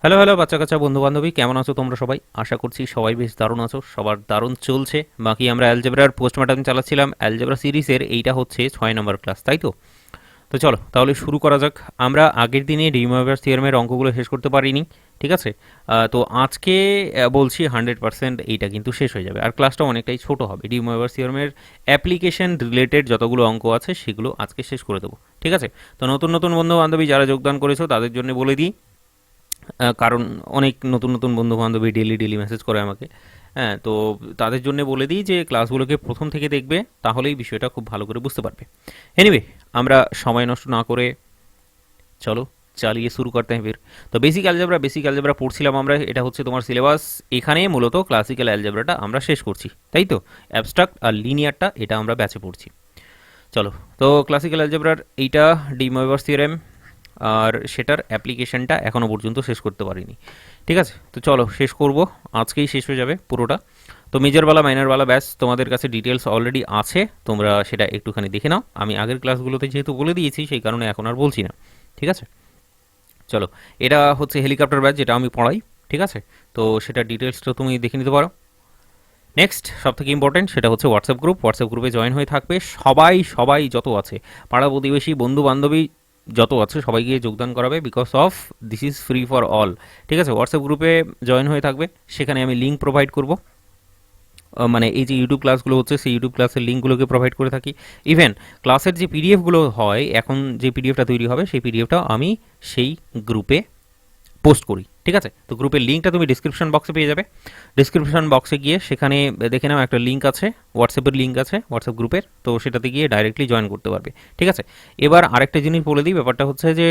Hello hello বাচ্চা কাচ্চা বন্ধু বান্ধবী, কেমন আছো তোমরা সবাই? আশা করছি সবাই বেশ দারুণ আছো, সবার দারুণ চলছে। বাকি আমরা অ্যালজেব্রার পোস্টমর্টম চালাচ্ছিলাম, অ্যালজেব্রা সিরিজের এইটা হচ্ছে 6 নম্বর ক্লাস, তাই তো? তো চলো তাহলে শুরু করা যাক। আমরা আগের দিনে ডি মোইভার্স থিওরেমের অঙ্কগুলো শেষ করতে পারিনি, ঠিক আছে? তো আজকে বলছি 100% এইটা কিন্তু শেষ হয়ে যাবে, আর ক্লাসটা অনেকটাই ছোট হবে। ডি মোইভার্স থিওরেমের অ্যাপ্লিকেশন রিলেটেড যতগুলো অঙ্ক আছে সেগুলো আজকে শেষ করে দেবো, ঠিক আছে? তো নতুন নতুন বন্ধু বান্ধবী যারা যোগদান করেছো তাদের জন্য বলে দিই, কারণ অনেক নতুন নতুন বন্ধু বান্ধবী ডেলি ডেলি মেসেজ করে আমাকে। হ্যাঁ, তো তাদের জন্য বলে দিই যে ক্লাসগুলোকে প্রথম থেকে দেখবে, তাহলেই বিষয়টা খুব ভালো করে বুঝতে পারবে। এনিওয়ে, আমরা সময় নষ্ট না করে চলো চালিয়ে শুরু করতে হবে ফির। তো বেসিক অ্যালজেব্রা পড়ছিলাম আমরা, এটা হচ্ছে তোমার সিলেবাস। এখানে মূলত ক্লাসিক্যাল অ্যালজেব্রাটা আমরা শেষ করছি, তাই তো? অ্যাবস্ট্রাক্ট আর লিনিয়ারটা এটা আমরা ব্যাচে পড়ছি। চলো, তো ক্লাসিক্যাল অ্যালজেব্রার এইটা ডি মোইভার্স থিওরেম, আর সেটার অ্যাপ্লিকেশনটা এখনও পর্যন্ত শেষ করতে পারিনি, ঠিক আছে? তো চলো শেষ করব, আজকেই শেষ হয়ে যাবে পুরোটা। তো মেজরওয়ালা মাইনরওয়ালা ব্যাচ তোমাদের কাছে ডিটেলস অলরেডি আছে, তোমরা সেটা একটুখানি দেখে নাও। আমি আগের ক্লাসগুলোতে যেহেতু বলে দিয়েছি সেই কারণে এখন আর বলছি না, ঠিক আছে? চলো, এটা হচ্ছে হেলিকপ্টার ব্যাচ যেটা আমি পড়াই, ঠিক আছে? তো সেটা ডিটেলসটা তুমি দেখে নিতে পারো। নেক্সট সবথেকে ইম্পর্টেন্ট সেটা হচ্ছে হোয়াটসঅ্যাপ গ্রুপে জয়েন হয়ে থাকবে সবাই, সবাই যত আছে, পাড়া প্রতিবেশী বন্ধু বান্ধবী যত আছে সবাই গিয়ে যোগদান করাবে, because of this is free for all, ঠিক আছে? হোয়াটসঅ্যাপ গ্রুপে জয়েন হয়ে থাকবে, সেখানে আমি লিঙ্ক প্রোভাইড করব। মানে এই যে ইউটিউব ক্লাসগুলো হচ্ছে সেই ইউটিউব ক্লাসের লিঙ্কগুলোকে প্রোভাইড করে থাকি। ইভেন ক্লাসের যে পিডিএফগুলো হয়, এখন যে পিডিএফটা তৈরি হবে সেই পিডিএফটা আমি সেই গ্রুপে পোস্ট করি, ঠিক আছে? তো গ্রুপের লিঙ্কটা তুমি ডিসক্রিপশন বক্সে পেয়ে যাবে। ডিসক্রিপশন বক্সে গিয়ে সেখানে দেখে নাও, একটা লিঙ্ক আছে, হোয়াটসঅ্যাপের লিঙ্ক আছে হোয়াটসঅ্যাপ গ্রুপের, তো সেটাতে গিয়ে ডাইরেক্টলি জয়েন করতে পারবে, ঠিক আছে? এবার আরেকটা জিনিস বলে দিই, ব্যাপারটা হচ্ছে যে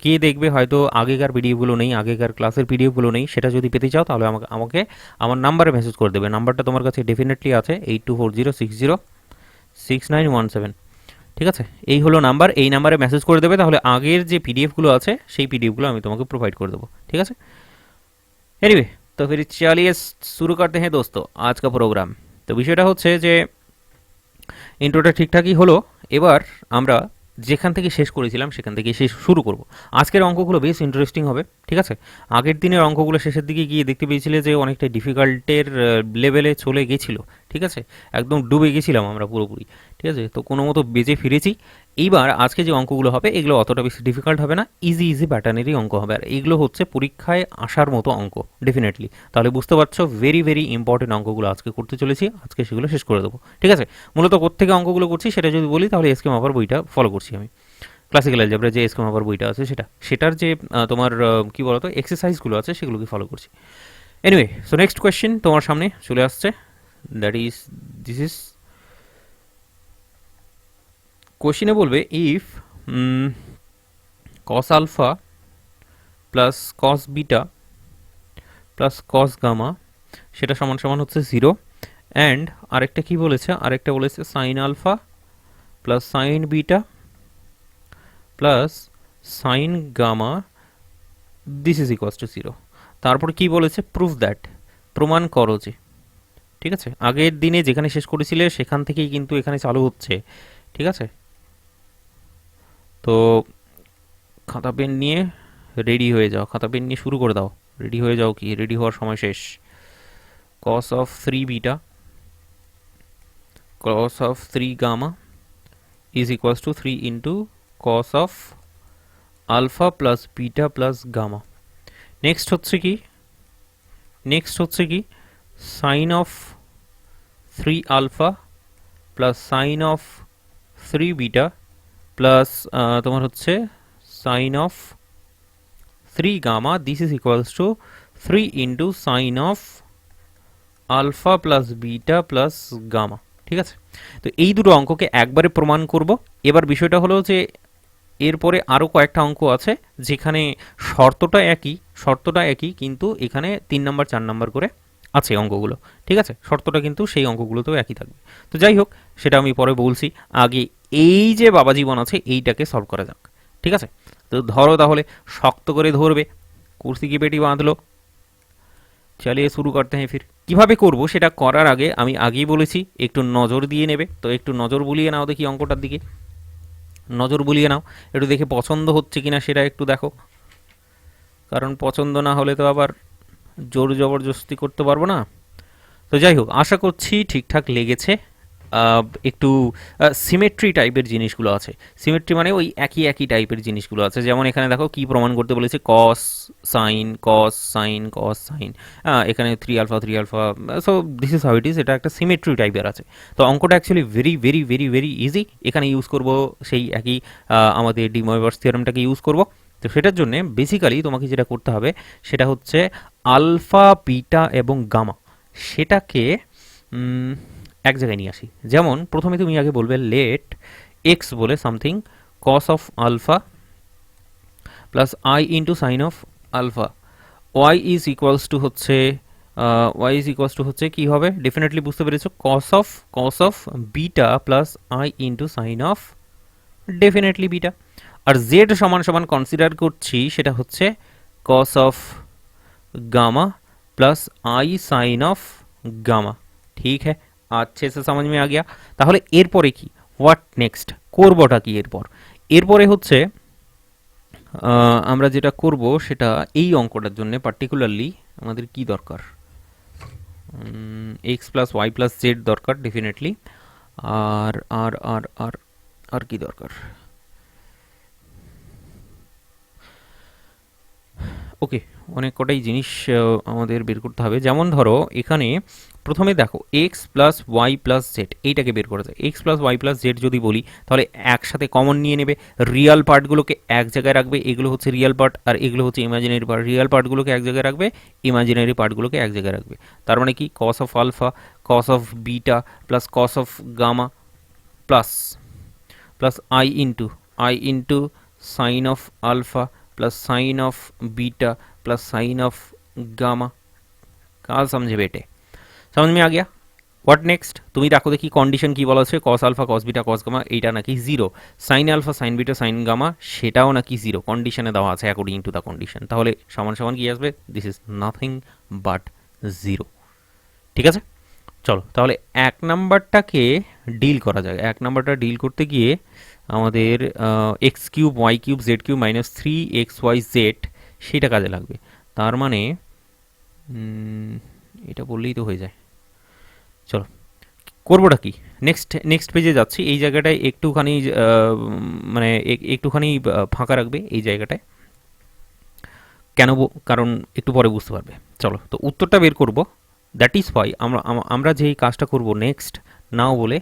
গিয়ে দেখবে হয়তো আগেকার পিডিএফগুলো নেই, আগেকার ক্লাসের পিডিএফগুলো নেই, সেটা যদি পেতে চাও তাহলে আমাকে আমার নাম্বারে মেসেজ করে দেবে। নাম্বারটা তোমার কাছে ডেফিনেটলি আছে, 8240606917, ঠিক আছে? এই হলো নাম্বার, এই নাম্বারে মেসেজ করে দেবে, তাহলে আগের যে পিডিএফগুলো আছে সেই পিডিএফগুলো আমি তোমাকে প্রোভাইড করে দেবো, ঠিক আছে? एनीवे, तो फिर चलिए शुरू करते हैं दोस्तों आज का प्रोग्राम। तो বিষয়টা হচ্ছে যে ইন্ট্রোটা ঠিকঠাকই হলো, এবার আমরা যেখান থেকে শেষ করেছিলাম সেখান থেকে শেষ শুরু করব। আজকের অঙ্কগুলো বেশ ইন্টারেস্টিং হবে, ঠিক আছে? আগের দিনের অঙ্কগুলো শেষের দিকে গিয়ে দেখতে পেয়েছিলে যে অনেকটা ডিফিকাল্টের লেভেলে চলে গেছিল, ঠিক আছে? একদম ডুবে গেছিলাম আমরা পুরোপুরি, ঠিক আছে? তো কোনো মতো বেঁচে ফিরেছি। এইবার আজকে যে অঙ্কগুলো হবে এগুলো অতটা বেশি ডিফিকাল্ট হবে না, ইজি ইজি প্যাটার্নেরই অঙ্ক হবে, আর এগুলো হচ্ছে পরীক্ষায় আসার মতো অঙ্ক ডেফিনেটলি। তাহলে বুঝতে পারছো ভেরি ভেরি ইম্পর্টেন্ট অঙ্কগুলো আজকে করতে চলেছি, আজকে সেগুলো শেষ করে দেবো, ঠিক আছে? মূলত কোত্থেকে অঙ্কগুলো করছি সেটা যদি বলি, তাহলে এসকে মাপার বইটা ফলো করছি আমি। ক্লাসিক্যাল অ্যালজেব্রা যে এসকে মাপার বইটা আছে সেটার যে তোমার কি বলতো এক্সারসাইজগুলো আছে সেগুলোকে ফলো করছি। এনিওয়ে, সো নেক্সট কোয়েশ্চেন তোমার সামনে চলে আসছে, দ্যাট ইজ দিস ইজ কোয়েশ্চেনে বলবে if cos alpha plus cos beta plus cos gamma সেটা সমান সমান হচ্ছে 0, অ্যান্ড আরেকটা কি বলেছে, আরেকটা বলেছে sine alpha plus sine beta plus sine gamma this is equals to 0। তারপর কি বলেছে, প্রুফ দ্যাট, প্রমাণ করো যে, ঠিক আছে? আগের দিনে যেখানে শেষ করেছিলে সেখান থেকেই কিন্তু এখানে চালু হচ্ছে, ঠিক আছে? তো খাতা পেন নিয়ে রেডি হয়ে যাও, খাতা পেন নিয়ে শুরু করে দাও, রেডি হয়ে যাও, কি রেডি হওয়ার সময় শেষ। cos of 3 beta cos of 3 gamma is equals to 3 into cos of alpha plus beta plus gamma। Next হচ্ছে কি, নেক্সট হচ্ছে কি sine of 3 alpha plus sine of 3 beta plus তোমার হচ্ছে sine of 3 gamma, this is equals to 3 into sine of alpha plus beta plus gamma, ঠিক আছে? তো এই দুটো অঙ্ককে একবারে প্রমাণ করব। এবার বিষয়টা হলো যে এরপরে আরও কয়েকটা অঙ্ক আছে যেখানে শর্তটা একই কিন্তু এখানে 3 নাম্বার 4 নাম্বার করে আছে অঙ্কগুলো, ঠিক আছে? শর্তটা কিন্তু সেই অঙ্কগুলোতেও একই থাকবে। তো যাই হোক, সেটা আমি পরে বলছি, আগে এই যে বাবা জীবন আছে এইটাকে সলভ করা যাক, ঠিক আছে? তো ধরো তাহলে, শক্ত করে ধরবে, কুর্সি কি পেটি বাঁধলো, চালিয়ে শুরু করতে হ্যাঁ ফির। কিভাবে করব সেটা করার আগে আমি আগেই বলেছি একটু নজর দিয়ে নেবে, তো একটু নজর বুলিয়ে নাও দেখি অঙ্কটার দিকে, নজর বুলিয়ে নাও, একটু দেখে পছন্দ হচ্ছে কিনা সেটা একটু দেখো। কারণ পছন্দ না হলে তো আবার জোর জবরদস্তি করতে পারবো না। তো যাই হোক, আশা করছি ঠিকঠাক লেগেছে। একটু সিমেট্রি টাইপের জিনিসগুলো আছে। সিমেট্রি মানে ওই একই একই টাইপের জিনিসগুলো আছে। যেমন এখানে দেখো কি প্রমাণ করতে বলেছে, কস সাইন। এখানে 3 alpha. So this is how it is. এটা একটা সিমেট্রি টাইপের আছে। তো অঙ্কটা actually very very very very easy. এখানে ইউজ করব সেই একই আমাদের ডি ময়ভার্স থিওরেমটাকে ইউজ করব। তো সেটার জন্য বেসিক্যালি তোমাকে যেটা করতে হবে সেটা হচ্ছে আলফা, বিটা এবং গামা সেটাকে এক জায়গায় নিয়ে আসি। যেমন প্রথমে তুমি আগে বলবে লেট এক্স বলে something cos of alpha plus I into sine of alpha, Y is equals to হচ্ছে কি হবে, ডেফিনেটলি বুঝতে পেরেছো, cos of beta plus I into sine of definitely beta. আর জেড সমান সমান কনসিডার করছি সেটা হচ্ছে cos of gamma plus I sine of gamma. ठीक है, अच्छे से समझ में आ गया। তাহলে এরপরে কি, হোয়াট নেক্সট, করবটা কি এরপরে হচ্ছে আমরা যেটা করব সেটা এই অঙ্কটার জন্য পার্টিকুলারলি আমাদের কি দরকার, X plus Y plus Z দরকার ডেফিনেটলি। আর আর আর আর আর কি দরকার, ওকে, অনেক কটাই জিনিস আমাদের বের করতে হবে। যেমন ধরো এখানে প্রথমে দেখো X plus Y plus Z এইটাকে বের করা যায়। X plus Y plus Z যদি বলি তাহলে একসাথে কমন নিয়ে নেবে, রিয়াল পার্টগুলোকে এক জায়গায় রাখবে, এগুলো হচ্ছে রিয়াল পার্ট আর এগুলো হচ্ছে ইমাজিনারি পার্ট। রিয়াল পার্টগুলোকে এক জায়গায় রাখবে, ইমাজিনারি পার্টগুলোকে এক জায়গায় রাখবে। তার মানে কি, cos of alpha cos of beta plus cos of gamma plus plus I into sine of alpha plus sine of beta plus sine of gamma. कहाँ समझे बेटे, समझ में आ गया। হোয়াট নেক্সট, তুমি দেখো দেখি কন্ডিশন কি বলা আছে, cos alpha cos beta cos gamma এইটা নাকি zero, sine alpha sine beta sine gamma সেটাও নাকি জিরো, কন্ডিশনে দেওয়া আছে অ্যাকর্ডিং টু দ্য কন্ডিশন। তাহলে সমান সমান কি আসবে, this is nothing but zero. ঠিক আছে, চলো তাহলে এক নাম্বারটাকে ডিল করা যায়। এক নাম্বারটা ডিল করতে গিয়ে আমাদের X cube Y cube Z cube minus 3xyz সেটা কাজে লাগবে। তার মানে এটা বললেই তো হয়ে যায়। চলো করবোটা কি, নেক্সট পেজে যাচ্ছি। এই জায়গাটায় একটুখানি মানে একটুখানি ফাঁকা রাখবে এই জায়গাটায়, কেন কারণ একটু পরে বুঝতে পারবে। চলো তো উত্তরটা বের করব। দ্যাট ইজ ওয়াই আমরা যেই কাজটা করব নেক্সট নাও বলে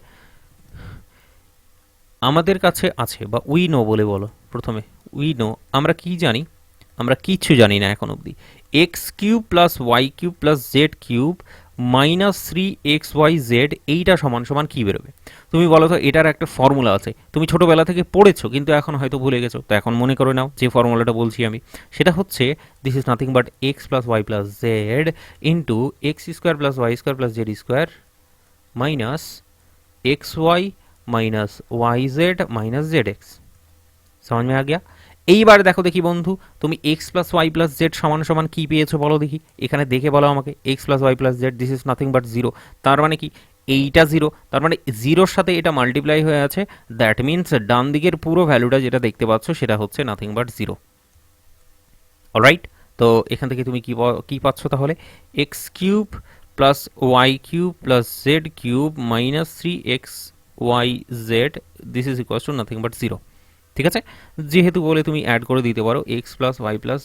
আমাদের কাছে আছে, বা উই নো বলে বলো প্রথমে, উই নো আমরা কি জানি, আমরা কিচ্ছু জানি না এখন অবধি। X cube plus Y cube plus Z cube minus 3xyz এইটা সমান সমান কী বেরোবে তুমি বলো তো। এটার একটা ফর্মুলা আছে, তুমি ছোটোবেলা থেকে পড়েছো কিন্তু এখন হয়তো ভুলে গেছো, তো এখন মনে করে নাও যে ফর্মুলাটা বলছি আমি। সেটা হচ্ছে this is nothing but X plus Y plus Z into X square plus Y square plus Z square minus X Y minus Y Z minus Z X. समझ में आ गया। এইবার দেখো দেখি বন্ধু, তুমি X plus Y plus Z সমান সমান কী পেয়েছো বলো দেখি, এখানে দেখে বলো আমাকে। X plus Y plus Z this is nothing but zero, তার মানে কি এইটা জিরো, তার মানে জিরোর সাথে এটা মাল্টিপ্লাই হয়ে আছে, দ্যাট মিনস ডান দিকের পুরো ভ্যালুটা যেটা দেখতে পাচ্ছ সেটা হচ্ছে নাথিং বাট জিরো। অলরাইট, তো এখান থেকে তুমি কি পাচ্ছ তাহলে, X cube plus Y cube plus Z cube minus 3xyz this is equal to nothing but zero. ঠিক আছে, যেহেতু বলে তুমি অ্যাড করে দিতে পারো X plus Y plus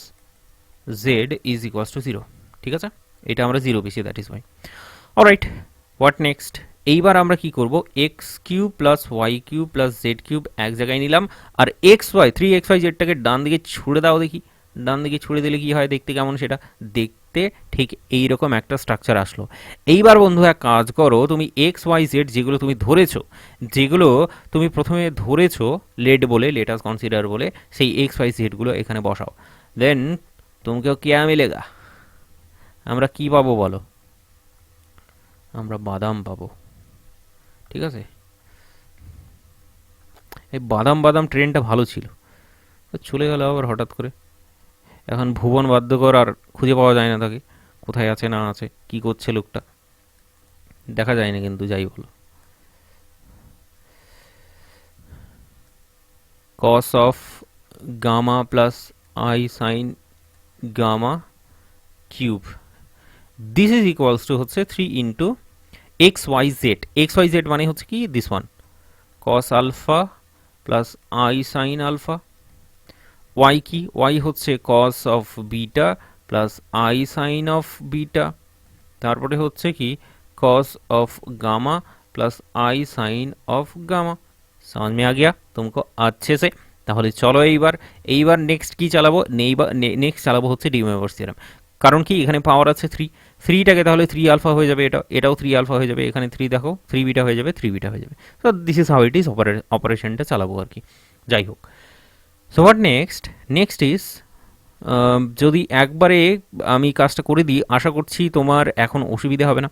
Z is equal to zero. ঠিক আছে, এটা আমরা জিরো পেয়েছি, that is Y. Alright, what next, এইবার আমরা কি করব, X cube plus Y cube plus Z cube এক জায়গায় নিলাম, আর এক্স ওয়াই 3xyzটাকে ডান দিকে ছুড়ে দাও দেখি। ডান দিকে ছুড়ে দিলে কি হয়, দেখতে কেমন সেটা, দেখতে ঠিক এইরকম একটা স্ট্রাকচার আসলো। এইবার বন্ধু এক কাজ করো, তুমি এক্স ওয়াই জেড যেগুলো তুমি ধরেছো, যেগুলো তুমি প্রথমে ধরেছো লেট আস কনসিডার বলে, সেই এক্স ওয়াই জেডগুলো এখানে বসাও। দেন তুমকেও क्या मिलेगा, আমরা কি পাবো বলো, আমরা বাদাম পাবো। ঠিক আছে, এই বাদাম বাদাম ট্রেনটা ভালো ছিল, চলে গেল আবার হঠাৎ করে। এখন ভুবন বাদ্যকর আর খুঁজে পাওয়া যায় না তাকে, কোথায় আছে না আছে, কি করছে লোকটা দেখা যায় না, কিন্তু যাই বলো। Cos of gamma plus i sine gamma cube, this is equals to হচ্ছে 3 into x Y z. X Y z মানে হচ্ছে কি this one, cos alpha plus i sine alpha. Y কি, ওয়াই হচ্ছে cos of beta plus i sine of beta. তারপরে হচ্ছে কি cos of gamma plus I sine of gamma. समझ में आ गया तुमको अच्छे से? তাহলে চলো এইবার নেক্সট কি চালাবো, নেক্সট চালাবো হচ্ছে ডি মোইভস থিওরেম। কারণ কি এখানে পাওয়ার আছে 3টাকে তাহলে 3 আলফা হয়ে যাবে, এটাও 3 আলফা হয়ে যাবে, এখানে 3 দেখো 3 বিটা হয়ে যাবে, 3 বিটা হয়ে যাবে। So this is how it is অপারেশনটা চালাবো আর কি। যাই হোক, সো হোয়াট নেক্সট ইজ যদি একবারে আমি কাজটা করে দিই, আশা করছি তোমার এখন অসুবিধা হবে না।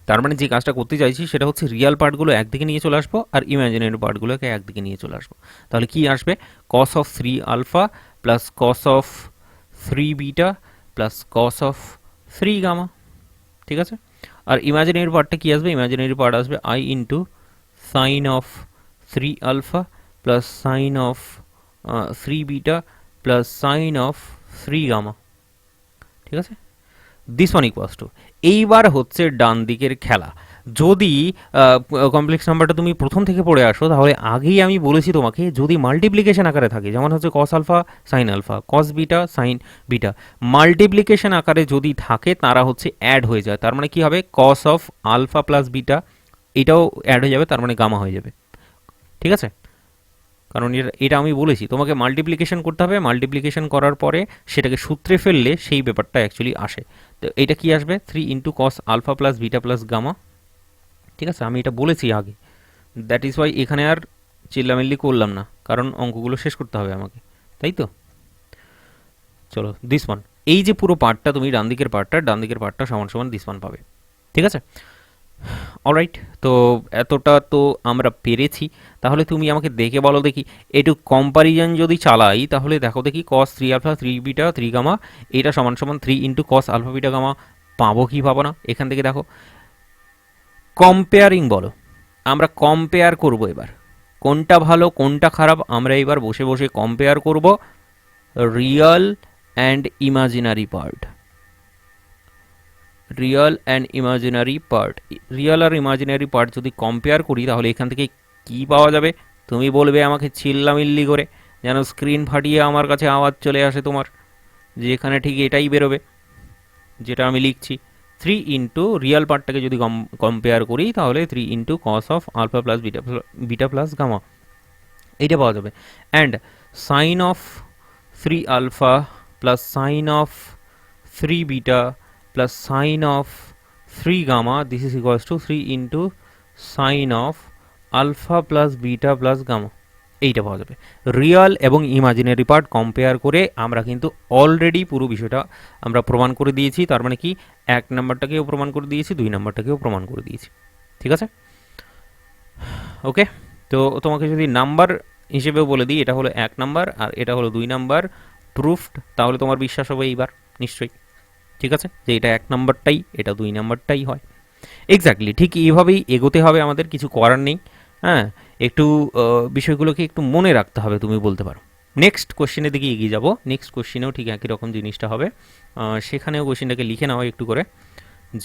তার মানে যে কাজটা করতে চাইছি সেটা হচ্ছে রিয়াল পার্টগুলো একদিকে নিয়ে চলে আসবো আর ইমাজিনারি পার্টগুলোকে একদিকে নিয়ে চলে আসবো। তাহলে কি আসবে, cos of 3 alpha plus cos of 3 beta plus cos of 3 gamma. ঠিক আছে, আর ইমাজিনারি পার্টটা কি আসবে, ইমাজিনারি পার্ট আসবে i into sine of 3 alpha plus sine of 3 beta plus sine of 3 gamma. ঠিক আছে, দিস ওয়ান ইকুয়ালস টু, এইবার হচ্ছে ডান দিকের খেলা। যদি কমপ্লেক্স নাম্বারটা তুমি প্রথম থেকে পড়ে আসো তাহলে আগেই আমি বলেছি তোমাকে, যদি মাল্টিপ্লিকেশন আকারে থাকে, যেমন হচ্ছে cos alpha sine alpha, cos beta sine beta, multiplication আকারে যদি থাকে তারা হচ্ছে অ্যাড হয়ে যায়। তার মানে কি হবে, cos of alpha plus beta এটাও অ্যাড হয়ে যাবে, তার মানে গামা হয়ে যাবে। ঠিক আছে, কারণ এটা আমি বলেছি তোমাকে মাল্টিপ্লিকেশন করতে হবে, মাল্টিপ্লিকেশন করার পরে সেটাকে সূত্রে ফেললে সেই ব্যাপারটা অ্যাকচুয়ালি আসে। তো এটা কি আসবে, 3 into cos alpha plus beta plus gamma. ঠিক আছে, আমি এটা বলেছি আগে, দ্যাট ইজ ওয়াই এখানে আর চিল্লামিল্লি করলাম না, কারণ অঙ্কগুলো শেষ করতে হবে আমাকে, তাই তো। চলো দিস ওয়ান, এই যে পুরো পার্টটা তুমি ডান দিকের পার্টটা সমান সমান দিস ওয়ান পাবে। ঠিক আছে, অলরাইট, তো এতটা তো আমরা পেরেছি। তাহলে তুমি আমাকে দেখে বলো দেখি, একটু কম্পারিজন যদি চালাই তাহলে দেখো দেখি কস 3 আলফা 3 বিটা 3 গামা এটা সমান সমান 3 into cos alpha beta gamma পাবো কি পাবো না। এখান থেকে দেখো কম্পেয়ারিং বলো, আমরা কম্পেয়ার করব এবার, কোনটা ভালো কোনটা খারাপ আমরা এবার বসে বসে কম্পেয়ার করব, real and imaginary part. Real and imaginary part, real আর ইমাজিনারি পার্ট যদি কম্পেয়ার করি তাহলে এখান থেকে কি পাওয়া যাবে, তুমি বলবে আমাকে চিল্লামিল্লি করে, যেন স্ক্রিন ফাটিয়ে আমার কাছে আওয়াজ চলে আসে তোমার, যে এখানে ঠিক এটাই বেরোবে যেটা আমি লিখছি। 3 ইন্টু রিয়েল পার্টটাকে যদি কম্পেয়ার করি তাহলে 3 into cos of alpha plus beta plus gamma এইটা পাওয়া যাবে। And sine of 3 alpha plus sine of 3 beta plus sine of 3 gamma, this is equals to 3 into sine of alpha plus beta plus gamma এইটা পাওয়া যাবে। Real এবং imaginary part compare করে আমরা কিন্তু অলরেডি পুরো বিষয়টা আমরা প্রমাণ করে দিয়েছি। তার মানে কি, 1 নাম্বারটাকেও প্রমাণ করে দিয়েছি, 2 নাম্বারটাকেও প্রমাণ করে দিয়েছি। ঠিক আছে, ওকে। তো তোমাকে যদি নাম্বার হিসেবেও বলে দিই, এটা হলো 1 নাম্বার আর এটা হলো 2 নাম্বার প্রুফড, তাহলে তোমার বিশ্বাস হবে এইবার নিশ্চয়ই। ঠিক আছে, যে এটা 1 নাম্বারটাই এটা 2 নাম্বারটাই হয়। এক্স্যাক্টলি ঠিক এইভাবেই এগোতে হবে, আমাদের কিছু করার নেই। হ্যাঁ, একটু বিষয়গুলোকে একটু মনে রাখতে হবে, তুমি বলতে পারো। নেক্সট কোশ্চেনের দিকে এগিয়ে যাব। নেক্সট কোশ্চেনেও ঠিক একই রকম জিনিসটা হবে, সেখানেও কোশ্চেনটাকে লিখে নেওয়া একটু করে,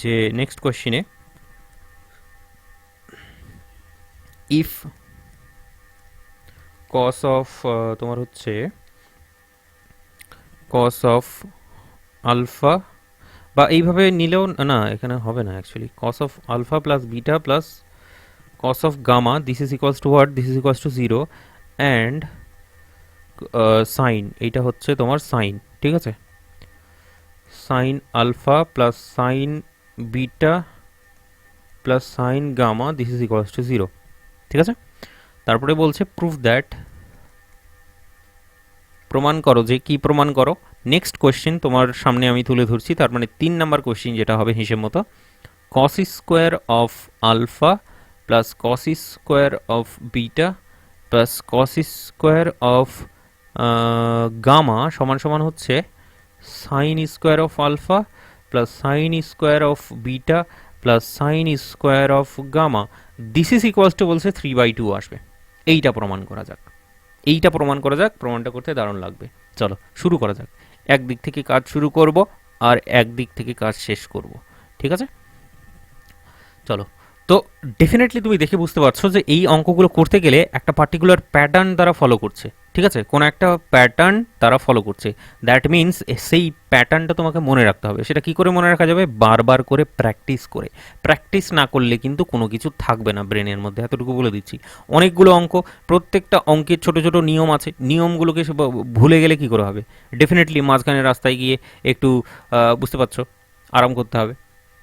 যে নেক্সট কোশ্চেনে ইফ কস অফ তোমার হচ্ছে কস অফ আলফা, বা এইভাবে নিলেও না, এখানে হবে না actually, cos of alpha plus beta plus cos of gamma, this is equals to what, this is equals to 0 and sine, এইটা হচ্ছে তোমার সাইন। ঠিক আছে, sine alpha plus sine beta plus sine gamma, this is equals to 0। ঠিক আছে, তারপরে বলছে proof that, প্রমাণ করো, যে কি প্রমাণ করো। নেক্সট কোশ্চেন তোমার সামনে আমি তুলে ধরছি, তার মানে 3 নাম্বার কোশ্চেন যেটা হবে হিসেব মতো, cos square of alpha plus cos square of beta plus cos square of gamma সমান সমান হচ্ছে sine square of alpha plus sine square of beta plus sine square of gamma, this is equals to বলছে 3/2 আসবে। এইটা প্রমাণ করা যাক, প্রমাণটা করতে দারুণ লাগবে। চলো শুরু করা যাক। একদিক থেকে কাজ শুরু করব আর একদিক থেকে কাজ শেষ করব। ঠিক আছে, চলো। তো ডেফিনেটলি তুমি দেখে বুঝতে পারছো যে এই অঙ্কগুলো করতে গেলে একটা পার্টিকুলার প্যাটার্ন তারা ফলো করছে। ঠিক আছে, কোনো একটা প্যাটার্ন তারা ফলো করছে। দ্যাট মিন্স সেই প্যাটার্নটা তোমাকে মনে রাখতে হবে। সেটা কি করে মনে রাখা যাবে? বারবার করে প্র্যাকটিস করে। প্র্যাকটিস না করলে কিন্তু কোনো কিছু থাকবে না ব্রেনের মধ্যে, এতটুকু বলে দিচ্ছি। অনেকগুলো অঙ্ক, প্রত্যেকটা অঙ্কের ছোট ছোট নিয়ম আছে, নিয়মগুলোকে ভুলে গেলে কি করে হবে? ডেফিনেটলি মাঝখানে রাস্তায় গিয়ে একটু বুঝতে পারছো আরাম করতে হবে।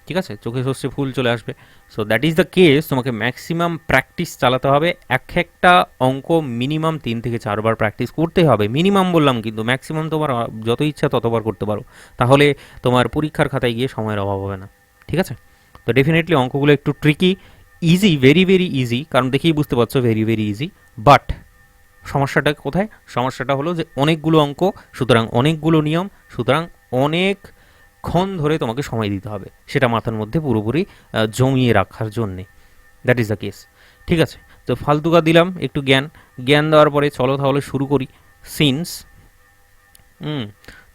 ঠিক আছে, চোখে সর্ষে ফুল চলে আসবে। So that is the case, তোমাকে ম্যাক্সিমাম প্র্যাকটিস চালাতে হবে। একটা অঙ্ক মিনিমাম 3 থেকে 4 বার প্র্যাকটিস করতে হবে, মিনিমাম বললাম, কিন্তু ম্যাক্সিমাম তোমার যত ইচ্ছা ততবার করতে পারো। তাহলে তোমার পরীক্ষার খাতায় গিয়ে সময়ের অভাব হবে না। ঠিক আছে, তো ডেফিনেটলি অঙ্কগুলো একটু tricky, easy, very very easy, কারণ দেখেই বুঝতে পারছো ভেরি ভেরি ইজি। বাট সমস্যাটা কোথায়? সমস্যাটা হলো যে অনেকগুলো অঙ্ক, সুতরাং অনেকগুলো নিয়ম, সুতরাং অনেক ক্ষণ ধরে তোমাকে সময় দিতে হবে সেটা মাথার মধ্যে পুরোপুরি জমিয়ে রাখার জন্যে। That is the case. ঠিক আছে, তো ফালতুকা দিলাম একটু জ্ঞান। জ্ঞান দেওয়ার পরে চলো তাহলে শুরু করি। সিন্স,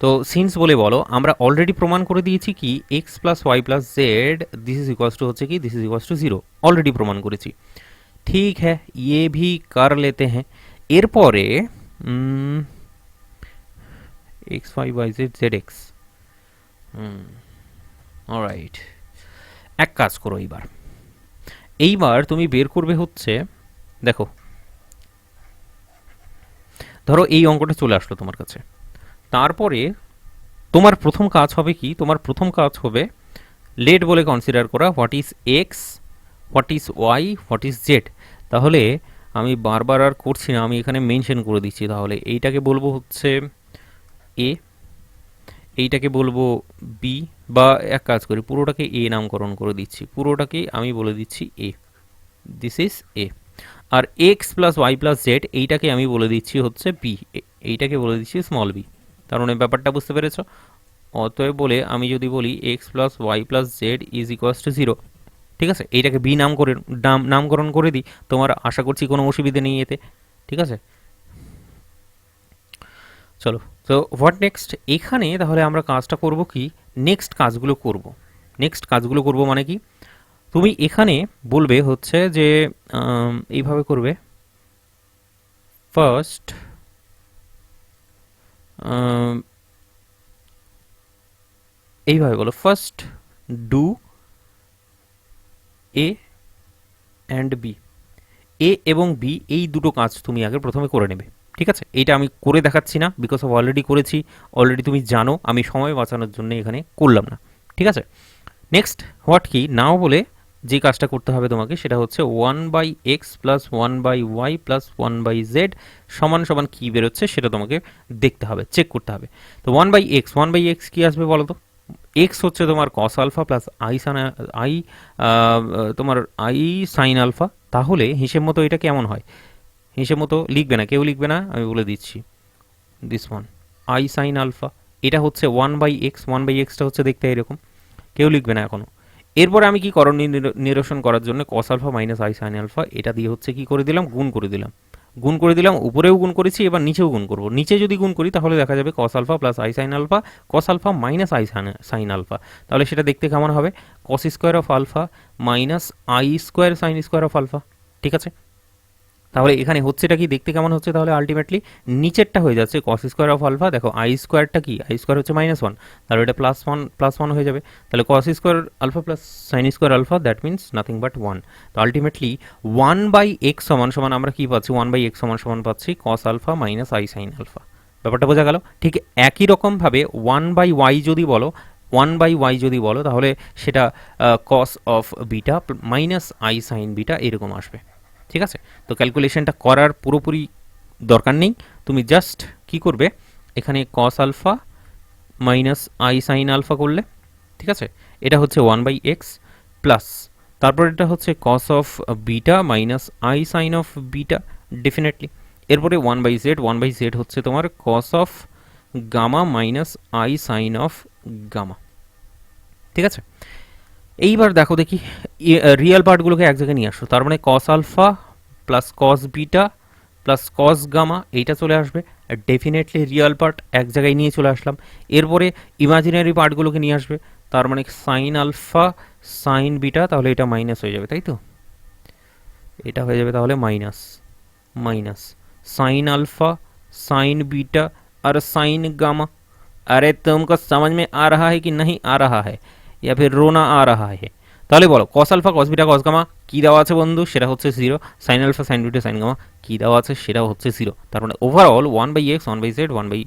তো সিন্স বলে বলো, আমরা অলরেডি প্রমাণ করে দিয়েছি কি x plus Y plus Z this is equals to হচ্ছে কি this is equals to 0, already প্রমাণ করেছি। ঠিক হ্যাঁ, ইয়ে ভি কার লেতে হ্যাঁ। এরপরে x Y Y z z x, alright, এক কাজ করো এইবার। এইবার তুমি বের করবে হচ্ছে, দেখো, ধরো এই অঙ্কটা চলে আসলো তোমার কাছে। তারপরে তোমার প্রথম কাজ হবে কি? তোমার প্রথম কাজ হবে লেট বলে কনসিডার করা what is x, what is Y, what is Z. তাহলে আমি বারবার আর করছি না, আমি এখানে মেনশন করে দিচ্ছি। তাহলে এইটাকে বলবো হচ্ছে এ, এইটাকে বলবো বি, বা এক কাজ করি পুরোটাকে এ নামকরণ করে দিচ্ছি, পুরোটাকে আমি বলে দিচ্ছি এ, দিস ইজ এ। আর X plus Y plus Z এইটাকে আমি বলে দিচ্ছি হচ্ছে বি, এইটাকে বলে দিচ্ছি স্মল বি। তার মানে ব্যাপারটা বুঝতে পেরেছ? অতএব বলে আমি যদি বলি x plus Y plus Z is equals to 0, ঠিক আছে, এইটাকে বি নামকরণ করে দিই, তোমার আশা করছি কোনো অসুবিধে নেই এতে। ঠিক আছে, চলো। তো হোয়াট নেক্সট? এখানে তাহলে আমরা কাজটা করব কি, নেক্সট কাজগুলো করব। নেক্সট কাজগুলো করব মানে কি, তুমি এখানে বলবে হচ্ছে যে এইভাবে করবে। ফার্স্ট এইভাবে বলো, first do A and B. A এবং বি এই দুটো কাজ তুমি আগে প্রথমে করে নেবে। ঠিক আছে, এইটা আমি করে দেখাচ্ছি না, বিকজ অফ অলরেডি করেছি, অলরেডি তুমি জানো, আমি সময় বাঁচানোর জন্য এখানে করলাম না। ঠিক আছে, নেক্সট হোয়াট কি নাও বলে যে কাজটা করতে হবে তোমাকে সেটা হচ্ছে 1/x plus 1/y plus 1/z সমান সমান কী বেরোচ্ছে সেটা তোমাকে দেখতে হবে, চেক করতে হবে। তো 1/x কী আসবে বলো তো? এক্স হচ্ছে তোমার কস আলফা প্লাস আই তোমার আই সাইন আলফা। তাহলে হিসেব মতো এটা কেমন হয়? হিসেব মতো লিখবে না, কেউ লিখবে না, আমি বলে দিচ্ছি, this one i sine alpha. এটা হচ্ছে 1/x, 1/xটা হচ্ছে দেখতে এরকম, কেউ লিখবে না এখনো। এরপরে আমি কি করণীয় নিরসন করার জন্য cos alpha minus i sine alpha এটা দিয়ে হচ্ছে কি করে দিলাম, গুণ করে দিলাম। গুণ করে দিলাম, উপরেও গুণ করেছি, এবার নিচেও গুণ করব। নিচে যদি গুণ করি তাহলে দেখা যাবে cos alpha plus i sine alpha, cos alpha minus i sine alpha. তাহলে সেটা দেখতে কেমন হবে? Cos square of alpha minus i square sine square of alpha. ঠিক আছে, তাহলে এখানে হচ্ছেটা কি দেখতে কেমন হচ্ছে? তাহলে আলটিমেটলি নিচেরটা হয়ে যাচ্ছে কস স্কোয়ার অফ আলফা, দেখো আই স্কোয়ারটা কি, আই স্কোয়ার হচ্ছে -1, তাহলে এটা প্লাস ওয়ান হয়ে যাবে। তাহলে cos square alpha plus sine square alpha that means nothing but 1। তো আলটিমেটলি 1/x সমান সমান আমরা কি পাচ্ছি? 1/x সমান সমান পাচ্ছি cos alpha minus i sine alpha. ব্যাপারটা বোঝা গেল? ঠিক একই রকমভাবে 1/y যদি বলো, 1/y যদি বলো তাহলে সেটা কস of beta minus i sine beta এরকম আসবে। ঠিক আছে, তো ক্যালকুলেশনটা করার পুরোপুরি দরকার নেই, তুমি জাস্ট কি করবে, এখানে cos alpha minus i sine alpha করলে, ঠিক আছে, এটা হচ্ছে 1/x প্লাস, তারপর এটা হচ্ছে cos of beta minus i sine of beta definitely. এরপরে 1/z হচ্ছে তোমার cos of gamma minus i sine of gamma. ঠিক আছে, এইবার দেখো দেখি রিয়েল পার্টগুলোকে এক জায়গায় নিয়ে আসো। তার মানে cos alpha plus cos beta plus cos gamma এইটা চলে আসবে, ডেফিনেটলি রিয়েল পার্ট এক জায়গায় নিয়ে চলে আসলাম। এরপরে ইমাজিনারি পার্টগুলোকে নিয়ে আসবে, তার মানে সাইন আলফা সাইন বিটা, তাহলে এটা মাইনাস হয়ে যাবে, তাই তো? এটা হয়ে যাবে তাহলে minus minus sine alpha sign beta और साइन गामा। अरे तुमको समझ में आ रहा है कि नहीं आ रहा है, या फिर रोना आ रहा है? তাহলে বলো cos alpha cos beta cos gamma কী দেওয়া আছে বন্ধু, সেটা হচ্ছে zero. Sine alpha sine beta sine gamma কী দেওয়া আছে, সেটাও হচ্ছে জিরো। তার মানে overall one by X one by Z one by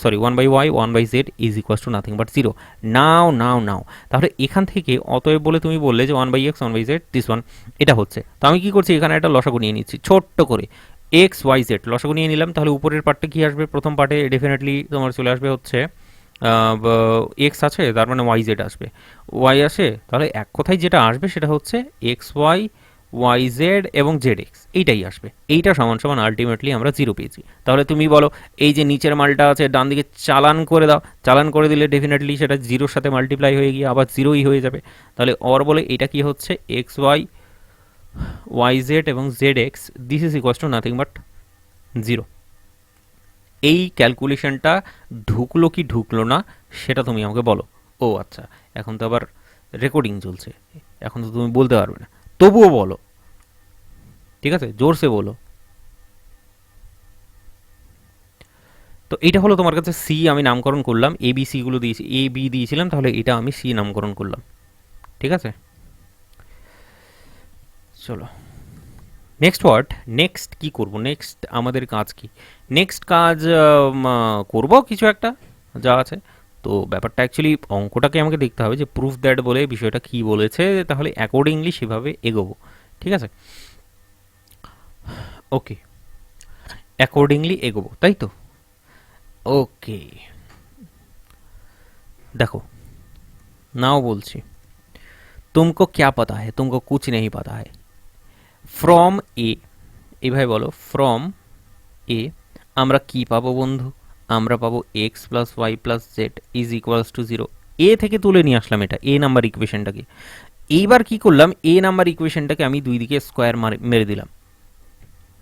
sorry one by Y one by Z is equals to nothing but zero. Now now now, তাহলে এখান থেকে অতএব বলে তুমি বললে যে one by X one by Z this one, এটা হচ্ছে। তো আমি কী করছি, এখানে একটা লসাগু নিয়ে নিচ্ছি ছোট্ট করে, এক্স ওয়াই জেড লসাগু নিয়ে নিলাম। তাহলে উপরের পার্টটা কী আসবে, প্রথম পার্টে ডেফিনেটলি তোমার চলে আসবে হচ্ছে এক্স আছে, তার মানে ওয়াই জেড আসবে। ওয়াই আসে, তাহলে এক কথায় যেটা আসবে সেটা হচ্ছে এক্স ওয়াই ওয়াই জেড এবং জেড এক্স, এইটাই আসবে। এইটা সমান সমান আলটিমেটলি আমরা জিরো পেয়েছি। তাহলে তুমি বলো এই যে নিচের মালটা আছে ডান দিকে চালান করে দাও, চালান করে দিলে ডেফিনেটলি সেটা জিরোর সাথে মাল্টিপ্লাই হয়ে গিয়ে আবার জিরোই হয়ে যাবে। তাহলে অর বলে এটা কি হচ্ছে, এক্স ওয়াই ওয়াই জেড এবং Z x this is equals to nothing but zero. এই ক্যালকুলেশনটা ঢুকলো কি ঢুকলো না সেটা তুমি আমাকে বলো। ও আচ্ছা, এখন তো আবার রেকর্ডিং চলছে, এখন তো তুমি বলতে পারবে না, তবুও বলো, ঠিক আছে, জোরসে বলো। তো এটা হলো তোমার কাছে সি, আমি নামকরণ করলাম, এ বি সিগুলো দিয়েছি, এ বি দিয়েছিলাম, তাহলে এটা আমি সি নামকরণ করলাম, ঠিক আছে। চলো নেক্সট ওয়ার্ড, নেক্সট কি করব, নেক্সট আমাদের কাজ কি, নেক্সট কাজ করব কিছু একটা যা আছে। তো ব্যাপারটা অ্যাকচুয়ালি অঙ্কটাকে আমাকে দেখতে হবে যে প্রুফ দ্যাট বলে বিষয়টা কি বলেছে, তাহলে অ্যাকর্ডিংলি সেভাবে এগোবো, ঠিক আছে। ওকে, অ্যাকর্ডিংলি এগোবো, তাই তো? ওকে, দেখো নাও বলছি, তুমকো ক্যা পাতা है, तुमको कुछ नहीं पता है। ফ্রম এ, এইভাবে বলো, ফ্রম এ আমরা কি পাবো বন্ধু, আমরা পাবো X plus Y plus Z is equals to zero. এ থেকে তুলে নিয়ে আসলাম এটা এ নাম্বার ইকুয়েশনটাকে। এইবার কি করলাম, এ নাম্বার ইকুয়েশনটাকে আমি দুই দিকে স্কোয়ার মেরে দিলাম।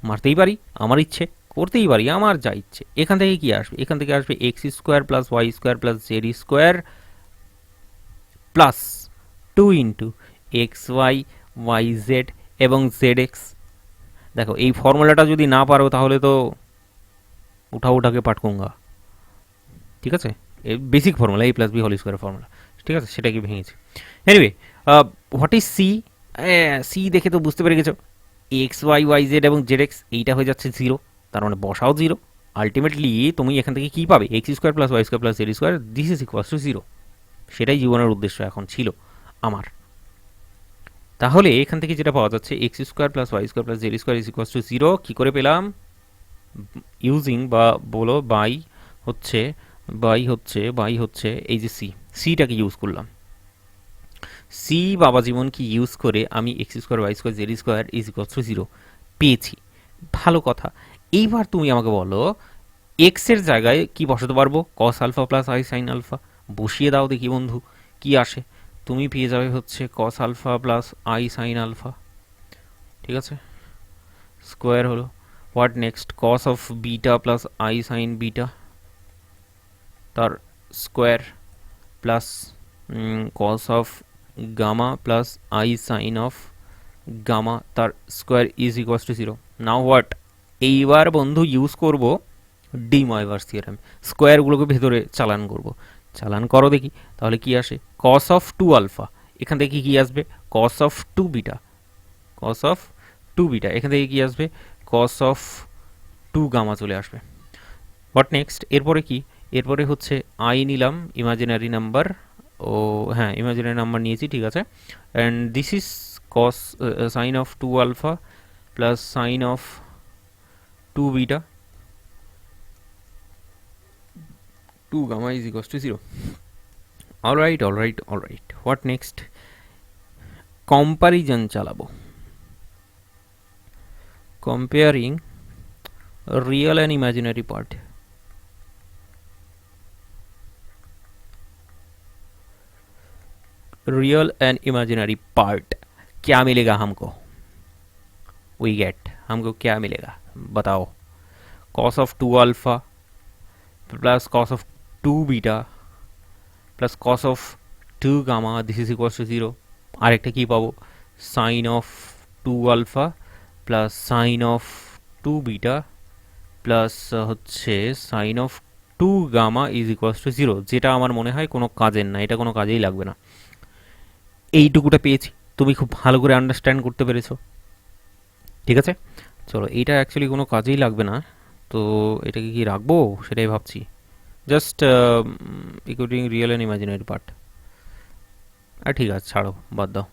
মারতেই পারি, আমার ইচ্ছে করতেই পারি, আমার যা ইচ্ছে। এখান থেকে কি আসবে, এখান থেকে আসবে x square plus Y square plus Z square plus two into x Y Y Z এবং জেড এক্স। দেখো এই ফর্মুলাটা যদি না পারো তাহলে তো উঠা উঠাকে পাটকুঙ্গা, ঠিক আছে। এই basic formula A plus B whole square formula, ঠিক আছে, সেটাকে ভেঙেছে। Anyway, what is C, C দেখে তো বুঝতে পেরে গেছো, এক্স ওয়াই ওয়াই জেড এবং জেড এক্স এইটা হয়ে যাচ্ছে জিরো, তার মানে বসাও জিরো। আলটিমেটলি তুমি এখান থেকে কী পাবে, x square plus Y square plus Z square this is equal to zero. সেটাই জীবনের উদ্দেশ্য এখন ছিল আমার। তাহলে এখান থেকে যেটা পাওয়া যাচ্ছে X square plus Y square plus Z square is equal to zero, কী করে পেলাম, ইউজিং বা বলো বাই হচ্ছে বাই হচ্ছে এই যে সি, সিটাকে ইউজ করলাম। সি বাবা জীবন কি ইউজ করে আমি x square y square z square is equal to zero পেয়েছি। ভালো কথা, এইবার তুমি আমাকে বলো এক্সের জায়গায় কি বসাতে পারবো, cos alpha plus i sine alpha বসিয়ে দাও দেখি বন্ধু কি আসে। তুমি পেয়ে যাবে হচ্ছে cos alpha plus i sine alpha, ঠিক আছে, স্কোয়ার হলো what next cos of beta plus i sine beta তার square plus cos of gamma plus i sine of gamma তার square is equals to zero. Now what, এইবার বন্ধু use করব D ময়ভার্স theorem, স্কোয়ারগুলোকে ভেতরে চালান করব। চালান করো দেখি তাহলে কি আসে, কস অফ টু আলফা, এখান থেকে কি আসবে cos of two beta, cos of two beta, এখান থেকে কি আসবে কস অফ টু গামা চলে আসবে। হোয়াট নেক্সট, এরপরে কি, এরপরে হচ্ছে আই নিলাম ইমাজিনারি নাম্বার, ও হ্যাঁ ইমাজিনারি নাম্বার নিয়েছি, ঠিক আছে। And this is cos sine of two alpha plus sine of two beta two gamma is equals to zero. Alright alright alright, what next, comparison চালাবো, comparing real and imaginary part. Real and imaginary part क्या मिलेगा हमको, we get, हमको क्या मिलेगा बताओ। Cos of 2 alpha plus cos of 2 beta plus cos of 2 gamma this is equals to 0। আরেকটা কি পাবো, sign of 2 alpha plus sine of 2 beta plus হচ্ছে sine of 2 gamma is equals to 0, যেটা আমার মনে হয় কোনো কাজের না, এটা কোনো কাজেই লাগবে না। এইটুকুটা পেয়েছি, তুমি খুব ভালো করে আন্ডারস্ট্যান্ড করতে পেরেছো, ঠিক আছে। চলো, এইটা অ্যাকচুয়ালি কোনো কাজেই লাগবে না, তো এটাকে কি রাখবো সেটাই ভাবছি। Just equating real and imaginary part. আর ঠিক আছে, ছাড়ো, বাদ দাও,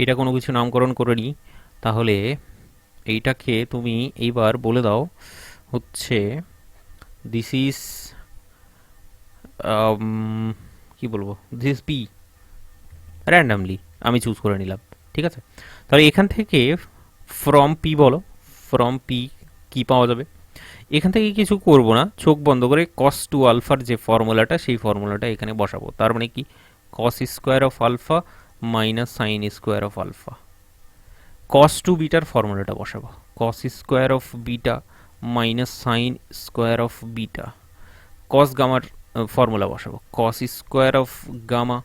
এটা কোনো কিছু নামকরণ করে নিই। তাহলে এইটাকে তুমি এইবার বলে দাও হচ্ছে দিস ইজ কি বলবো, দিস ইজ পি, র্যান্ডামলি আমি চুজ করে নিলাম, ঠিক আছে। তাহলে এখান থেকে ফ্রম পি বলো, ফ্রম পি কি পাওয়া যাবে। এখান থেকে কিছু করব না, চোখ বন্ধ করে কস টু আলফার যে ফর্মুলাটা সেই ফর্মুলাটা এখানে বসাবো। তার মানে কি, cos square of alpha minus sine square of alpha. Cos two বিটার ফর্মুলাটা বসাবো, cos square of beta minus sine square of beta. Cos gamma formula बसाबो, cos square of gamma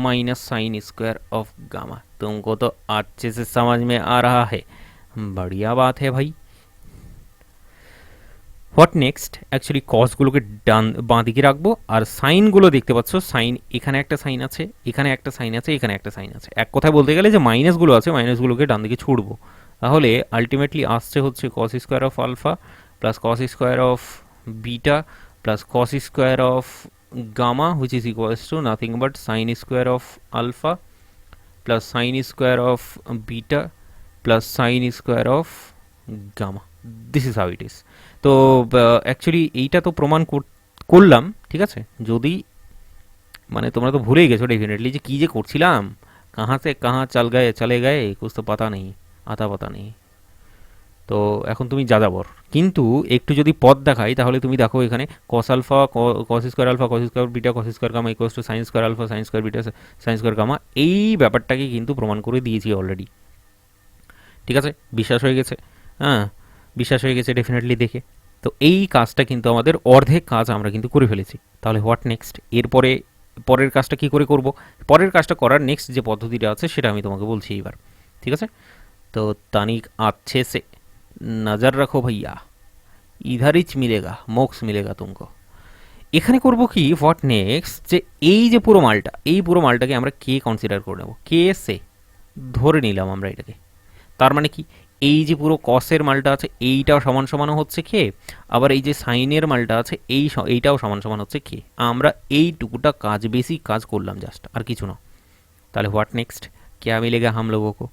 minus sine square of gamma. तुमको तो अच्छे से समझ में आ रहा है, बढ़िया बात है भाई। হোয়াট নেক্সট, অ্যাকচুয়ালি কসগুলোকে ডান বাঁ দিকে রাখবো, আর সাইনগুলো দেখতে পাচ্ছ, সাইন এখানে একটা সাইন আছে, এখানে একটা সাইন আছে, এখানে একটা সাইন আছে। এক কথায় বলতে গেলে যে মাইনাসগুলো আছে, মাইনাসগুলোকে ডান দিকে ছুড়বো। তাহলে আলটিমেটলি আসছে হচ্ছে cos square of alpha plus cos square of beta plus cos square of gamma which is equals to nothing but sin square of alpha plus sin square of beta plus sin square of gamma. This is how it is. তো actually এইটা তো প্রমাণ করলাম, ঠিক আছে। যদি মানে তোমরা তো ভুলেই গেছো ডেফিনেটলি যে কী যে করছিলাম, কাহা সে কাহা চলে গায়ে কুছ তো পাতা নেই, আতা পাতা নেই। তো এখন তুমি যাযাবর, কিন্তু একটু যদি পথ দেখাই তাহলে তুমি দেখো এখানে cos alpha cos square alpha cos square beta cos square gamma equals to sine square alpha sine square beta sine square gamma, এই ব্যাপারটাকে কিন্তু প্রমাণ করে দিয়েছি অলরেডি, ঠিক আছে। বিশ্বাস হয়ে গেছে, হ্যাঁ বিশ্বাস হয়ে গেছে ডেফিনেটলি দেখে। তো এই কাজটা কিন্তু আমাদের অর্ধেক কাজ আমরা কিন্তু করে ফেলেছি। তাহলে হোয়াট নেক্সট, এরপরে পরের কাজটা কি করে করব, পরের কাজটা করার নেক্সট যে পদ্ধতিটা আছে সেটা আমি তোমাকে বলছি এইবার, ঠিক আছে। তো তানিক अच्छे से नज़र रखो भैया, इधर ही मिलेगा मोक्ष मिलेगा तुमको। এখানে করব কি, হোয়াট নেক্সট, যে এই যে পুরো মালটা, এই পুরো মালটাকে আমরা কে কনসিডার করে নেব, কে সে ধরে নিলাম আমরা এটাকে। তার মানে কি, এই যে পুরো কসের মালটা আছে এইটাও সমান সমানও হচ্ছে কে, আবার এই যে সাইনের মালটা আছে এইটাও সমান সমান হচ্ছে কে। আমরা এইটুকুটা কাজ, বেসিক কাজ করলাম জাস্ট, আর কিছু না। তাহলে হোয়াট নেক্সট, क्या मिलेगा हम लोगों को,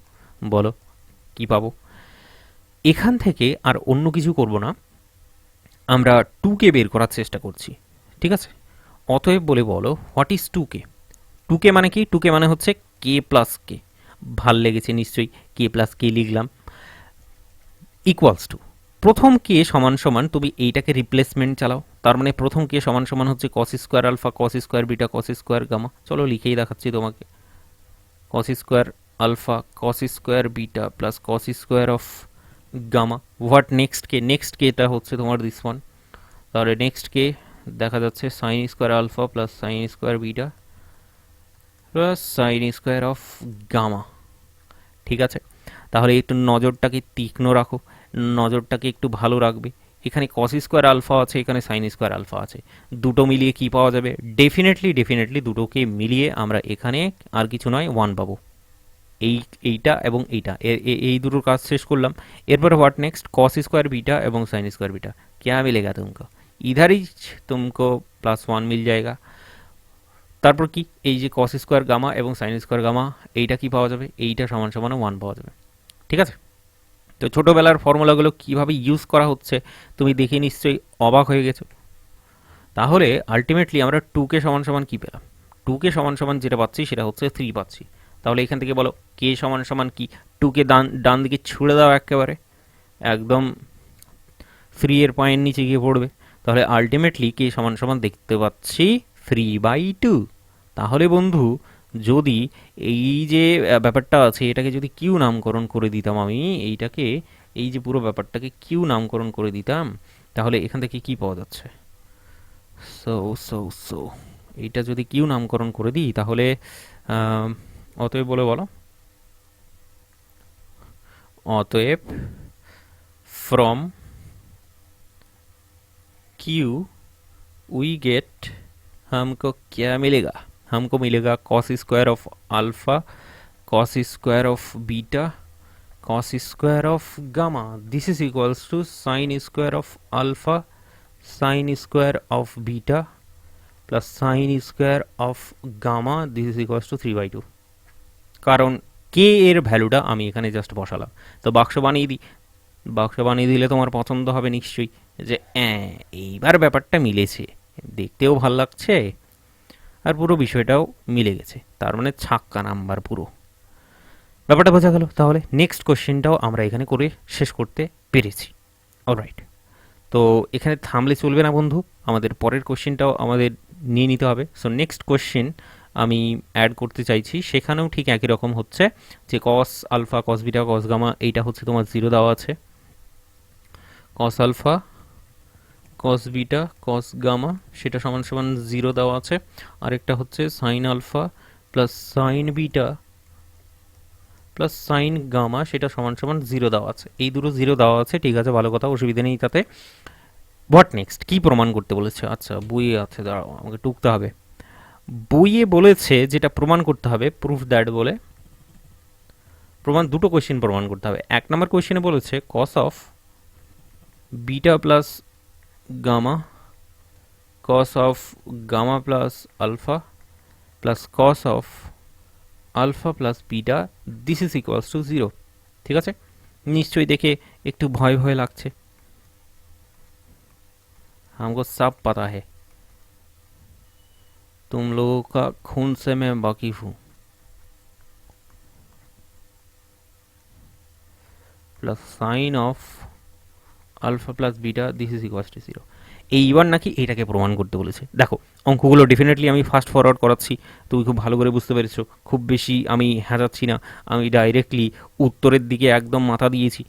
বলো কি পাবো। এখান থেকে আর অন্য কিছু করব না, আমরা টুকে বের করার চেষ্টা করছি, ঠিক আছে। অতএব বলে বলো হোয়াট ইজ টুকে। টুকে মানে কি, টুকে মানে হচ্ছে কে প্লাস কে, ভাল লেগেছে নিশ্চয়ই, কে প্লাস কে লিখলাম ইকুয়ালস টু প্রথম কে সমান সমান, তুমি এইটাকে রিপ্লেসমেন্ট চালাও। তার মানে প্রথম কে সমান সমান হচ্ছে cos square alpha cos square beta cos square gamma. চলো লিখেই দেখাচ্ছি তোমাকে, cos square alpha cos square beta plus cos square of gamma. What next কে, নেক্সট কেটা হচ্ছে তোমার দিস ওয়ান। তাহলে নেক্সট কে দেখা যাচ্ছে sine square alpha plus sine square beta plus sine square of gamma, ঠিক আছে। তাহলে একটু নজরটাকে তীক্ষ্ণ রাখো, নজরটাকে একটু ভালো রাখবে। এখানে কস স্কোয়ার আলফা আছে, এখানে সাইন স্কোয়ার আলফা আছে, দুটো মিলিয়ে কি পাওয়া যাবে, ডেফিনেটলি দুটোকে মিলিয়ে আমরা এখানে আর কিছু নয় ওয়ান পাবো। এইটা এবং এইটা, এই দুটোর কাজ শেষ করলাম। এরপরে what next, cos square beta এবং সাইন স্কোয়ার বিটা क्या मिलेगा तुमको, इधर ही तुमको प्लस वन मिल जाएगा। তারপর কি, এই যে কস স্কোয়ার গামা এবং সাইন স্কোয়ার গামা, এইটা কি পাওয়া যাবে, এইটা সমান সমান ওয়ান পাওয়া যাবে, ঠিক আছে। তো ছোটোবেলার ফর্মুলাগুলো কীভাবে ইউজ করা হচ্ছে তুমি দেখে নিশ্চয়ই অবাক হয়ে গেছো। তাহলে আলটিমেটলি আমরা টুকে সমান সমান কী পেলাম, টুকে সমান সমান যেটা পাচ্ছি সেটা হচ্ছে 3 পাচ্ছি। তাহলে এখান থেকে বলো কে সমান সমান কি, টুকে ডান দিকে ছুড়ে দাও একেবারে, একদম 3 এর পয়েন্ট নিচে গিয়ে পড়বে। তাহলে আলটিমেটলি কে সমান সমান দেখতে পাচ্ছি 3/2। তাহলে বন্ধু যদি এই যে ব্যাপারটা আছে এটাকে যদি কিউ নামকরণ করে দিতাম আমি, এইটাকে এই যে পুরো ব্যাপারটাকে কিউ নামকরণ করে দিতাম, তাহলে এখান থেকে কি পাওয়া যাচ্ছে? সো সো সো এইটা যদি কিউ নামকরণ করে দিই তাহলে আম, অতএব বলে বলো, অতএব ফ্রম क्यू वी गेट हमको क्या मिलेगा? हमको मिलेगा cos square of alpha, cos square of beta, cos square of gamma. This is equals to sine square of alpha, sine square of beta plus sine square of gamma. This is equals to 3/2। কারণ কে এর ভ্যালুটা আমি এখানে just বসালাম। তো বাক্স বানিয়ে দিই, বাক্স বানিয়ে দিলে তোমার পছন্দ হবে নিশ্চয়ই যে এইবার ব্যাপারটা মিলেছে, দেখতেও ভাল লাগছে আর পুরো বিষয়টাও মিলে গেছে, তার মানে ছাক্কা নাম্বার পুরো। ব্যাপারটা বোঝা গেল। তাহলে নেক্সট কোশ্চেনটাও আমরা এখানে করে শেষ করতে পেরেছি। অলরাইট, তো এখানে থামলে চলবে না বন্ধু, আমাদের পরের কোশ্চেনটাও আমাদের নিয়ে নিতে হবে। সো নেক্সট কোশ্চেন আমি অ্যাড করতে চাইছি, সেখানেও ঠিক একই রকম হচ্ছে যে cos alpha, cos beta, cos gamma, এইটা হচ্ছে তোমার 0 দেওয়া আছে। Cos alpha, cos beta, cos gamma সেটা সমান সমান 0 দেওয়া আছে। আরেকটা হচ্ছে sine alpha plus sine beta plus sine gamma সেটা সমান সমান 0 দেওয়া আছে। এই দুটো 0 দেওয়া আছে, ঠিক আছে, ভালো কথা, অসুবিধা নেই তাতে। হোয়াট নেক্সট, কি প্রমাণ করতে বলেছে? আচ্ছা বইয়ে আছে, দাঁড়াও আমাকে টুকতে হবে। বইয়ে বলেছে যেটা প্রমাণ করতে হবে, প্রুফ দ্যাট বলে প্রমাণ, দুটো কোয়েশ্চেন প্রমাণ করতে হবে। 1 নম্বর কোয়েশ্চেনে বলেছে cos of beta plus gamma, cos of gamma plus alpha plus cos of alpha plus beta, this is equals to 0। ঠিক আছে, নিশ্চয়ই দেখে একটু ভয় ভয় লাগছে। हमको सब पता है, तुम लोगों का खून से मैं वाकिफ हूँ। Plus sine of alpha plus beta, this is equals to 0। এইবার নাকি এটাকে প্রমাণ করতে বলেছে। দেখো অঙ্কগুলো ডেফিনেটলি আমি ফাস্ট ফরওয়ার্ড করাচ্ছি, তুমি খুব ভালো করে বুঝতে পেরেছো, খুব বেশি আমি হ্যাঁচাচ্ছি না, আমি ডাইরেক্টলি উত্তরের দিকে একদম মাথা দিয়েছি।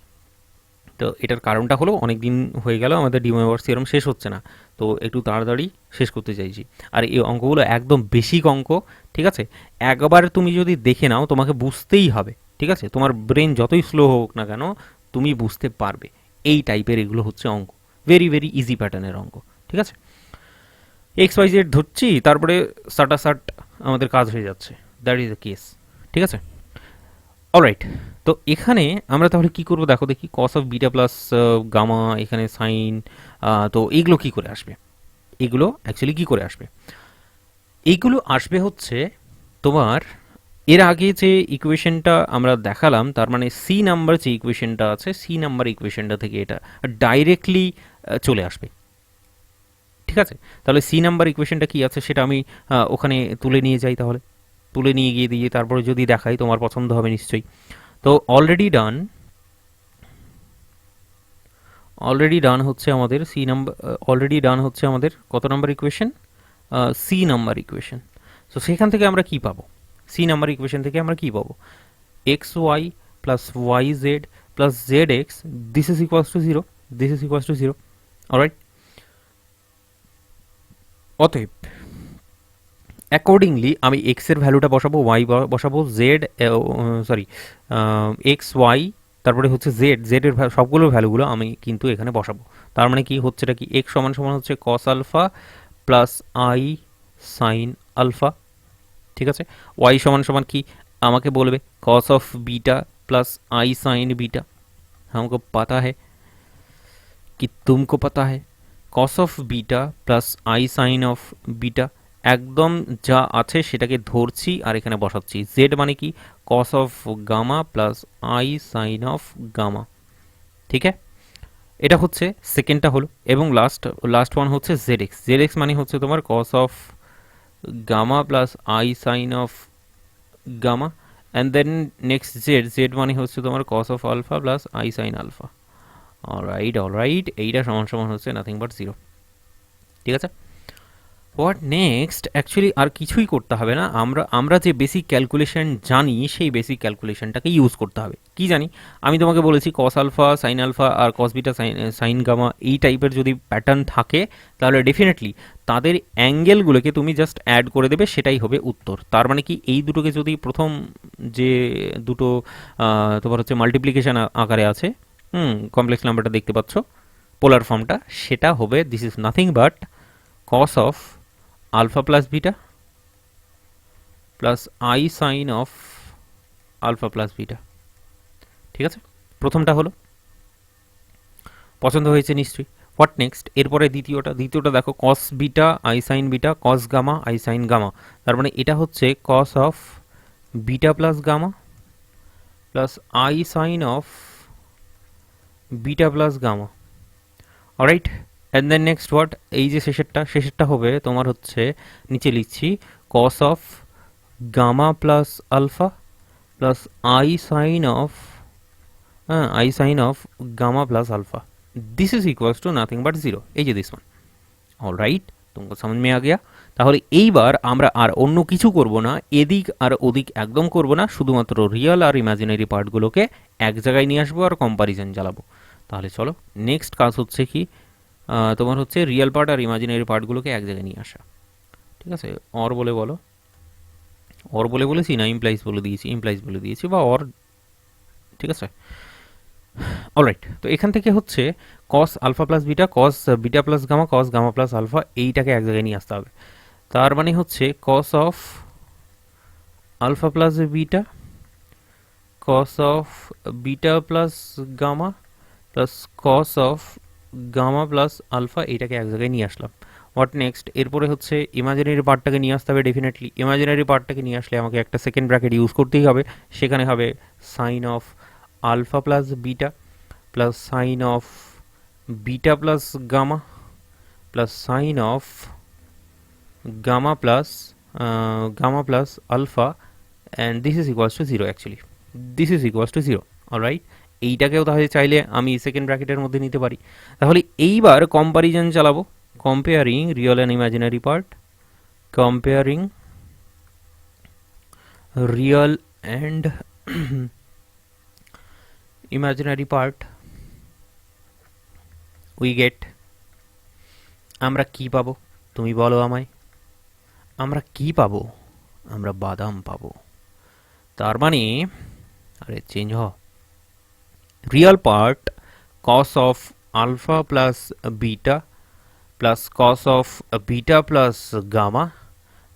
তো এটার কারণটা হলো অনেক দিন হয়ে গেল আমাদের ডি মোইভার্স থিওরেম শেষ হচ্ছে না, তো একটু তাড়াতাড়ি শেষ করতে চাইছি। আর এই অঙ্কগুলো একদম বেসিক অঙ্ক, ঠিক আছে, একবার তুমি যদি দেখে নাও তোমাকে বুঝতেই হবে, ঠিক আছে, তোমার ব্রেন যতই স্লো হোক না কেন তুমি বুঝতে পারবে। এই টাইপের এগুলো হচ্ছে অঙ্ক, ভেরি ভেরি ইজি প্যাটার্নের অঙ্ক, ঠিক আছে। এক্স ওয়াই জেড ধরছি, তারপরে সাটাসাট আমাদের কাজ হয়ে যাচ্ছে, দ্যাট ইজ দ্য কেস, ঠিক আছে। অলরাইট, তো এখানে আমরা তাহলে কি করব দেখো দেখি, cos of beta plus gamma, এখানে সাইন, তো এইগুলো কি করে আসবে? এগুলো অ্যাকচুয়ালি কি করে আসবে? এইগুলো আসবে হচ্ছে তোমার এর আগে যে ইকুয়েশনটা আমরা দেখালাম, তার মানে সি নাম্বার যে ইকুয়েশনটা আছে, সি নাম্বার ইকুয়েশনটা থেকে এটা ডাইরেক্টলি চলে আসবে, ঠিক আছে। তাহলে সি নাম্বার ইকুয়েশনটা কি আছে সেটা আমি ওখানে তুলে নিয়ে যাই, তাহলে তুলে নিয়ে গিয়ে দিয়ে তারপরে যদি দেখাই তোমার পছন্দ হবে নিশ্চয়ই। তো অলরেডি ডান হচ্ছে আমাদের সি নাম্বার, অলরেডি ডান হচ্ছে আমাদের কত number equation? C number equation. So সেখান থেকে আমরা কি পাবো? সি নাম্বার ইকুয়েশন থেকে আমরা কি পাবো? X y plus y z plus z x, this is equals to 0, this is equals to 0। Alright, অতএব অ্যাকর্ডিংলি আমি এক্স এর ভ্যালুটা বসাবো, ওয়াই বসাবো, জেড সরি এক্স ওয়াই, তারপরে হচ্ছে জেড, জেড এর সবগুলোর ভ্যালুগুলো আমি কিন্তু এখানে বসাবো। তার মানে কি হচ্ছেটা কি, এক্স সমান সমান হচ্ছে cos alpha plus i sine alpha, ঠিক আছে। ওয়াই সমান সমান কি আমাকে বলবে, cos of beta plus i sine beta. हमको पता है कि तुमको पता है। Cos of beta plus I sine of beta, একদম যা আছে সেটাকে ধরছি আর এখানে বসাচ্ছি। জেড মানে কি, cos of gamma plus i sine of gamma, ঠিক আছে। এটা হচ্ছে সেকেন্ডটা হলো, এবং লাস্ট ওয়ান হচ্ছে জেড এক্স। জেড এক্স মানে হচ্ছে তোমার cos of gamma plus i sine of gamma, and then next z, z মানে হচ্ছে তোমার cos of alpha plus i sine alpha. Alright, এইটা সমান সমান হচ্ছে নাথিং বাট 0, ঠিক আছে। হোয়াট নেক্সট, অ্যাকচুয়ালি আর কিছুই করতে হবে না, আমরা আমরা যে বেসিক ক্যালকুলেশন জানি সেই বেসিক ক্যালকুলেশনটাকে ইউজ করতে হবে। কি জানি, আমি তোমাকে বলেছি কস আলফা সাইন আলফা আর কস বিটা সাইন গামা এই টাইপের যদি প্যাটার্ন থাকে তাহলে ডেফিনেটলি তাদের অ্যাঙ্গেলগুলোকে তুমি জাস্ট অ্যাড করে দেবে, সেটাই হবে উত্তর। তার মানে কি, এই দুটোকে যদি প্রথম যে দুটো তোমার হচ্ছে মাল্টিপ্লিকেশন আকারে আছে, কমপ্লেক্স নাম্বারটা দেখতে পাচ্ছ পোলার ফর্মটা, সেটা হবে this is nothing but cos of alpha plus beta plus i sine of alpha plus beta. ঠিক আছে, প্রথমটা হলো, পছন্দ হয়েছে নিশ্চয়ই। হোয়াট নেক্সট, এরপরে দ্বিতীয়টা দেখো, cos beta i sine beta cos gamma i sine gamma. তার মানে এটা হচ্ছে cos of beta plus gamma plus i sine of beta plus gamma. Alright, and then next what, এই যে শেষেরটা হবে তোমার হচ্ছে, নিচে লিখছি cos of gamma plus alpha plus i sine of gamma plus alpha. This is equals to nothing but zero. এই যে দিস ওয়ান। অলরাইট, তোমাকে समझ में आ गया। তাহলে এইবার আমরা আর অন্য কিছু করব না, এদিক আর ওদিক একদম করব না, শুধুমাত্র রিয়েল আর ইমাজিনারি পার্টগুলোকে এক জায়গায় নিয়ে আসবো আর কম্পারিজন চালাবো। তাহলে চলো, নেক্সট কাজ হচ্ছে কি, তোমার হচ্ছে রিয়েল পার্ট আর ইমাজিনারি পার্টগুলোকে এক জায়গায় নিয়ে আসা। ঠিক আছে, অর বলে বলো, অর বলে বলেছি না ইমপ্লাইজ বলে দিয়েছি বা অর। ঠিক আছে, অলরাইট। তো এখান থেকে হচ্ছে cos alpha plus beta cos beta plus gamma cos gamma plus alpha, এইটাকে এক জায়গায় নিয়ে আসতে হবে। তার মানে হচ্ছে cos of alpha plus beta cos of beta plus gamma plus cos of gamma plus alpha, এইটাকে এক জায়গায় নিয়ে আসলাম। হোয়াট নেক্সট, এরপরে হচ্ছে ইমাজিনারি পার্টটাকে নিয়ে আসতে হবে। ডেফিনেটলি ইমাজিনারি পার্টটাকে নিয়ে আসলে আমাকে একটা সেকেন্ড ব্র্যাকেট ইউজ করতেই হবে, সেখানে হবে sine of alpha plus beta plus sine of beta plus gamma plus sine of gamma plus alpha, and this is equals to zero. Actually this is equals to zero. Alright, এইটাকেও তাহলে চাইলে আমি second ব্র্যাকেটের মধ্যে নিতে পারি। তাহলে এইবার কম্পারিজন চালাবো, comparing real and imaginary part, comparing real and imaginary part, we get, আমরা কি পাবো তুমি বলো আমায়, আমরা কি পাবো, আমরা বাদাম পাবো। তার মানে, আরে চেঞ্জ হ, real part cos of alpha plus beta plus cos of beta plus gamma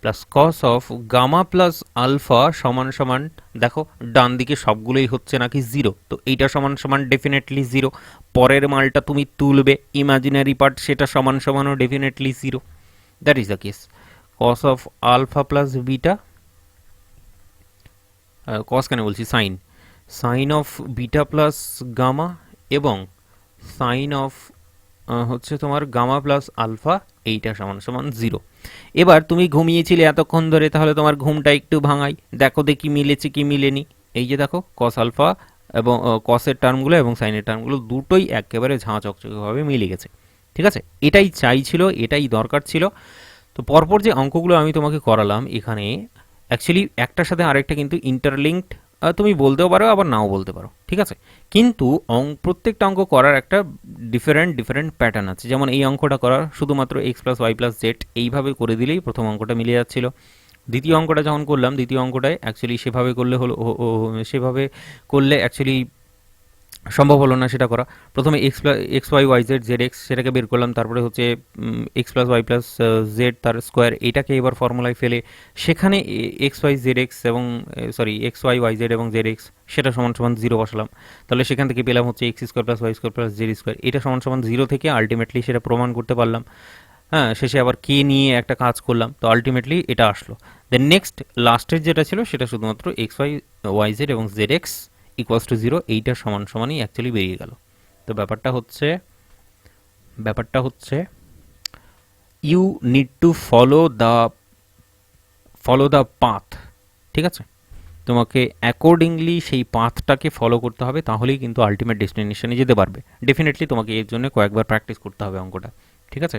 plus cos of gamma plus alpha সমান সমান, দেখো ডান দিকে সবগুলোই হচ্ছে নাকি জিরো, তো এইটা সমান সমান ডেফিনেটলি জিরো। পরের মালটা তুমি তুলবে ইমাজিনারি পার্ট, সেটা সমান সমানও definitely zero. That is the case. Cos of alpha plus beta, cos কেন বলছি, sine of beta plus gamma এবং সাইন অফ হচ্ছে তোমার গামা প্লাস আলফা, এইটা সমান সমান জিরো। এবার তুমি ঘুমিয়েছিলে এতক্ষণ ধরে, তাহলে তোমার ঘুমটা একটু ভাঙাই, দেখো দেখি মিলেছে কি মিলেনি। এই যে দেখো কস আলফা এবং কসের টার্মগুলো এবং সাইনের টার্মগুলো দুটোই একেবারে ঝাঁ চকচকেভাবে মিলে গেছে। ঠিক আছে, এটাই চাইছিল, এটাই দরকার ছিল। তো পরপর যে অঙ্কগুলো আমি তোমাকে করালাম এখানে, অ্যাকচুয়ালি একটার সাথে আরেকটা কিন্তু ইন্টারলিঙ্কড, তুমি বলতেও পারো আবার নাও বলতে পারো। ঠিক আছে, কিন্তু প্রত্যেকটা অঙ্ক করার একটা ডিফারেন্ট প্যাটার্ন আছে। যেমন এই অঙ্কটা করার শুধুমাত্র x plus Y plus z এইভাবে করে দিলেই প্রথম অঙ্কটা মিলে যাচ্ছিল। দ্বিতীয় অঙ্কটা যখন করলাম, দ্বিতীয় অঙ্কটায় অ্যাকচুয়ালি সেভাবে করলে হলো, সেভাবে করলে অ্যাকচুয়ালি সম্ভব হলো না সেটা করা। প্রথমে x Y Y z z x সেটাকে বের করলাম, তারপরে হচ্ছে x plus Y plus z তার স্কোয়ার, এটাকে এবার ফর্মুলায় ফেলে সেখানে এক্স ওয়াই জেড এক্স এবং এক্স ওয়াই ওয়াই জেড এবং জেড এক্স সেটা সমান সমান জিরো বসালাম। তাহলে সেখান থেকে পেলাম হচ্ছে x square plus Y square plus Z square, এটা সমান সমান জিরো থেকে আলটিমেটলি সেটা প্রমাণ করতে পারলাম। হ্যাঁ, শেষে আবার কে নিয়ে একটা কাজ করলাম, তো আলটিমেটলি এটা আসলো। দেন নেক্সট লাস্টের যেটা ছিল সেটা শুধুমাত্র এক্স ওয়াই ওয়াই জেড এবং Z x equals to zero, এইটা সমান সমানই অ্যাকচুয়ালি বেরিয়ে গেল। তো ব্যাপারটা হচ্ছে you need to follow the path. ঠিক আছে, তোমাকে অ্যাকর্ডিংলি সেই পাথটাকে ফলো করতে হবে, তাহলেই কিন্তু আলটিমেট ডেস্টিনেশনে যেতে পারবে। ডেফিনেটলি তোমাকে এর জন্য কয়েকবার প্র্যাকটিস করতে হবে অঙ্কটা। ঠিক আছে,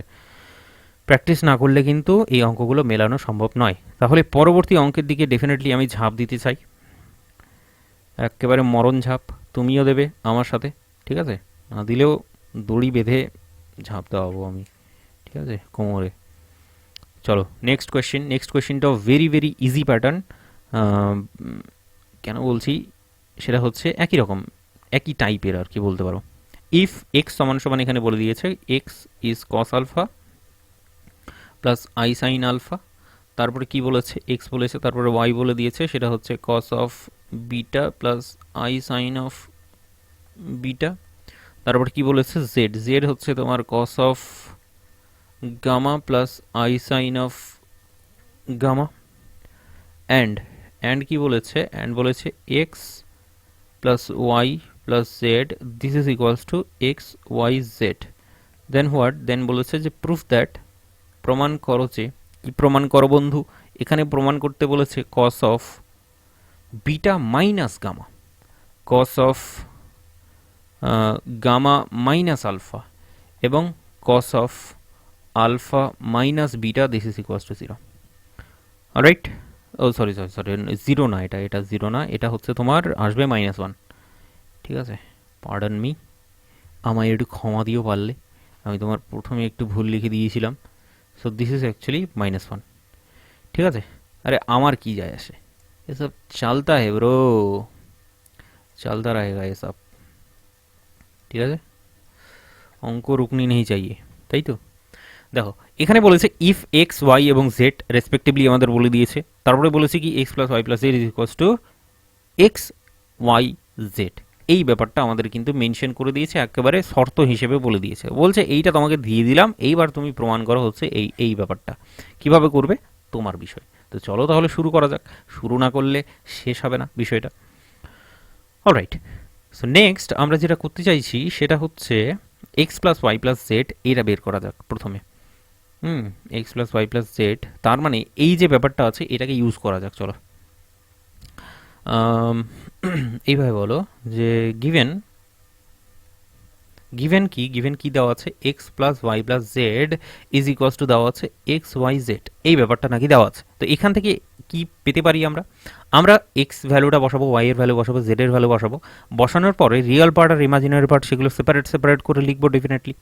প্র্যাকটিস না করলে কিন্তু এই অঙ্কগুলো মেলানো সম্ভব নয়। তাহলে পরবর্তী অঙ্কের দিকে ডেফিনেটলি আমি ঝাঁপ দিতে চাই, একেবারে মরণ ঝাঁপ। তুমিও দেবে আমার সাথে, ঠিক আছে? না দিলেও দড়ি বেঁধে ঝাঁপ দেওয়াবো আমি, ঠিক আছে, কোমরে। চলো নেক্সট কোয়েশ্চেন। নেক্সট কোয়েশ্চেনটাও ভেরি ভেরি ইজি প্যাটার্ন। কেন বলছি সেটা হচ্ছে একই রকম, একই টাইপের আর কি বলতে পারো। ইফ এক্স সমান সমান এখানে বলে দিয়েছে x is cos alpha plus i sine alpha, তারপরে কি বলেছে, এক্স বলেছে, তারপরে ওয়াই বলে দিয়েছে, সেটা হচ্ছে cos of beta plus i sine of beta. তারপরে কি বলেছে, জেড, জেড হচ্ছে তোমার cos of gamma plus i sine of gamma. And and কি বলেছে, অ্যান্ড বলেছে X plus Y plus Z this is equals to x Y Z. Then what, then বলেছে যে প্রুফ দ্যাট, প্রমাণ করো যে, কি প্রমাণ করো বন্ধু, এখানে প্রমাণ করতে বলেছে cos of beta minus gamma, cos of gamma minus alpha এবং cos of alpha minus beta this is equals to zero. Right? ও সরি সরি সরি, জিরো না, এটা এটা জিরো না, এটা হচ্ছে তোমার আসবে -1, ঠিক আছে? পার্ডন মি, আমায় একটু ক্ষমা দিও পারলে, আমি তোমার প্রথমে একটু ভুল লিখে দিয়েছিলাম। সো দিস ইজ অ্যাকচুয়ালি -1, ঠিক আছে? আরে আমার কি যায় আসে, এসব চলতা হে ব্রো, চলতা रहेगा ये सब, ঠিক আছে? অঙ্ক রুকনি নেই চাইয়ে, তাই তো? দেখো এখানে বলেছে ইফ এক্স ওয়াই এবং জেড রেসপেক্টিভলি আমাদের বলে দিয়েছে, তারপরে বলেছে কি x plus Y plus Z is equals to x Y z. এই ব্যাপারটা আমাদের কিন্তু মেনশন করে দিয়েছে, একেবারে শর্ত হিসেবে বলে দিয়েছে, বলছে এইটা তোমাকে দিয়ে দিলাম, এইবার তুমি প্রমাণ করো হচ্ছে এই এই ব্যাপারটা। কিভাবে করবে তোমার বিষয়। তো চলো তাহলে শুরু করা যাক, শুরু না করলে শেষ হবে না বিষয়টা। অলরাইট, সো নেক্সট আমরা যেটা করতে চাইছি সেটা হচ্ছে x plus Y plus z, এটা বের করা যাক প্রথমে। X plus Y plus z, তার মানে এই যে ব্যাপারটা আছে এটাকে ইউজ করা যাক। চলো এইভাবে বলো যে গিভেন, গিভেন কি, গিভেন কি দেওয়া আছে, x plus Y plus Z is equals to দেওয়া আছে এক্স ওয়াই জেড, এই ব্যাপারটা নাকি দেওয়া আছে। তো এখান থেকে কি পেতে পারি আমরা, আমরা এক্স ভ্যালুটা বসাবো, ওয়াই এর ভ্যালু বসাবো, জেড এর ভ্যালু বসাবো, বসানোর পরে রিয়েল পার্ট আর ইমাজিনারি পার্ট সেগুলো সেপারেট সেপারেট করে লিখবো ডেফিনেটলি।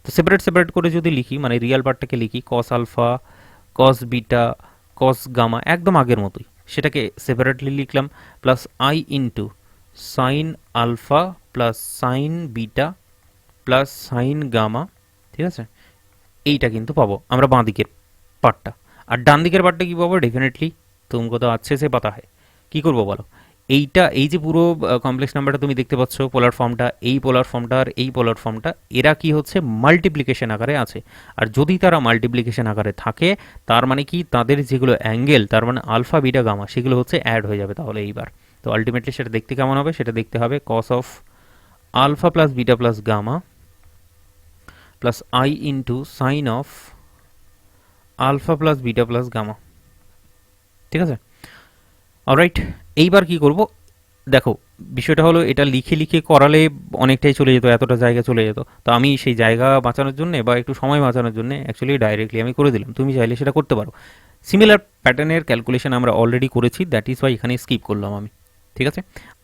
তো সেপারেট সেপারেট করে যদি লিখি, মানে রিয়েল পার্টটাকে লিখি cos alpha, cos beta, cos gamma, একদম আগের মতোই, সেটাকে সেপারেটলি লিখলাম, plus I into sine alpha plus sine beta plus sine gamma, ঠিক আছে? এইটা কিন্তু পাবো আমরা বাঁ দিকের পার্টটা। আর ডান দিকের পার্টটা কি পাবো, ডেফিনেটলি তুমকো তো আচ্ছে সে পাতা হয়। কি করবো বলো, এইটা এই যে পুরো কমপ্লেক্স নাম্বারটা তুমি দেখতে পাচ্ছ, পোলার ফর্মটা, এই পোলার ফর্মটা আর এই পোলার ফর্মটা, এরা কি হচ্ছে মাল্টিপ্লিকেশন আকারে আছে। আর যদি তারা মাল্টিপ্লিকেশন আকারে থাকে তার মানে কি, তাদের যেগুলো অ্যাঙ্গেল, তার মানে আলফা বিটা গামা, সেগুলো হচ্ছে অ্যাড হয়ে যাবে তাহলে এইবার। তো আলটিমেটলি সেটা দেখতে কেমন হবে, সেটা দেখতে হবে cos of alpha plus beta plus gamma plus I into sine of alpha plus beta plus gamma, ঠিক আছে? অলরাইট, এইবার কি করব দেখো, বিষয়টা হলো এটা লিখে লিখে করালে অনেকটাই চলে যেত, এতটা জায়গা চলে যেত। তো আমি সেই জায়গা বাঁচানোর জন্য বা একটু সময় বাঁচানোর জন্য অ্যাকচুয়ালি ডাইরেক্টলি আমি করে দিলাম, তুমি চাইলে সেটা করতে পারো। সিমিলার প্যাটার্নের ক্যালকুলেশন আমরা অলরেডি করেছি, দ্যাট ইজ ওয়াই এখানে স্কিপ করলাম আমি, ঠিক আছে?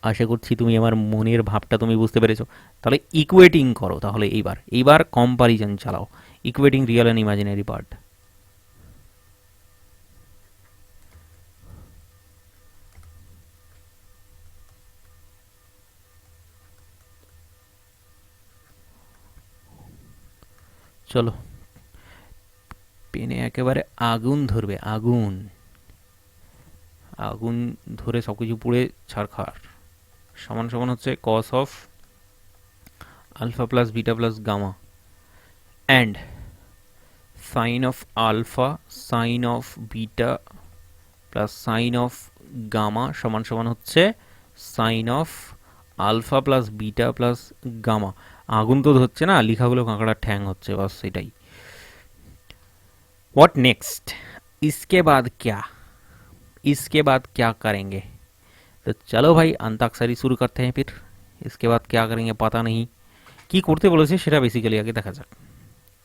আশা করছি তুমি আমার মনের ভাবটা তুমি বুঝতে পেরেছো। তাহলে ইকুয়েটিং করো, তাহলে এইবার এইবার কম্পারিজন চালাও, equating real and imaginary part. চলো, পেনে একেবারে আগুন ধরবে, আগুন, আগুন ধরে সব কিছু পুড়ে ছারখার। সমান সমান হচ্ছে cos of alpha plus beta plus gamma and sine of alpha sine of beta plus sine of gamma সমান সমান হচ্ছে sine of alpha plus beta plus gamma. আগুন তো ধরছে না, লেখাগুলো কাঁকড়ার ঠ্যাং হচ্ছে, বাস সেটাই। व्हाट नेक्स्ट, इसके बाद क्या, इसके बाद क्या करेंगे? तो चलो भाई अंताक्षरी शुरू करते हैं फिर। इसके बाद क्या करेंगे पता नहीं, কি করতে বলেছে সেটা বেসিক্যালি আগে দেখা যাক।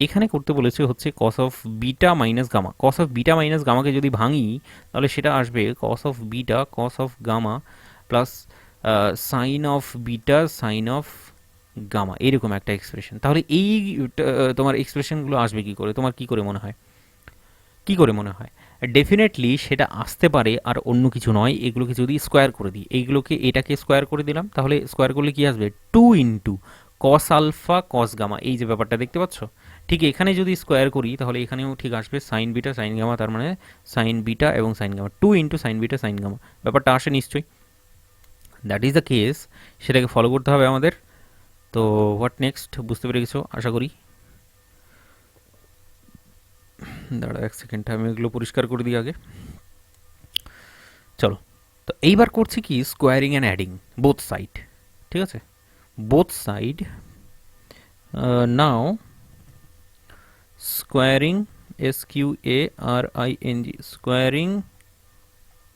এখানে করতে বলেছে হচ্ছে cos of beta minus gamma. Cos of beta minus গামাকে যদি ভাঙি তাহলে সেটা আসবে cos of beta cos of gamma plus sine of beta sine of gamma, এরকম একটা এক্সপ্রেশন। তাহলে এই তোমার এক্সপ্রেশনগুলো আসবে কি করে, তোমার কি করে মনে হয়, কি করে মনে হয়? ডেফিনেটলি সেটা আসতে পারে আর অন্য কিছু নয়, এগুলোকে যদি স্কোয়ার করে দিই, এইগুলোকে এটাকে স্কোয়ার করে দিলাম, তাহলে স্কোয়ার করলে কি আসবে, two into cos alpha cos gamma, এই যে ব্যাপারটা দেখতে পাচ্ছ। ঠিক এখানে যদি স্কোয়ার করি তাহলে এখানেও ঠিক আসবে সাইন বিটা সাইন গামা, তার মানে সাইন বিটা এবং sine gamma, two into sine beta sine gamma, ব্যাপারটা আসে নিশ্চয়ই। দ্যাট ইজ দ্য কেস, সেটাকে ফলো করতে হবে আমাদের। তো হোয়াট নেক্সট বুঝতে পেরে গেছো আশা করি। দাঁড়া এক সেকেন্ড, আমি এগুলো পরিষ্কার করে দিই আগে। চলো, তো এইবার করছি কি squaring and adding both side, ঠিক আছে, both side. Now squaring, SQARING, squaring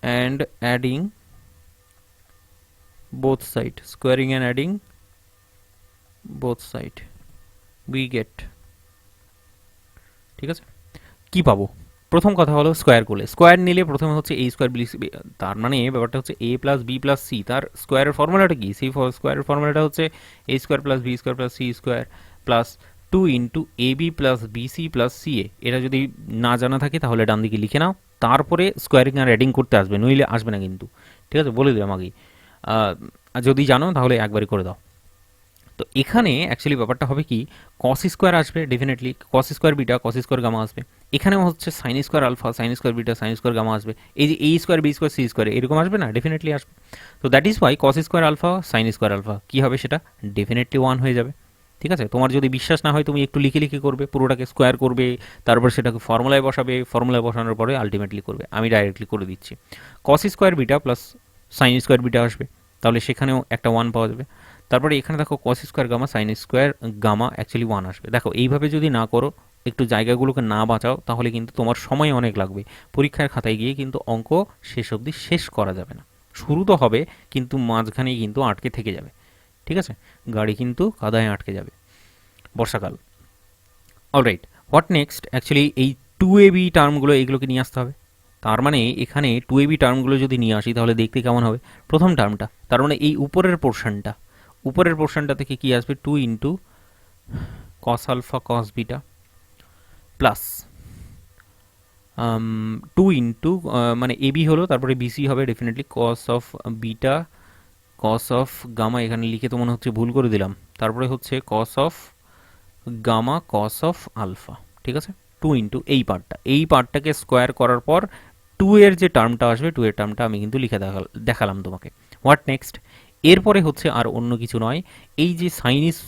and adding both side, squaring and adding both side, we get, ঠিক আছে। কি পাবো, প্রথম কথা হলো স্কোয়ার করলে, স্কোয়ার নিলে প্রথমে হচ্ছে a স্কোয়ার বি, তার মানে ব্যাপারটা হচ্ছে a plus B plus C, তার স্কোয়ারের ফর্মুলাটা কি, সি স্কোয়ারের ফর্মুলাটা হচ্ছে a square plus B square plus C square plus two into A B plus BC plus C A. এটা যদি না জানা থাকে তাহলে ডান দিকে লিখে নাও, তারপরে স্কোয়ারিং আর অ্যাডিং করতে আসবে, নইলে আসবে না কিন্তু, ঠিক আছে, বলে দিলাম আগেই। যদি জানো তাহলে একবারই করে দাও। তো এখানে অ্যাকচুয়ালি ব্যাপারটা হবে কি, কস স্কোয়ার আসবে definitely, cos square beta cos square gamma আসবে, এখানেও হচ্ছে sine square alpha sine square beta sine square gamma আসবে, এই যে A square B square C square এরকম আসবে না, ডেফিনেটলি আসবে। তো that is why cos square alpha sine square alpha কী হবে, সেটা ডেফিনেটলি ওয়ান হয়ে যাবে। ঠিক আছে, তোমার যদি বিশ্বাস না হয় তুমি একটু লিখে লিখে করবে, পুরোটাকে স্কোয়ার করবে, তারপর সেটাকে ফর্মুলায় বসাবে, ফর্মুলায় বসানোর পরে আলটিমেটলি করবে। আমি ডাইরেক্টলি করে দিচ্ছি, কস square beta plus sine square beta আসবে, তাহলে সেখানেও একটা ওয়ান পাওয়া যাবে। তারপরে এখানে দেখো cos square gamma sine square gamma actually one আসবে। দেখো এইভাবে যদি না করো, একটু জায়গাগুলোকে না বাঁচাও, তাহলে কিন্তু তোমার সময় অনেক লাগবে, পরীক্ষার খাতায় গিয়ে কিন্তু অঙ্ক শেষ অবধি শেষ করা যাবে না। শুরু তো হবে কিন্তু মাঝখানেই কিন্তু আটকে থেকে যাবে, ঠিক আছে, গাড়ি কিন্তু কাদায় আটকে যাবে, বর্ষাকাল। অলরাইট, হোয়াট নেক্সট, অ্যাকচুয়ালি এই টু এ বি টার্মগুলো এইগুলোকে নিয়ে আসতে হবে। তার মানে এখানে টু এ বি টার্মগুলো যদি নিয়ে আসি তাহলে দেখতে কেমন হবে, প্রথম টার্মটা, তার মানে এই উপরের পোর্শনটা, উপরের পোর্শনটা থেকে কি আসবে, two into cos alpha cos beta plus two into মানে এবি হলো, তারপরে বিসি হবে definitely cos of beta cos of gamma, এখানে লিখে তো মনে হচ্ছে ভুল করে দিলাম, তারপরে হচ্ছে cos of gamma cos of alpha, ঠিক আছে, টু ইন্টু এই পার্টটা, এই পার্টটাকে স্কোয়ার করার পর টু এর যে টার্মটা আসবে, টু এর টার্মটা আমি কিন্তু লিখে দেখালাম তোমাকে। হোয়াট নেক্সট, এরপরে হচ্ছে আর অন্য কিছু নয়, এই যে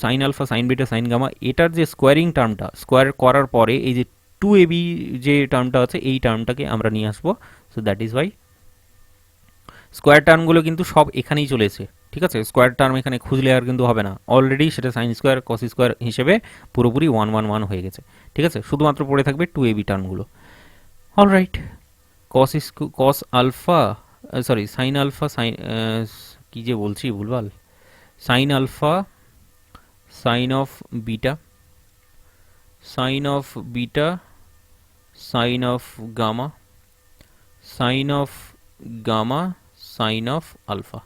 sine alpha sine beta sine gamma, এটার যে স্কোয়ারিং টার্মটা, স্কোয়ার করার পরে এই যে টু এ বি যে টার্মটা আছে, এই টার্মটাকে আমরা নিয়ে আসবো। So that is why square টার্মগুলো কিন্তু সব এখানেই চলে এসে, ঠিক আছে, স্কোয়ার টার্ম এখানে খুঁজলে আর কিন্তু হবে না, অলরেডি সেটা সাইন স্কোয়ার কস স্কোয়ার হিসেবে পুরোপুরি ওয়ান ওয়ান ওয়ান হয়ে গেছে, ঠিক আছে, শুধুমাত্র পড়ে থাকবে টু এ বি টার্মগুলো। Alright, cos alpha, sorry sine alpha sine, কী যে বলছি ভুলভাল, sine alpha sine of beta sine of beta sine of gamma sine of gamma sine of alpha.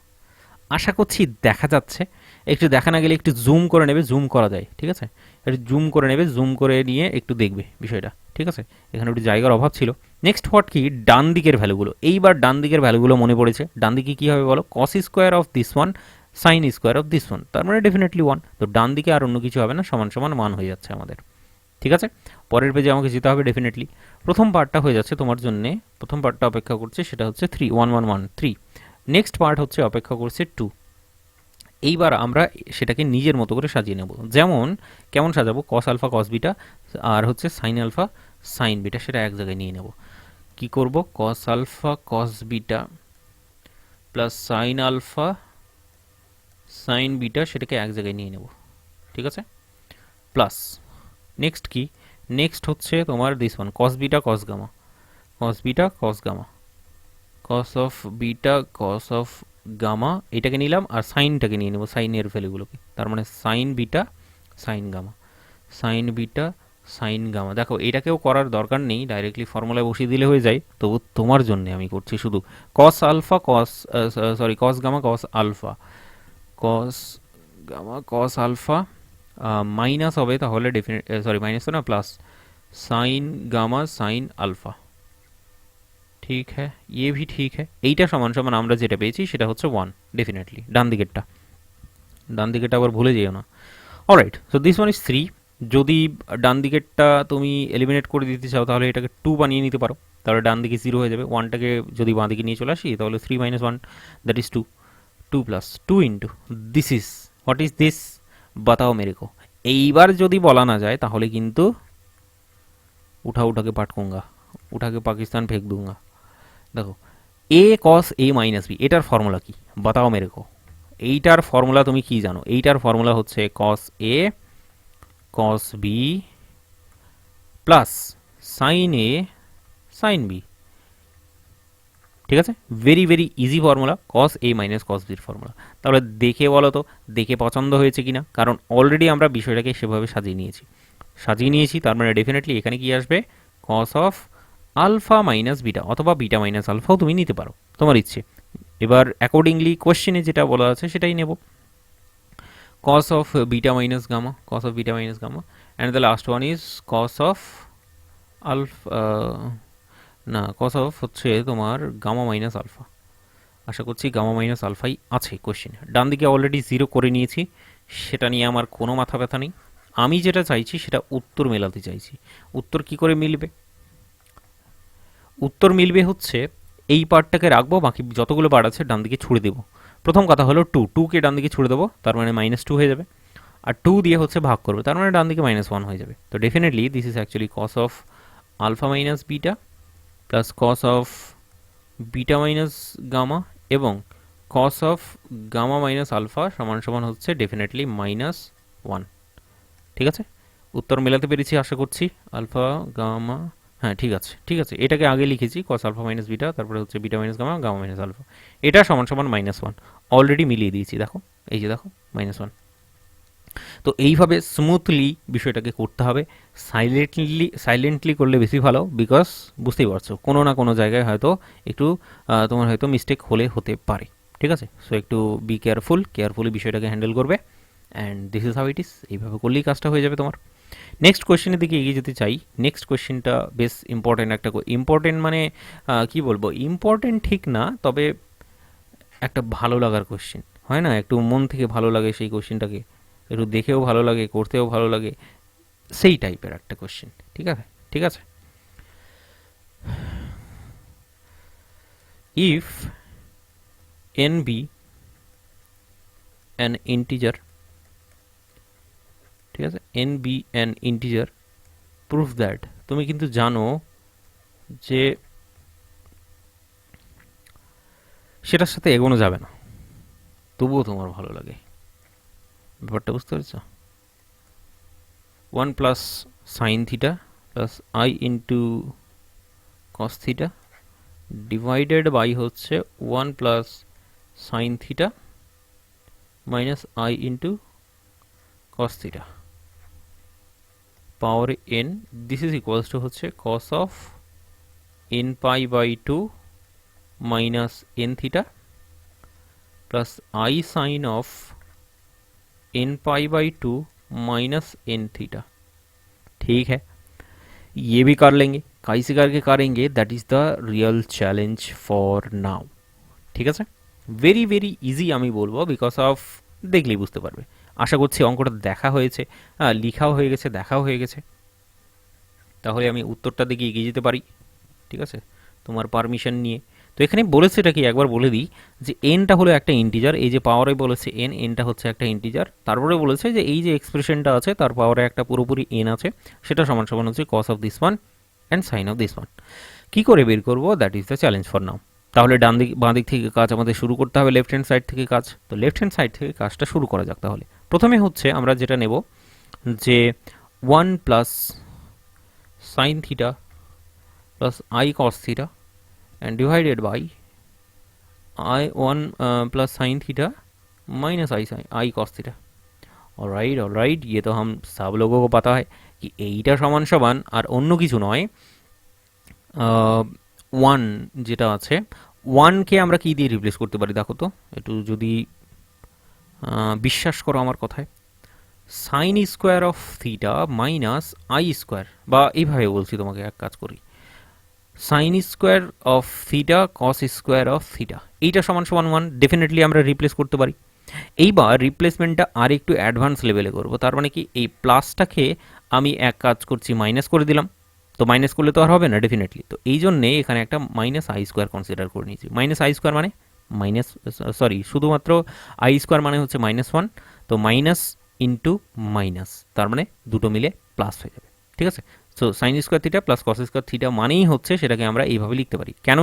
আশা করছি দেখা যাচ্ছে, একটু দেখা না গেলে একটু জুম করে নেবে, জুম করা যায়, ঠিক আছে, একটু জুম করে নেবে, জুম করে নিয়ে একটু দেখবে বিষয়টা, ঠিক আছে, এখানে একটু জায়গার অভাব ছিল। নেক্সট হোয়াট কি, ডান দিকের ভ্যালুগুলো, এইবার ডান দিকের ভ্যালুগুলো মনে পড়েছে, ডান দিকে কী হবে বলো, কস square of this one sine square of this one, তার মানে ডেফিনেটলি ওয়ান, তো ডান দিকে আর অন্য কিছু হবে না, সমান সমান ওয়ান হয়ে যাচ্ছে আমাদের, ঠিক আছে। পরের পেজে আমাকে যেতে হবে ডেফিনেটলি, প্রথম পার্টটা হয়ে যাচ্ছে তোমার জন্যে, প্রথম পার্টটা অপেক্ষা করছে, সেটা হচ্ছে 3 1 1 1 3, নেক্সট পার্ট হচ্ছে অপেক্ষা করছে 2। এইবার আমরা সেটাকে নিজের মতো করে সাজিয়ে নেব, যেমন কেমন সাজাবো, কস আলফা কস বিটা আর হচ্ছে সাইন আলফা সাইন বিটা, সেটা এক জায়গায় নিয়ে নেব। কি করব, cos alpha cos beta plus sine alpha sine beta, সেটাকে এক জায়গায় নিয়ে নেব, ঠিক আছে, প্লাস নেক্সট কি, নেক্সট হচ্ছে তোমার this one cos beta cos gamma, cos beta cos gamma, cos of beta cos of gamma, এটাকে নিলাম আর সাইনটাকে নিয়ে নেব, সাইনের ভ্যালুগুলোকে, তার মানে sine beta sine gamma, sine beta sine gamma. দেখো এটাকেও করার দরকার নেই, ডাইরেক্টলি ফর্মুলায় বসিয়ে দিলে হয়ে যায়, তবু তোমার জন্য আমি করছি শুধু cos alpha cos, sorry cos gamma cos alpha, cos gamma cos alpha minus হবে তাহলে डेफिनेट, सॉरी माइनस तो ना plus sine gamma sine alpha. ঠিক है, ये भी ठीक है। এইটা সমান সমান আমরা যেটা পেয়েছি সেটা হচ্ছে 1 ডেফিনেটলি, ডান দিকেরটা আবার ভুলে যেও না। Alright, so this one is 3। যদি ডান দিকেরটা তুমি এলিমিনেট করে দিতে চাও তাহলে এটাকে 2 বানিয়ে নিতে পারো, তাহলে ডান দিকে 0 হয়ে যাবে। 1টাকে যদি বাঁ দিকে নিয়ে চলে আসি তাহলে 3 - 1 that is 2, 2 plus 2 into this is, what is this, বাতাও মেরে কো। এইবার যদি বলা না যায় তাহলে কিন্তু উঠাকে পাটকুঙ্গা, উঠাকে পাকিস্তান ফেক দুঙ্গা। দেখো এ কস এ মাইনাস বি, এটার ফর্মুলা কি বাতাও মেরে কো। এইটার ফর্মুলা তুমি কি জানো? এইটার ফর্মুলা হচ্ছে কস এ কস বি প্লাস সাইন এ সাইন বি। ঠিক আছে, ভেরি ভেরি ইজি ফর্মুলা, কস এ মাইনাস কস বির ফর্মুলা। তাহলে দেখে বলো তো, দেখে পছন্দ হয়েছে কিনা, কারণ অলরেডি আমরা বিষয়টাকে সেভাবে সাজিয়ে নিয়েছি। তার মানে ডেফিনেটলি এখানে কি আসবে, cos of alpha minus beta, অথবা বিটা মাইনাস আলফাও তুমি নিতে পারো, তোমার ইচ্ছে। এবার অ্যাকর্ডিংলি কোয়েশ্চেনে যেটা বলা আছে সেটাই নেব, cos of beta minus gamma, cos of beta minus gamma, and the last one is cos of alpha, না cos of হচ্ছে তোমার গামা মাইনাস আলফা। আশা করছি গামা মাইনাস আলফাই আছে কোশ্চেনে। ডান দিকে অলরেডি 0 করে নিয়েছি, সেটা নিয়ে আমার কোনো মাথা ব্যথা নেই। আমি যেটা চাইছি সেটা উত্তর মেলাতে চাইছি। উত্তর কি করে মিলবে? উত্তর মিলবে হচ্ছে এই পার্টটাকে রাখবো, বাকি যতগুলো পার্ট আছে ডান দিকে ছুড়ে দেবো। প্রথম কথা হলো 2কে ডান দিকে ছুড়ে দেবো, তার মানে -2 হয়ে যাবে। আর 2 দিয়ে হচ্ছে ভাগ করবে, তার মানে ডান দিকে -1 হয়ে যাবে। তো definitely this is actually cos of alpha minus beta plus cos of beta minus gamma, এবং cos of gamma minus alpha সমান সমান হচ্ছে ডেফিনেটলি -1। ঠিক আছে, উত্তর মেলাতে পেরেছি আশা করছি। আলফা গামা, হ্যাঁ ঠিক আছে, এটাকে আগে লিখেছি কস আলফা মাইনাস বিটা, তারপরে হচ্ছে beta minus gamma, gamma minus alpha, এটা সমান সমান -1 অলরেডি মিলিয়ে দিয়েছি। দেখো এই যে দেখো -1। তো এইভাবে স্মুথলি বিষয়টাকে করতে হবে, সাইলেন্টলি করলে বেশি ভালো, বিকজ বুঝতেই পারছো কোনো না কোনো জায়গায় হয়তো একটু তোমার হয়তো মিস্টেক হতে পারে। ঠিক আছে, সো একটু বি কেয়ারফুলি বিষয়টাকে হ্যান্ডেল করবে, and this is how it is. এইভাবে করলেই কাজটা হয়ে যাবে তোমার। নেক্সট কোয়েশ্চেনের দিকে এগিয়ে যেতে চাই। নেক্সট কোয়েশ্চেনটা বেশ ইম্পর্টেন্ট একটা, ইম্পর্টেন্ট মানে কি বলবো, ইম্পর্টেন্ট ঠিক না, তবে একটা ভালো লাগার কোয়েশ্চেন হয় না, একটু মন থেকে ভালো লাগে সেই কোয়েশ্চেনটাকে, একটু দেখেও ভালো লাগে, করতেও ভালো লাগে, সেই টাইপের একটা কোয়েশ্চেন। ঠিক আছে, if n be an integer, ঠিক আছে, n be an integer, proof that, তুমি কিন্তু জানো যে সেটার সাথে এগোনো যাবে না, তবুও তোমার ভালো লাগে। ব্যাপারটা বুঝতে পেরেছ? 1 plus sine theta plus I into cos theta divided by হচ্ছে 1 plus sine theta minus i into cos theta power n, this is equals to হচ্ছে cos of n pi by 2 minus n theta plus I sine of n pi by 2 minus n theta. ठीक है, ये भी कर लेंगे, कैसे करके करेंगे, that is the real challenge for now. ঠিক আছে, ভেরি ভেরি ইজি আমি বলবো, বিকজ অফ দেখলেই বুঝতে পারবে। আশা করছি অঙ্কটা দেখা হয়েছে, লিখাও হয়ে গেছে, দেখাও হয়ে গেছে, তাহলে আমি উত্তরটা দিকে এগিয়ে যেতে পারি। ঠিক আছে, তোমার পারমিশন নিয়ে। তো এখানে বলেছে এটা কি একবার বলে দিই, যে এনটা হলো একটা ইন্টিজার, এই যে পাওয়ারে বলেছে এনটা হচ্ছে একটা ইন্টিজার, তারপরে বলেছে যে এই যে এক্সপ্রেশনটা আছে তার পাওয়ারে একটা পুরোপুরি এন আছে, সেটা সমান সমান হচ্ছে cos of this one and sine of this one. কী করে বের করবো, that is the challenge for now. তাহলে বাঁ দিক থেকে কাজ আমাদের শুরু করতে হবে, লেফট হ্যান্ড সাইড থেকে কাজ। তো লেফট হ্যান্ড সাইড থেকে কাজটা শুরু করা যাক। তাহলে প্রথমে হচ্ছে আমরা যেটা নেব যে 1 plus sine theta plus i cos theta and divided by I 1 plus sin theta minus I cos theta। Alright, ये तो हम सब लोगों को पता है, কি এইটা সমান সমান আর অন্য কিছু নয়, ওয়ান যেটা আছে, ওয়ানকে আমরা কি দিয়ে রিপ্লেস করতে পারি দেখো তো, একটু যদি বিশ্বাস করো আমার কথায়, sign square of theta minus i square, বা এইভাবে বলছি তোমাকে, এক কাজ করি, sign square of theta cos square of theta, এইটা সমান সমান ওয়ান, ডেফিনেটলি আমরা রিপ্লেস করতে পারি। এইবার রিপ্লেসমেন্টটা আর একটু অ্যাডভান্স লেভেলে করবো, তার মানে কি এই প্লাসটাকে আমি এক কাজ করছি মাইনাস করে দিলাম, তো মাইনাস করলে তো আর হবে না ডেফিনেটলি, তো এই জন্যে এখানে একটা মাইনাস আই স্কোয়ার কনসিডার করে নিয়েছি। মাইনাস আই স্কোয়ার মানে মাইনাস, সরি শুধুমাত্র আই স্কোয়ার মানে হচ্ছে মাইনাস ওয়ান, তো মাইনাস ইন্টু মাইনাস, তার মানে দুটো মিলে প্লাস হয়ে যাবে, ঠিক আছে। So sine square theta plus cos square theta মানেই হচ্ছে, সেটাকে আমরা এইভাবে লিখতে পারি। কেন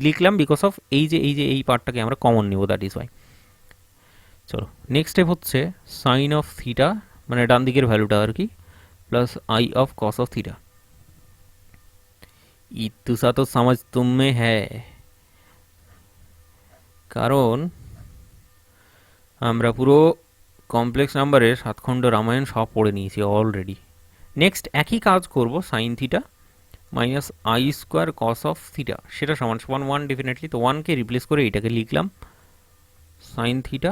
লিখলাম? বিকজ অফ এই পার্টটাকে আমরা কমন নেব, দ্যাট ইজ ওয়াই। চলো নেক্সট স্টেপ হচ্ছে সাইন অফ থিটা, মানে ডান দিকের ভ্যালুটা আর কি, plus I of cos of theta. इतना तो समझ तुम में है, কারণ আমরা পুরো কমপ্লেক্স নাম্বারের সাতখণ্ড রামায়ণ সব পড়ে নিয়েছি অলরেডি। নেক্সট একই কাজ করব, sign theta minus i square cos of theta, সেটা সমান সমান ওয়ান ডেফিনেটলি, তো ওয়ানকে রিপ্লেস করে এইটাকে লিখলাম sign theta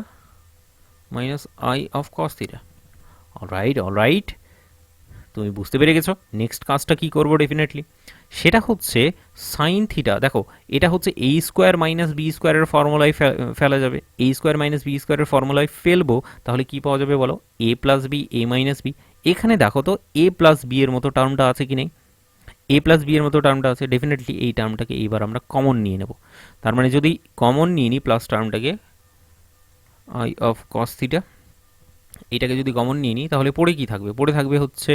minus i of cos theta. Alright alright, তুমি বুঝতে পেরে গেছো। নেক্সট কাজটা কি করব ডেফিনেটলি, সেটা হচ্ছে সাইন থিটা, দেখো এটা হচ্ছে এ স্কোয়ার মাইনাস বি স্কোয়ারের ফর্মুলায় ফেলা যাবে, এ স্কোয়ার মাইনাস বি স্কোয়ারের ফর্মুলায় ফেলবো, তাহলে কি পাওয়া যাবে বলো, এ plus B A minus B. এখানে দেখো তো এ প্লাস বি এর মতো টার্মটা আছে কি নেই, এ প্লাস বি এর মতো টার্মটা আছে, ডেফিনেটলি এই টার্মটাকে এইবার আমরা কমন নিয়ে নেব। তার মানে যদি কমন নিয়ে নিই প্লাস টার্মটাকে আই অফ কস থিটা, এটাকে যদি কমন নিয়ে নিই তাহলে পড়ে কি থাকবে, পড়ে থাকবে হচ্ছে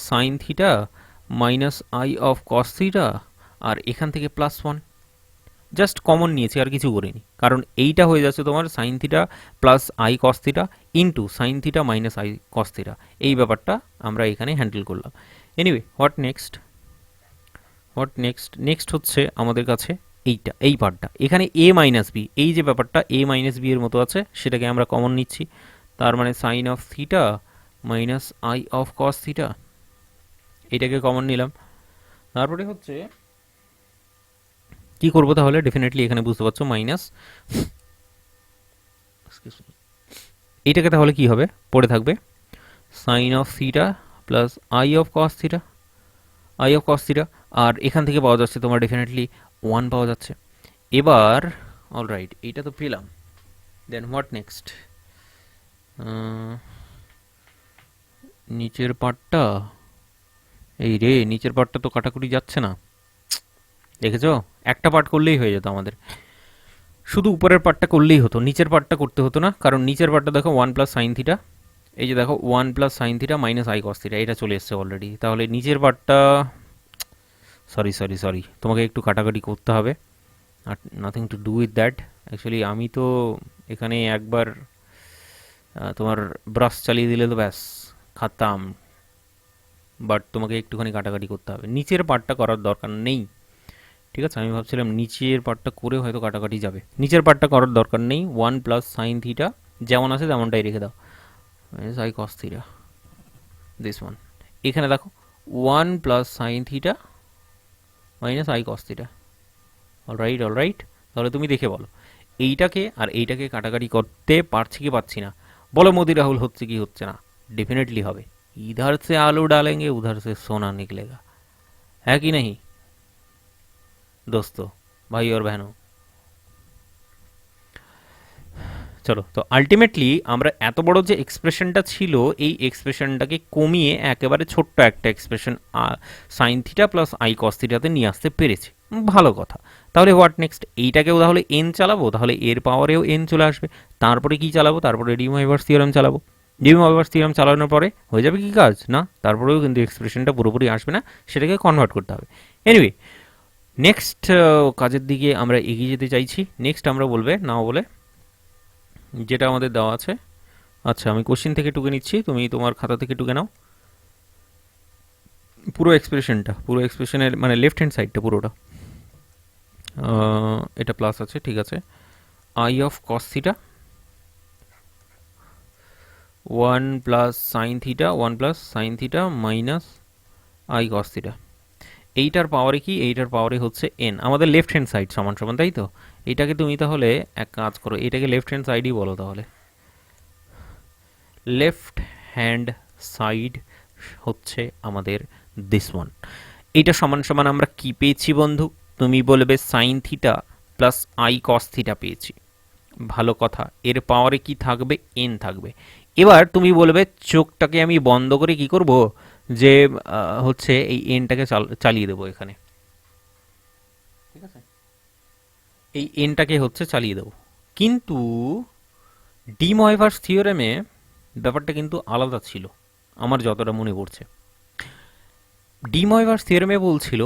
sine theta minus i of cos theta, আর এখান থেকে প্লাস ওয়ান, জাস্ট কমন নিয়েছি আর কিছু করিনি, কারণ এইটা হয়ে যাচ্ছে তোমার sign theta plus i cos theta into sign theta minus I cos theta, এই ব্যাপারটা আমরা এখানে হ্যান্ডেল করলাম। এনিওয়ে হোয়াট নেক্সট, নেক্সট হচ্ছে আমাদের কাছে এইটা, এই পার্টটা, এখানে এ মাইনাস বি, এই যে ব্যাপারটা এ মাইনাস বি এর মতো আছে, সেটাকে আমরা কমন নিচ্ছি, তার মানে sine of theta minus i of cos theta, এটাকে কমন নিলাম। তারপরে হচ্ছে কি করবো তাহলে, ডেফিনেটলি এখানে বুঝতে পারছো মাইনাস, এইটাকে তাহলে কি হবে, পড়ে থাকবে sine of theta plus i of cos theta, i of cos theta, আর এখান থেকে পাওয়া যাচ্ছে তোমার ডেফিনেটলি ওয়ান পাওয়া যাচ্ছে। এবার অলরাইট এইটা তো পেলাম, দেন হোয়াট নেক্সট, নিচের পার্টটা, এই রে নিচের পার্টটা তো কাটাকুটি যাচ্ছে না, দেখেছো, একটা পার্ট করলেই হয়ে যেত আমাদের, শুধু উপরের পার্টটা করলেই হতো, নিচের পার্টটা করতে হতো না, কারণ নিচের পার্টটা দেখো ওয়ান প্লাস সাইন থিটা, এই যে দেখো one plus sine theta minus I cos theta, এটা চলে এসছে অলরেডি, তাহলে নিচের পার্টটা, সরি তোমাকে একটু কাটাকাটি করতে হবে, nothing to do with that. Actually আমি তো এখানে একবার তোমার ব্রাশ চালিয়ে দিলে তো ব্যাস খাতাম, বাট তোমাকে একটুখানি কাটাকাটি করতে হবে, নিচের পার্টটা করার দরকার নেই, ঠিক আছে। আমি ভাবছিলাম নিচের পার্টটা করে হয়তো কাটাকাটি যাবে, নিচের পার্টটা করার দরকার নেই, ওয়ান প্লাস সাইন থিটা যেমন আছে তেমনটাই রেখে দাও, I cos theta this one, এখানে দেখো one plus sine theta minus I cos theta. Alright, তাহলে তুমি দেখে বলো এইটাকে আর এইটাকে কাটাকাটি করতে পারছি কি পারছি না, বলো মোদি রাহুল, হচ্ছে কি হচ্ছে না, डेफिनेटली হবে, इधर से आलू डालेंगे उधर से सोना निकलेगा, है कि नहीं दोस्तों, भाई और बहनों। চলো, তো আলটিমেটলি আমরা এত বড় যে এক্সপ্রেশনটা ছিল, এই এক্সপ্রেশনটাকে কমিয়ে একেবারে ছোট্ট একটা expression sine theta plus i cos থিটাতে নিয়ে আসতে পেরেছি, ভালো কথা। তাহলে হোয়াট নেক্সট, এইটাকেও তাহলে এন চালাবো, তাহলে এর পাওয়ারেও এন চলে আসবে, তারপরে কি চালাবো, তারপরে ডিমোইভার্স থিওরেম চালাবো, ডিমোইভার্স থিওরেম চালানোর পরে হয়ে যাবে কি কাজ না, তারপরেও কিন্তু এক্সপ্রেশনটা পুরোপুরি আসবে না, সেটাকে কনভার্ট করতে হবে। এনিওয়ে নেক্সট কাজের দিকে আমরা এগিয়ে যেতে চাইছি, নেক্সট আমরা বলবে নাও বলে যেটা আমাদের দেওয়া আছে। আচ্ছা আমি কোশ্চেন থেকে টুকে নিচ্ছি, তুমি তোমার খাতা থেকে টুকে নাও পুরো এক্সপ্রেশনটা, পুরো এক্সপ্রেশনের মানে লেফট হ্যান্ড সাইডটা পুরোটা, এটা প্লাস আছে ঠিক আছে, I of cos theta one plus sine theta, one plus sine theta minus I cos theta. এইটার পাওয়ারে কি, এইটার পাওয়ারে হচ্ছে এন, আমাদের লেফট হ্যান্ড সাইড সমান সমান, তাই তো? এইটাকে তুমি তাহলে এক কাজ করো, এটাকে লেফট হ্যান্ড সাইডই বলো তাহলে। লেফট হ্যান্ড সাইড হচ্ছে আমাদের দিস ওয়ান। এইটা সমান সমান আমরা কি পেয়েছি বন্ধু? তুমি বলবে sign theta plus i cos theta পেয়েছি। ভালো কথা, এর পাওয়ারে কি থাকবে? এন থাকবে। এবার তুমি বলবে চোখটাকে আমি বন্ধ করে কি করব, যে হচ্ছে এই এনটাকে চালিয়ে দেবো এখানে, ঠিক আছে? এই এনটাকে হচ্ছে চালিয়ে দেবো, কিন্তু ডি ময়ভার্স থিওরেমে ব্যাপারটা কিন্তু আলাদা ছিল আমার যতটা মনে পড়ছে। ডি ময়ভার্স থিওরেমে বলছিল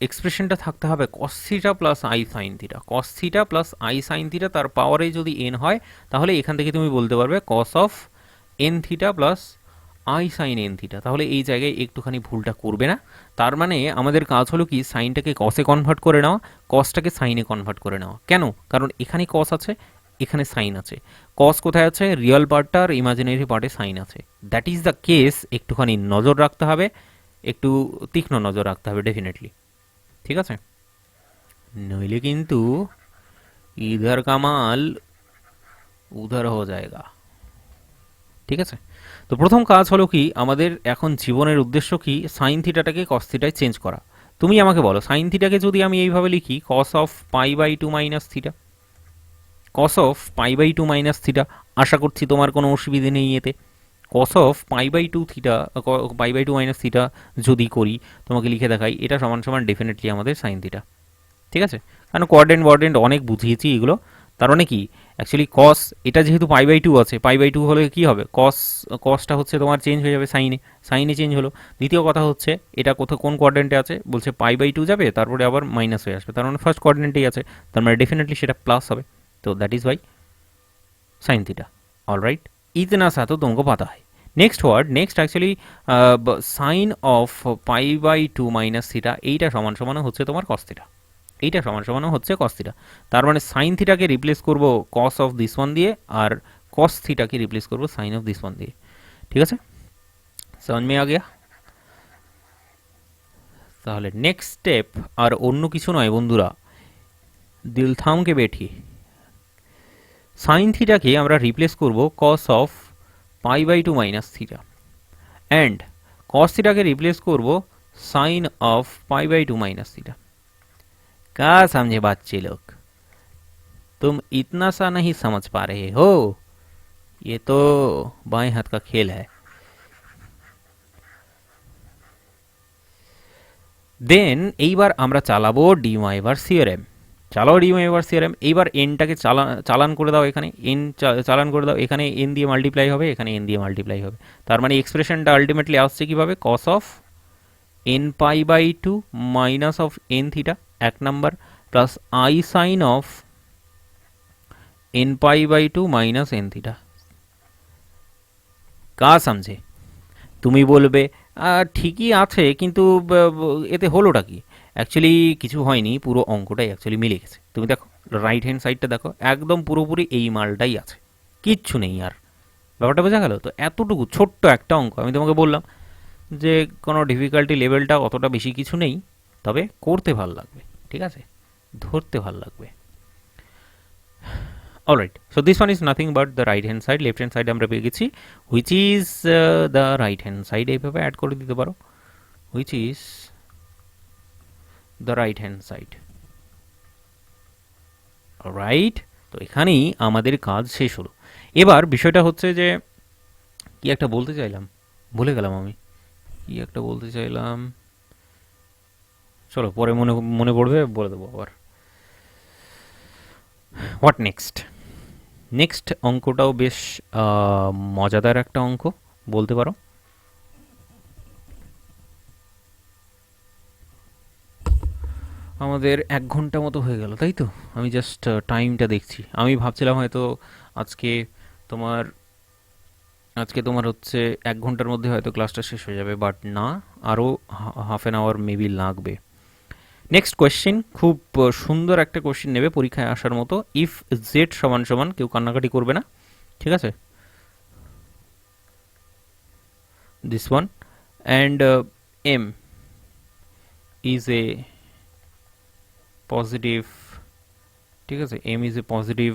এক্সপ্রেশনটা থাকতে হবে কস theta plus i sine theta, cos theta plus i sine theta, তার পাওয়ারে যদি এন হয় তাহলে এখান থেকে তুমি বলতে পারবে কস of n theta plus i sine n theta. তাহলে এই জায়গায় একটুখানি ভুলটা করবে না। তার মানে আমাদের কাজ হলো কি, সাইনটাকে কসে কনভার্ট করে নেওয়া, কসটাকে সাইনে কনভার্ট করে নেওয়া। কেন? কারণ এখানে কস আছে, এখানে সাইন আছে। কস কোথায় আছে? রিয়েল পার্টটা, আর ইমাজিনারি পার্টে সাইন আছে। That is the case. একটুখানি নজর রাখতে হবে, একটু তীক্ষ্ণ নজর রাখতে হবে ডেফিনেটলি, ঠিক আছে? নইলে কিন্তু ইধার কামাল উধার হয়ে যায়গা, ঠিক আছে? তো প্রথম কাজ হলো কি, আমাদের এখন জীবনের উদ্দেশ্য কি, সাইন থিটাটাকে কস থিটায় চেঞ্জ করা। তুমি আমাকে বলো, সাইন থিটাকে যদি আমি এইভাবে লিখি cos of pi by two minus theta, cos of pi by two minus theta, আশা করছি তোমার কোনো অসুবিধে নেই এতে। Cos of pi by two theta, pi by two minus theta যদি করি, তোমাকে লিখে দেখাই, এটা সমান সমান ডেফিনেটলি আমাদের সাইন থিটা, ঠিক আছে? কারণ কোয়াড্রেন্ট ওয়ার্ডেন্ট অনেক বুঝিয়েছি এগুলো। তার মানে কি, অ্যাকচুয়ালি কস, এটা যেহেতু পাই বাই টু আছে, পাই বাই টু হলে কি হবে, কসটা হচ্ছে তোমার চেঞ্জ হয়ে যাবে সাইনে, সাইনে চেঞ্জ হলো। দ্বিতীয় কথা হচ্ছে এটা কোথাও কোন কোয়াড্রেন্টে আছে, বলছে পাই বাই টু যাবে, তারপরে আবার মাইনাস হয়ে আসবে, তার মানে ফার্স্ট কোয়াড্রেন্টেই আছে, তার মানে ডেফিনেটলি সেটা প্লাস হবে। तो that is why sine theta. All right, इतना सा तो तुमको पता है। Next word, next actually sine of pi by two minus theta, এইটা সমান সমান হচ্ছে তোমার কস থিটা, এইটা সমান সমান হচ্ছে কস থিটা। তার মানে সাইন থিটাকে রিপ্লেস করব কস অফ দিস ওয়ান দিয়ে, আর কস থিটাকে রিপ্লেস করব সাইন অফ দিস ওয়ান দিয়ে, ঠিক আছে? समझ में आ गया? তাহলে নেক্সট স্টেপ আর অন্য কিছু নয় বন্ধুরা, দিল থামকে বেঠি, সাইন থিটাকে আমরা রিপ্লেস করব cos of pi by two minus theta, and cos theta replace करब sine of pi by two minus theta. क्या समझे बच्चे लोग? तुम इतना सा नहीं समझ पा रहे हो, ये तो बाएं हाथ का खेल है। देन এইবার আমরা চালাবো ডি ময়ভার্স থিওরেম। চালাও ডি ময়ভার্স থিওরেম। এইবার এনটাকে চালান করে দাও, এখানে এন চালান করে দাও, এখানে এন দিয়ে মাল্টিপ্লাই হবে, এখানে এন দিয়ে মাল্টিপ্লাই হবে। তার মানে এক্সপ্রেশনটা আলটিমেটলি আসছে কিভাবে, cos of n pi by two minus of n theta এক number, plus i sine of n pi by two minus n theta. का समझे? তুমি বলবে ঠিকই আছে, কিন্তু এতে হলোটা কি? অ্যাকচুয়ালি কিছু হয়নি, পুরো অঙ্কটাই অ্যাকচুয়ালি মিলে গেছে। তুমি দেখো রাইট হ্যান্ড সাইডটা দেখো, একদম পুরোপুরি এই মালটাই আছে, কিচ্ছু নেই আর। ব্যাপারটা বোঝা গেল তো? এতটুকু ছোট্ট একটা অঙ্ক, আমি তোমাকে বললাম যে কোনো ডিফিকাল্টি লেভেলটা অতটা বেশি কিছু নেই, তবে করতে ভাল লাগবে, ঠিক আছে? ধরতে ভাল লাগবে। Alright, so this one is nothing but the right hand side, left hand side আমরা পেয়ে গেছি, which is the right hand side, এইভাবে অ্যাড করে দিতে পারো, which is the right hand side. Alright, তো এখানেই আমাদের কাজ শেষ হলো। এবার বিষয়টা হচ্ছে যে কি একটা বলতে চাইলাম, ভুলে গেলাম আমি কি একটা বলতে চাইলাম, চলো পরে মনে পড়বে বলে দেবো আবার। What next? নেক্সট অঙ্কটাও বেশ মজাদার একটা অঙ্ক বলতে পারো। আমাদের 1 ঘন্টা মতো হয়ে গেল, তাই তো? আমি জাস্ট টাইমটা দেখছি, আমি ভাবছিলাম হয়তো আজকে তোমার হচ্ছে 1 ঘন্টার মধ্যে হয়তো ক্লাসটা শেষ হয়ে যাবে, বাট না, আরও হাফ অ্যান আওয়ার মেবি লাগবে। নেক্সট কোয়েশ্চেন, খুব সুন্দর একটা কোয়েশ্চেন নেবে পরীক্ষায় আসার মতো। ইফ জেড সমান সমান, কেউ কান্নাকাটি করবে না, ঠিক আছে? this one, and m is a positive, ঠিক আছে, m is a positive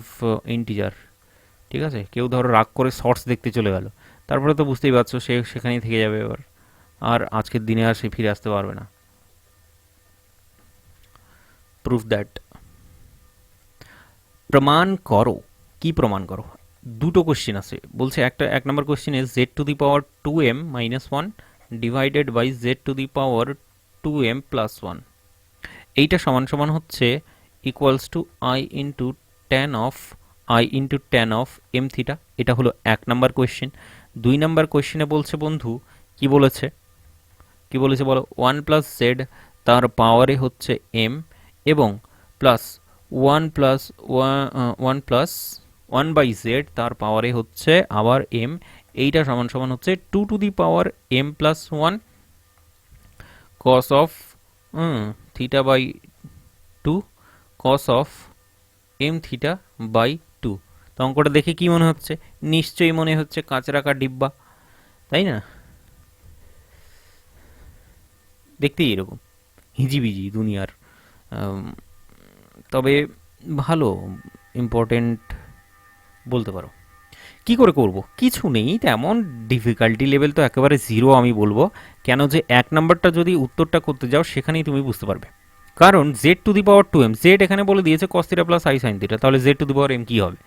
integer, ঠিক আছে। কেউ ধরো রাগ করে শর্টস দেখতে চলে গেল, তারপরে তো বুঝতেই পারছো সে সেখানেই থেকে যাবে এবার, আর আজকের দিনে আর সে ফিরে আসতে পারবে না। প্রুফ দ্যাট, প্রমাণ করো। কি প্রমাণ করো? দুটো কোশ্চেন আছে, বলছে একটা, এক নম্বর question is z to the power two m minus one divided by z to the power two m plus one, এইটা সমান সমান হচ্ছে equals to i into tan of m theta. এটা হলো এক নাম্বার কোয়েশ্চেন। দুই নাম্বার কোয়েশ্চেনে বলছে বন্ধু, কি বলেছে, কি বলেছে বলো, ওয়ান প্লাস জেড তার পাওয়ারে হচ্ছে এম, এবং plus one plus one by z তার পাওয়ারে হচ্ছে আবার এম, এইটা সমান সমান হচ্ছে two to the power m plus one cos of theta by two cos of m theta by two. তো অঙ্কটা দেখে কি মনে হচ্ছে? নিশ্চয়ই মনে হচ্ছে কাঁচ রাখা ডিব্বা, তাই না? দেখতেই এরকম হিজিবিজি দুনিয়ার, তবে ভালো, ইম্পর্টেন্ট বলতে পারো। কি করে করব? কিছু নেই তেমন, ডিফিকাল্টি লেভেল তো একেবারে জিরো আমি বলবো। কেন যে এক নাম্বারটা যদি উত্তরটা করতে যাও সেখানেই তুমি বুঝতে পারবে। কারণ z to the power two m, z এখানে বলে দিয়েছে cos theta plus i sine theta, তাহলে z to the power m কী হবে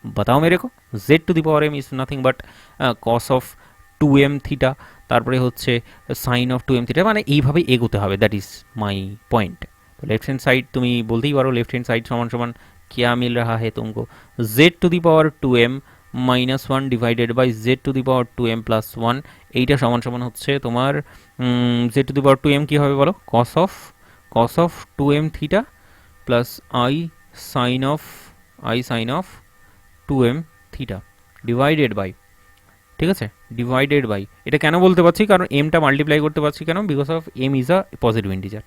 बताओ मेरे को। Z to the power m is nothing but cos of two m theta, তারপরে হচ্ছে sine of two m theta, মানে এইভাবেই এগোতে হবে, দ্যাট ইজ মাই পয়েন্ট। তো লেফট হ্যান্ড সাইড তুমি বলতেই পারো লেফট হ্যান্ড সাইড সমান সমান क्या मिल रहा है तुमको, z to the power two m minus one divided by z to the power two m plus one, এইটা সমান সমান হচ্ছে তোমার z to the power two m কী হবে বলো, cos of two m theta plus i sine of two m theta divided by, ঠিক আছে, ডিভাইডেড বাই, এটা কেন বলতে পারছি, কারণ এমটা মাল্টিপ্লাই করতে পারছি কেন, because of m is a positive integer,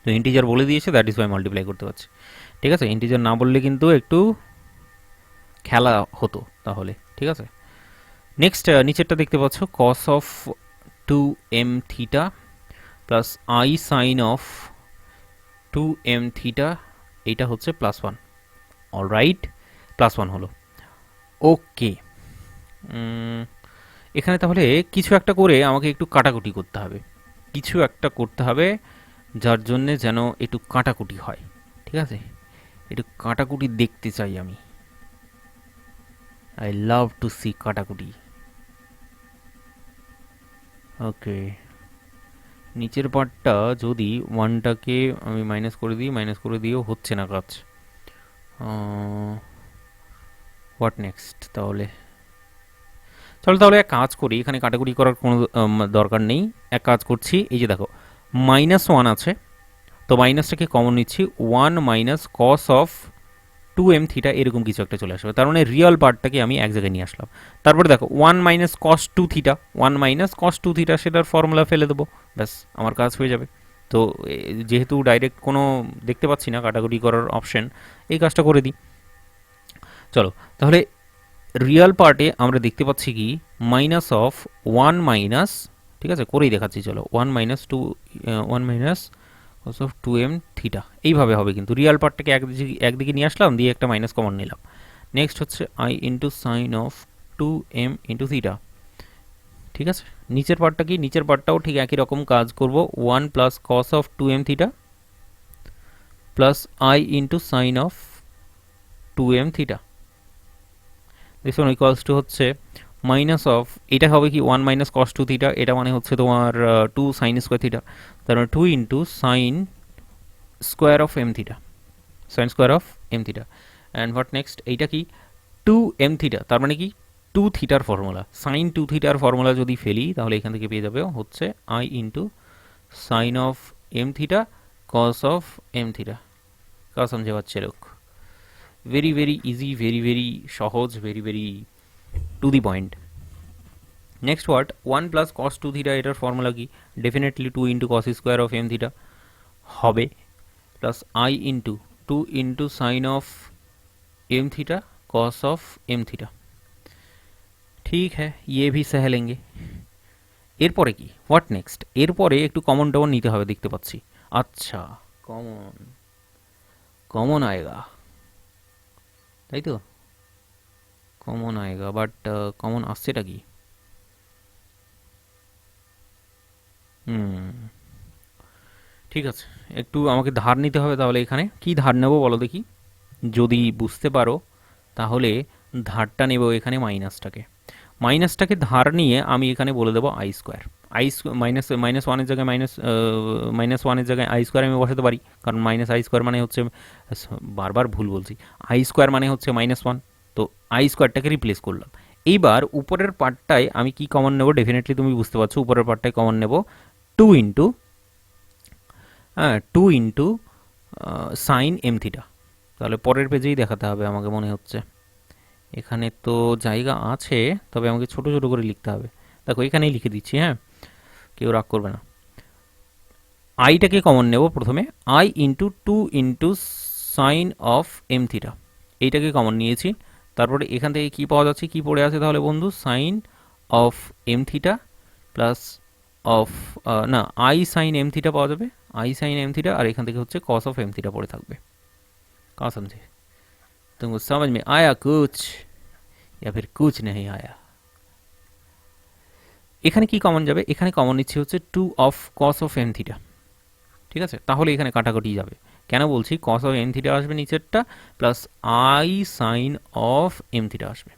তো ইন্টিজার বলে দিয়েছে, দ্যাট ইজ ওয়াই মাল্টিপ্লাই করতে পারছি, ঠিক আছে। ইন্টিজার না বললে কিন্তু একটু খেলা হতো তাহলে, ঠিক আছে। নেক্সট নিচেরটা দেখতে পাচ্ছ, cos of two m theta plus i sine of two m theta, এইটা হচ্ছে plus one, alright, plus one হলো, ওকে। এখানে তাহলে কিছু একটা করে আমাকে একটু কাটাকুটি করতে হবে, কিছু একটা করতে হবে যার জন্যে যেন একটু কাটাকুটি হয়, ঠিক আছে, একটু কাটাকুটি দেখতে চাই আমি, আই লাভ টু সি কাটাকুটি। ওকে, নিচের পার্টটা যদি ওয়ানটাকে আমি মাইনাস করে দিই, মাইনাস করে দিয়েও হচ্ছে না কাজ, হোয়াট নেক্সট তাহলে, চলো তাহলে এক কাজ করি, এখানে কাটাকুটি করার কোনো দরকার নেই, এক কাজ করছি, এই যে দেখো মাইনাস ওয়ান আছে, তো মাইনাসটাকে কমন নিচ্ছি, one minus cos of two m theta এরকম কিছু একটা চলে আসবে, তার মানে রিয়েল পার্টটাকে আমি এক জায়গায় নিয়ে আসলাম। তারপরে দেখো one minus cos two theta, one minus cos two theta, সেটার ফর্মুলা ফেলে দেবো, ব্যাস আমার কাজ হয়ে যাবে। তো যেহেতু ডাইরেক্ট কোনো দেখতে পাচ্ছি না কাটাকুটি করার অপশন, এই কাজটা করে দিই। চলো তাহলে রিয়েল পার্টে আমরা দেখতে পাচ্ছি কি, মাইনাস অফ ওয়ান মাইনাস, ঠিক আছে করেই দেখাচ্ছি, চলো one minus one minus cos of two m theta, এইভাবে হবে, কিন্তু রিয়েল পার্টটাকে একদিকে নিয়ে আসলাম, দিয়ে একটা মাইনাস কমন নিলাম। নেক্সট হচ্ছে i into sine of two m into theta, ঠিক আছে। নিচের পার্টটা কি, নিচের পার্টটাও ঠিক একই রকম কাজ করব, one plus cos of two m theta plus I into sine of two m theta, this one equals to হচ্ছে মাইনাস অফ, এটা হবে কি one minus cos two theta, এটা মানে হচ্ছে তোমার টু সাইন স্কোয়ার থিটা, তার মানে two into sine square of m theta, sine square of m theta, and what next, এইটা কি টু এম থিটা, তার মানে কি টু থিটার ফর্মুলা, সাইন টু থিটার ফর্মুলা যদি ফেলি তাহলে এখান থেকে পেয়ে যাবে হচ্ছে i into sine of m theta cos of m theta. কা সমঝে বাচ্চে লোক, very very easy, very very সহজ, very very to the point. Next word one plus cos two theta, এটার ফর্মুলা কি, definitely two into cos square of m theta হবে, plus i into two into sine of m theta cos of m theta, ठीक है ये भी सह लेंगे। এরপরে কি, হোয়াট নেক্সট? এরপরে একটু কমন টমন নিতে হবে দেখতে পাচ্ছি। আচ্ছা, কমন, কমন আয়েগা, তাই তো? কমন আয়েগা, বাট কমন আসছেটা কি? হুম, ঠিক আছে, একটু আমাকে ধার নিতে হবে তাহলে। এখানে কি ধার নেব বলো দেখি, যদি বুঝতে পারো তাহলে। ধারটা নেব এখানে মাইনাসটাকে, মাইনাসটাকে ধার নিয়ে আমি এখানে বলে দেবো I square. I minus minus ওয়ানের জায়গায় মাইনাস ওয়ানের জায়গায় আই স্কোয়ার আমি বসাতে পারি, কারণ মাইনাস আই স্কোয়ার মানে হচ্ছে, বারবার ভুল বলছি, আই স্কোয়ার মানে হচ্ছে -1। তো আই স্কোয়ারটাকে রিপ্লেস করলাম। এইবার উপরের পার্টটায় আমি কি কমন নেব, ডেফিনেটলি তুমি বুঝতে পারছো, উপরের পার্টটায় কমন নেব 2 ইন্টু, হ্যাঁ 2 ইন্টু সাইন এম থিটা। তাহলে পরের পেজেই দেখাতে হবে আমাকে মনে হচ্ছে। এখানে তো জায়গা আছে, তবে আমাকে ছোট ছোট করে লিখতে হবে। দেখো এখানেই লিখে দিচ্ছি, হ্যাঁ, কেউ রাগ করবে না। আইটাকে কমন নেব প্রথমে, I × 2 × sine of m theta, এইটাকে কমন নিয়েছি। তারপরে এখান থেকে কি পাওয়া যাচ্ছে, কি পড়ে আছে তাহলে বন্ধু, sine of m theta plus of, না, আই সাইন এম থিটা পাওয়া যাবে, আই সাইন এম থিটা, আর এখান থেকে হচ্ছে কস অফ এম থিটা পড়ে থাকবে। কা সমঝে? तुमको समझ में आया कुछ या फिर कुछ नहीं आया? এখানে কি কমন যাবে, এখানে কমন নিচ্ছে হচ্ছে 2 of cos of m theta. ঠিক আছে, তাহলে এখানে কাটাকাটি যাবে। কেন বলছি, কস অফ এম থিটা আসবে নিচেরটা, plus i sine of m theta আসবে।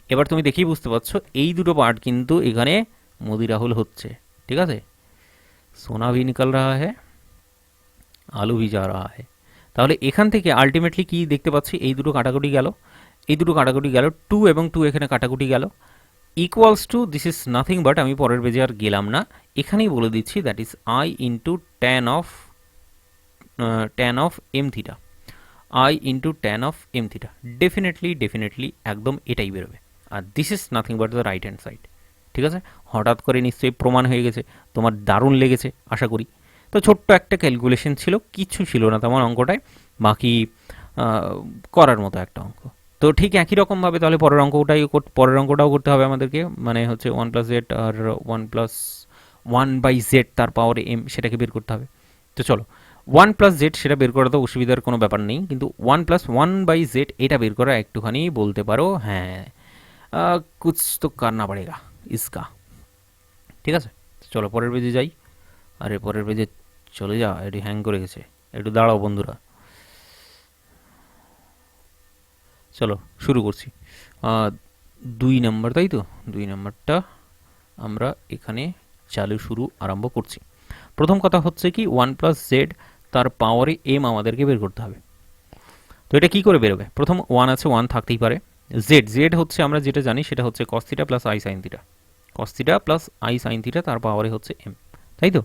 এবার তুমি দেখেই বুঝতে পারছো এই দুটো পার্ট কিন্তু এখানে মোদি রাহুল হচ্ছে। ঠিক আছে, সোনা ভি নিকল রাহা হ্যায়, আলু ভি যা রাহা হ্যায়। তাহলে এখান থেকে আলটিমেটলি কি দেখতে পাচ্ছি, এই দুটো কাটাকুটি গেল, এই দুটো কাটাকুটি গেল, 2 এবং 2 এখানে কাটাকুটি গেল, equals to, this is nothing but, আমি পরের পেজে আর গেলাম না, এখানেই বলে দিচ্ছি, that is i into tan of m theta, i into tan of m theta. Definitely একদম এটাই বেরোবে। আর this is nothing but the right hand side. ঠিক আছে, হঠাৎ করে নিশ্চয়ই প্রমাণ হয়ে গেছে, তোমার দারুণ লেগেছে আশা করি। তো ছোট্ট একটা ক্যালকুলেশন ছিল, কিচ্ছু ছিল না তেমন অঙ্কটায়, বাকি করার মতো একটা অঙ্ক। তো ঠিক একই রকমভাবে তাহলে পরের অঙ্কটাও করতে হবে আমাদেরকে, মানে হচ্ছে 1+z আর 1+1/z তার পাওয়ার m, সেটাকে বের করতে হবে। তো চলো, 1+z সেটা বের করা তো অসুবিধার কোনো ব্যাপার নেই, কিন্তু 1+1/z এটা বের করা একটুখানি বলতে পারো, হ্যাঁ কুছ তো করনা পড়েগা ইসকা। ঠিক আছে, চলো পরের পেজে যাই। আরে পরের পেজে চলে যা, এটি হ্যাং করে গেছে, একটু দাঁড়াও বন্ধুরা। চলো শুরু করছি। 2 নম্বর, তাই তো, 2 নম্বরটা আমরা এখানে শুরু আরম্ভ করছি। প্রথম কথা হচ্ছে কি, 1+z তার পাওয়ারে m আমাদেরকে বের করতে হবে। তো এটা কি করে বেরোবে, প্রথম 1 আছে, 1 থাকতেই পারে। z হচ্ছে আমরা যেটা জানি সেটা হচ্ছে cos theta plus i sine theta, cos theta plus i sine theta তার পাওয়ারে হচ্ছে m, তাই তো?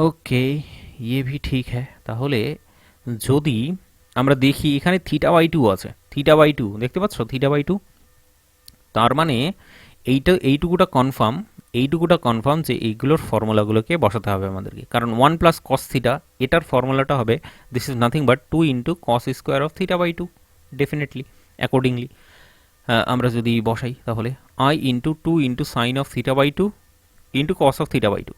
ওকে, ইয়ে ভি ঠিক হ্যাঁ। তাহলে যদি আমরা দেখি এখানে θ/2 আছে, θ/2 দেখতে পাচ্ছ, θ/2, তার মানে এইটুকুটা কনফার্ম যে এইগুলোর ফর্মুলাগুলোকে বসাতে হবে আমাদেরকে, কারণ 1+cos থিটা এটার ফর্মুলাটা হবে, this is nothing but 2 × cos² of θ/2, definitely accordingly আমরা যদি বসাই তাহলে I × 2 × sin of θ/2 into cos of θ/2,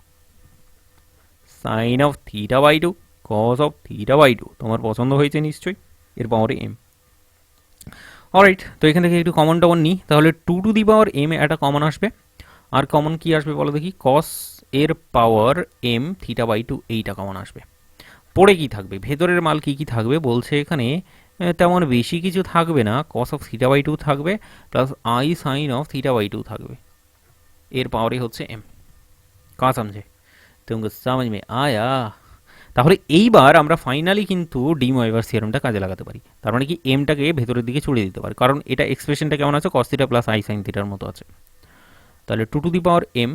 sine of θ/2 cos of θ/2, তোমার পছন্দ হয়েছে নিশ্চয়ই, এর পাওয়ারে m। অলরাইট, তো এখান থেকে একটু কমন টমন নিই, তাহলে 2m একটা কমন আসবে, আর কমন কি আসবে বলো দেখি, cos এর পাওয়ার m θ/2 এইটা কমন আসবে। পড়ে কি থাকবে, ভেতরের মাল কি কি থাকবে বলছে এখানে, তেমন বেশি কিছু থাকবে না, cos অফ θ/2 থাকবে, প্লাস আই সাইন অফ θ/2 থাকবে, এর পাওয়ারই হচ্ছে m। কা সমঝে? तुमको समझ में आया? তাহলে এইবার আমরা ফাইনালি কিন্তু ডি ময়ভার থিওরেমটা কাজে লাগাতে পারি। তার মানে কি, এমটাকে ভেতরের দিকে ছড়িয়ে দিতে পারি, কারণ এটা এক্সপ্রেশনটা কেমন আছে, cos theta plus i sign থিটার মতো আছে। তাহলে 2m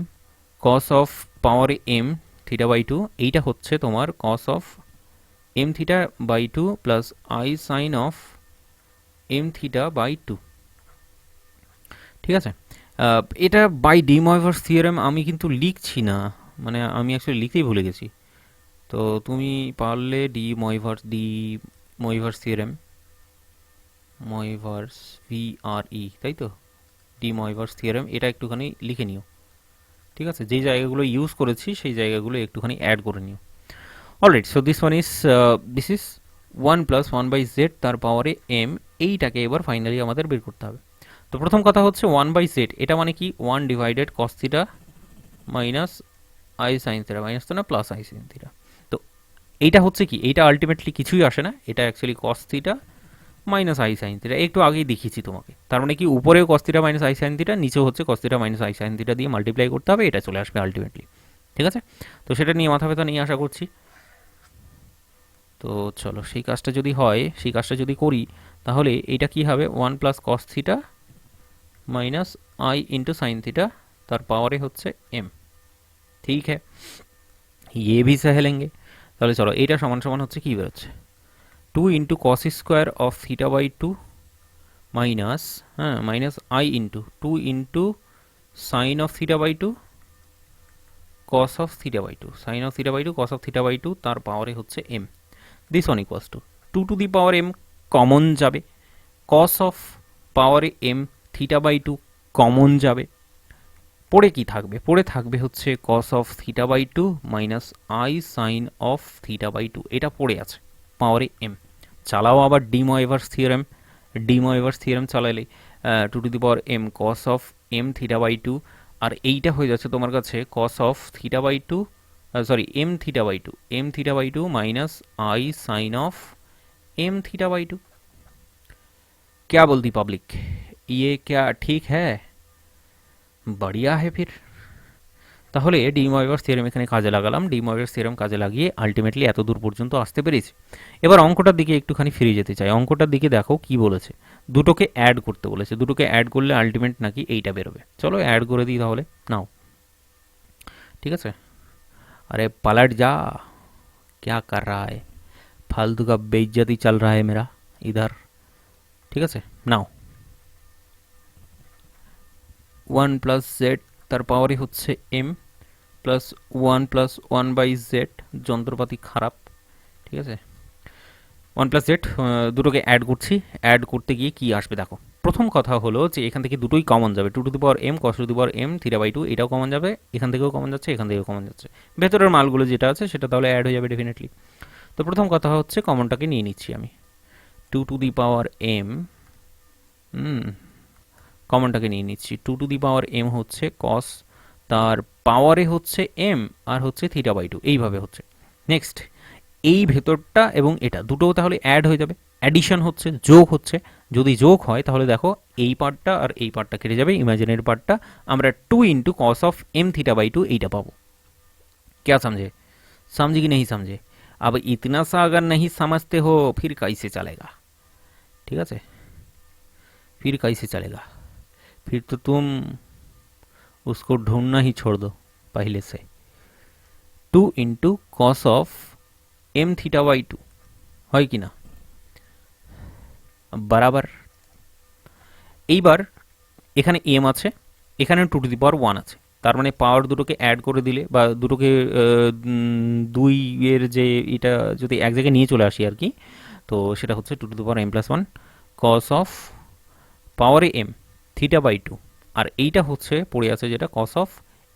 cos of power m θ/2, এইটা হচ্ছে তোমার cos of m θ/2 plus i sine of m θ/2। ঠিক আছে, এটা বাই ডি ময়ভার থিওরেম আমি কিন্তু লিখছি না, মানে আমি অ্যাকচুয়ালি লিখতেই ভুলে গেছি। তো তুমি পারলে ময়ভার্স থিওরেম, VRE, তাই তো, ডি ময়ভার্স থিওরেম, এটা একটুখানি লিখে নিও, ঠিক আছে, যে জায়গাগুলো ইউজ করেছি সেই জায়গাগুলো একটুখানি অ্যাড করে নিও। Alright, so this one is this is 1 + 1/z তার পাওয়ারে m। এইটাকে এবার ফাইনালি আমাদের বের করতে হবে। তো প্রথম কথা হচ্ছে 1/z, এটা মানে কি 1 / cos theta minus i sin theta, minus তো না প্লাস i sin থিটা। তো এইটা হচ্ছে কি, এইটা আলটিমেটলি কিছুই আসে না, এটা actually cos theta minus i sin theta. একটু আগেই দেখিয়েছি তোমাকে, তার মানে কি উপরেও cos theta minus i sin theta, নিচেও হচ্ছে cos theta minus i sin theta দিয়ে মাল্টিপ্লাই করতে হবে, এটা চলে আসবে আলটিমেটলি। ঠিক আছে, তো সেটা নিয়ে মাথা ব্যথা নিয়ে আশা করছি। তো চলো সেই কাজটা যদি হয়, সেই কাজটা যদি করি, তাহলে এটা কি হবে 1 + cos theta minus i into sine theta তার পাওয়ারে হচ্ছে m। ঠিক है, ये भी सह लेंगे। তাহলে চলো এইটা সমান সমান হচ্ছে কি বেরোচ্ছে 2 into cos square of theta by 2 minus, হ্যাঁ, minus i into 2 into sine of theta by 2 cos of theta by 2, sine of theta by 2 cos of theta by 2 তার পাওয়ারে হচ্ছে m। This one equals to 2 to the power m common যাবে, cos of পাওয়ারে m theta by 2 common যাবে, পড়ে কি থাকবে, পড়ে থাকবে হচ্ছে cos of theta by 2 minus i sine of theta by 2, এটা পড়ে আছে পাওয়ারে m। চালাও আবার ডিময়েভার্স থিওরেম, ডিময়েভার্স থিওরেম চালাইলে 2 to the power m cos of m theta by 2, আর এইটা হয়ে যাচ্ছে তোমার কাছে cos of theta by 2, sorry m theta by 2, m theta by 2 minus i sine of m theta by 2। क्या बोलती पब्लिक, ये क्या ठीक है? बढ़िया है फिर। তাহলে ডি ময়েভার্স থিওরেম এখানে কাজে লাগালাম, ডি ময়েভার্স থিওরেম কাজে লাগিয়ে আলটিমেটলি এত দূর পর্যন্ত আসতে পেরেছি। এবার অঙ্কটার দিকে একটুখানি ফিরে যেতে চাই। অঙ্কটার দিকে দেখো কি বলেছে, দুটোকে অ্যাড করতে বলেছে, দুটোকে অ্যাড করলে আলটিমেট নাকি এইটা বেরোবে। চলো অ্যাড করে দিই তাহলে, নাও। ঠিক আছে, अरे पलट जा, क्या कर रहा है, फालतू का बेइज्जती चल रहा है मेरा इधर। ঠিক আছে, নাও 1 + z তার পাওয়ারই হচ্ছে m প্লাস 1 + 1/z, যন্ত্রপাতি খারাপ। ঠিক আছে, 1 + z দুটোকে অ্যাড করছি, অ্যাড করতে গিয়ে কি আসবে দেখো। প্রথম কথা হলো যে এখান থেকে দুটোই কমন যাবে, 2 to the power m cos to the power m theta by 2, এটাও কমন যাবে, এখান থেকেও কমন যাচ্ছে, এখান থেকেও কমন যাচ্ছে, ভেতরের মালগুলো যেটা আছে সেটা তাহলে অ্যাড হয়ে যাবে ডেফিনেটলি। তো প্রথম কথা হচ্ছে কমনটাকে নিয়ে নিচ্ছি আমি, 2 টু দি পাওয়ার m, কমনটাকে নিয়ে নিচ্ছি, 2 টু দি পাওয়ার m হচ্ছে cos, তার পাওয়ারে হচ্ছে m আর হচ্ছে থিটা বাই 2, এইভাবে হচ্ছে। নেক্সট এই ভেতরটা এবং এটা দুটোও তাহলে অ্যাড হয়ে যাবে, অ্যাডিশন হচ্ছে, যোগ হচ্ছে। যদি যোগ হয় তাহলে দেখো এই পার্টটা আর এই পার্টটা কেটে যাবে, ইমাজিনারি পার্টটা, আমরা 2 into cos of m theta by 2 এইটা পাবো। क्या समझे, समझे कि नहीं समझे? अब इतना सा अगर नहीं समझते हो फिर कैसे चलेगा? ठीक है, फिर कैसे चलेगा, फिर तो तुम उसको ढूंढना ही छोड़ दो पहले से। 2 into cos of m theta by 2 হয় কি না বরাবর। এইবার এখানে m আছে, এখানে 2 টু দি পাওয়ার 1 আছে, তার মানে পাওয়ার দুটোকে অ্যাড করে দিলে বা দুটোকে 2 এর যে এটা যদি এক জায়গায় নিয়ে চলে আসি আর কি, তো সেটা হচ্ছে 2 to the power m + 1 cos of পাওয়ারে m থিটা বাই 2, আর এইটা হচ্ছে পড়ে আছে যেটা cos of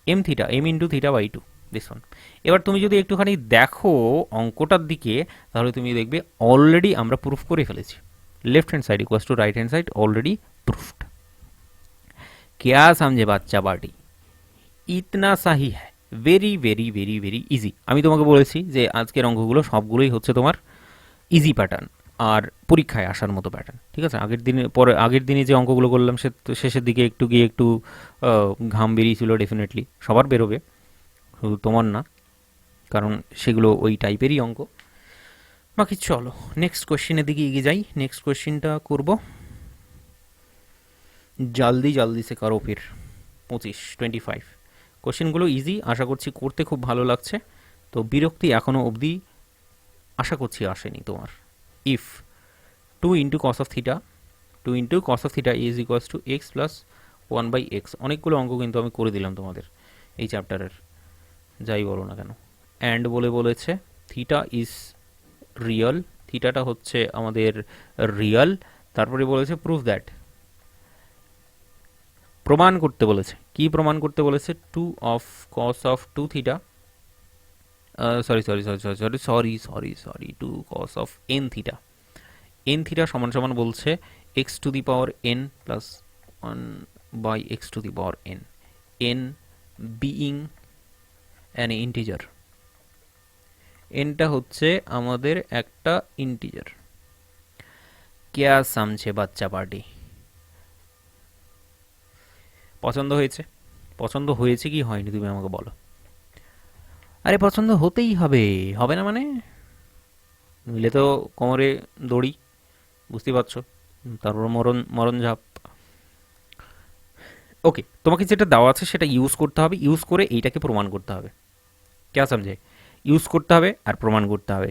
m theta, m into theta by 2, this one. এবার তুমি যদি একটুখানি দেখো অঙ্কটার দিকে, তাহলে তুমি দেখবে অলরেডি আমরা প্রুফ করে ফেলেছি, left hand side equals to right hand side already proofed. क्या समझे বাচ্চা পার্টি, ইতনা সাহি হ্যায়, very very very very easy. আমি তোমাকে বলেছি যে আজকের অঙ্কগুলো সবগুলোই হচ্ছে তোমার ইজি প্যাটার্ন আর পরীক্ষায় আসার মতো প্যাটার্ন। ঠিক আছে, আগের দিনে যে অঙ্কগুলো করলাম সে শেষের দিকে একটু গিয়ে একটু ঘাম বেরিয়েছিল, ডেফিনেটলি সবার বেরোবে, শুধু তোমার না, কারণ সেগুলো ওই টাইপেরই অঙ্ক। বাকি চলো নেক্সট কোয়েশ্চেনের দিকে এগিয়ে যাই। নেক্সট কোয়েশ্চেনটা করব, জলদি জলদি সে করো ফির। 25 কোয়েশ্চেনগুলো ইজি, আশা করছি করতে খুব ভালো লাগছে, তো বিরক্তি এখনও অবধি আশা করছি আসেনি তোমার। If 2 into cos of theta, 2 into cos of theta is equals two x plus 1/x, অনেকগুলো অঙ্ক কিন্তু আমি করে দিলাম তোমাদের এই চ্যাপ্টারের, যাই বলো না কেন। অ্যান্ড বলেছে থিটা ইজ রিয়েল, থিটাটা হচ্ছে আমাদের রিয়েল, তারপরে বলেছে প্রুফ দ্যাট, প্রমাণ করতে বলেছে। কি প্রমাণ করতে বলেছে? 2 of cos of 2 theta, sorry sorry sorry sorry sorry sorry sorry sorry 2 cos of n theta. N theta সমান সমান বলছে x to the power n plus 1 by x to the power n, n being an integer. এনটা হচ্ছে আমাদের একটা integer. क्या समझे বাচ্চা পার্টি? পছন্দ হয়েছে? পছন্দ হয়েছে কি হয়নি তুমি আমাকে বলো। আরে পছন্দ হতেই হবে, হবে না মানে? নইলে তো কোমরে দড়ি, বুঝতেই পারছো, তারপর মরণ মরণ ঝাঁপ। ওকে, তোমাকে যেটা দেওয়া আছে সেটা ইউজ করতে হবে, ইউজ করে এইটাকে প্রমাণ করতে হবে। क्या समझे? ইউজ করতে হবে আর প্রমাণ করতে হবে।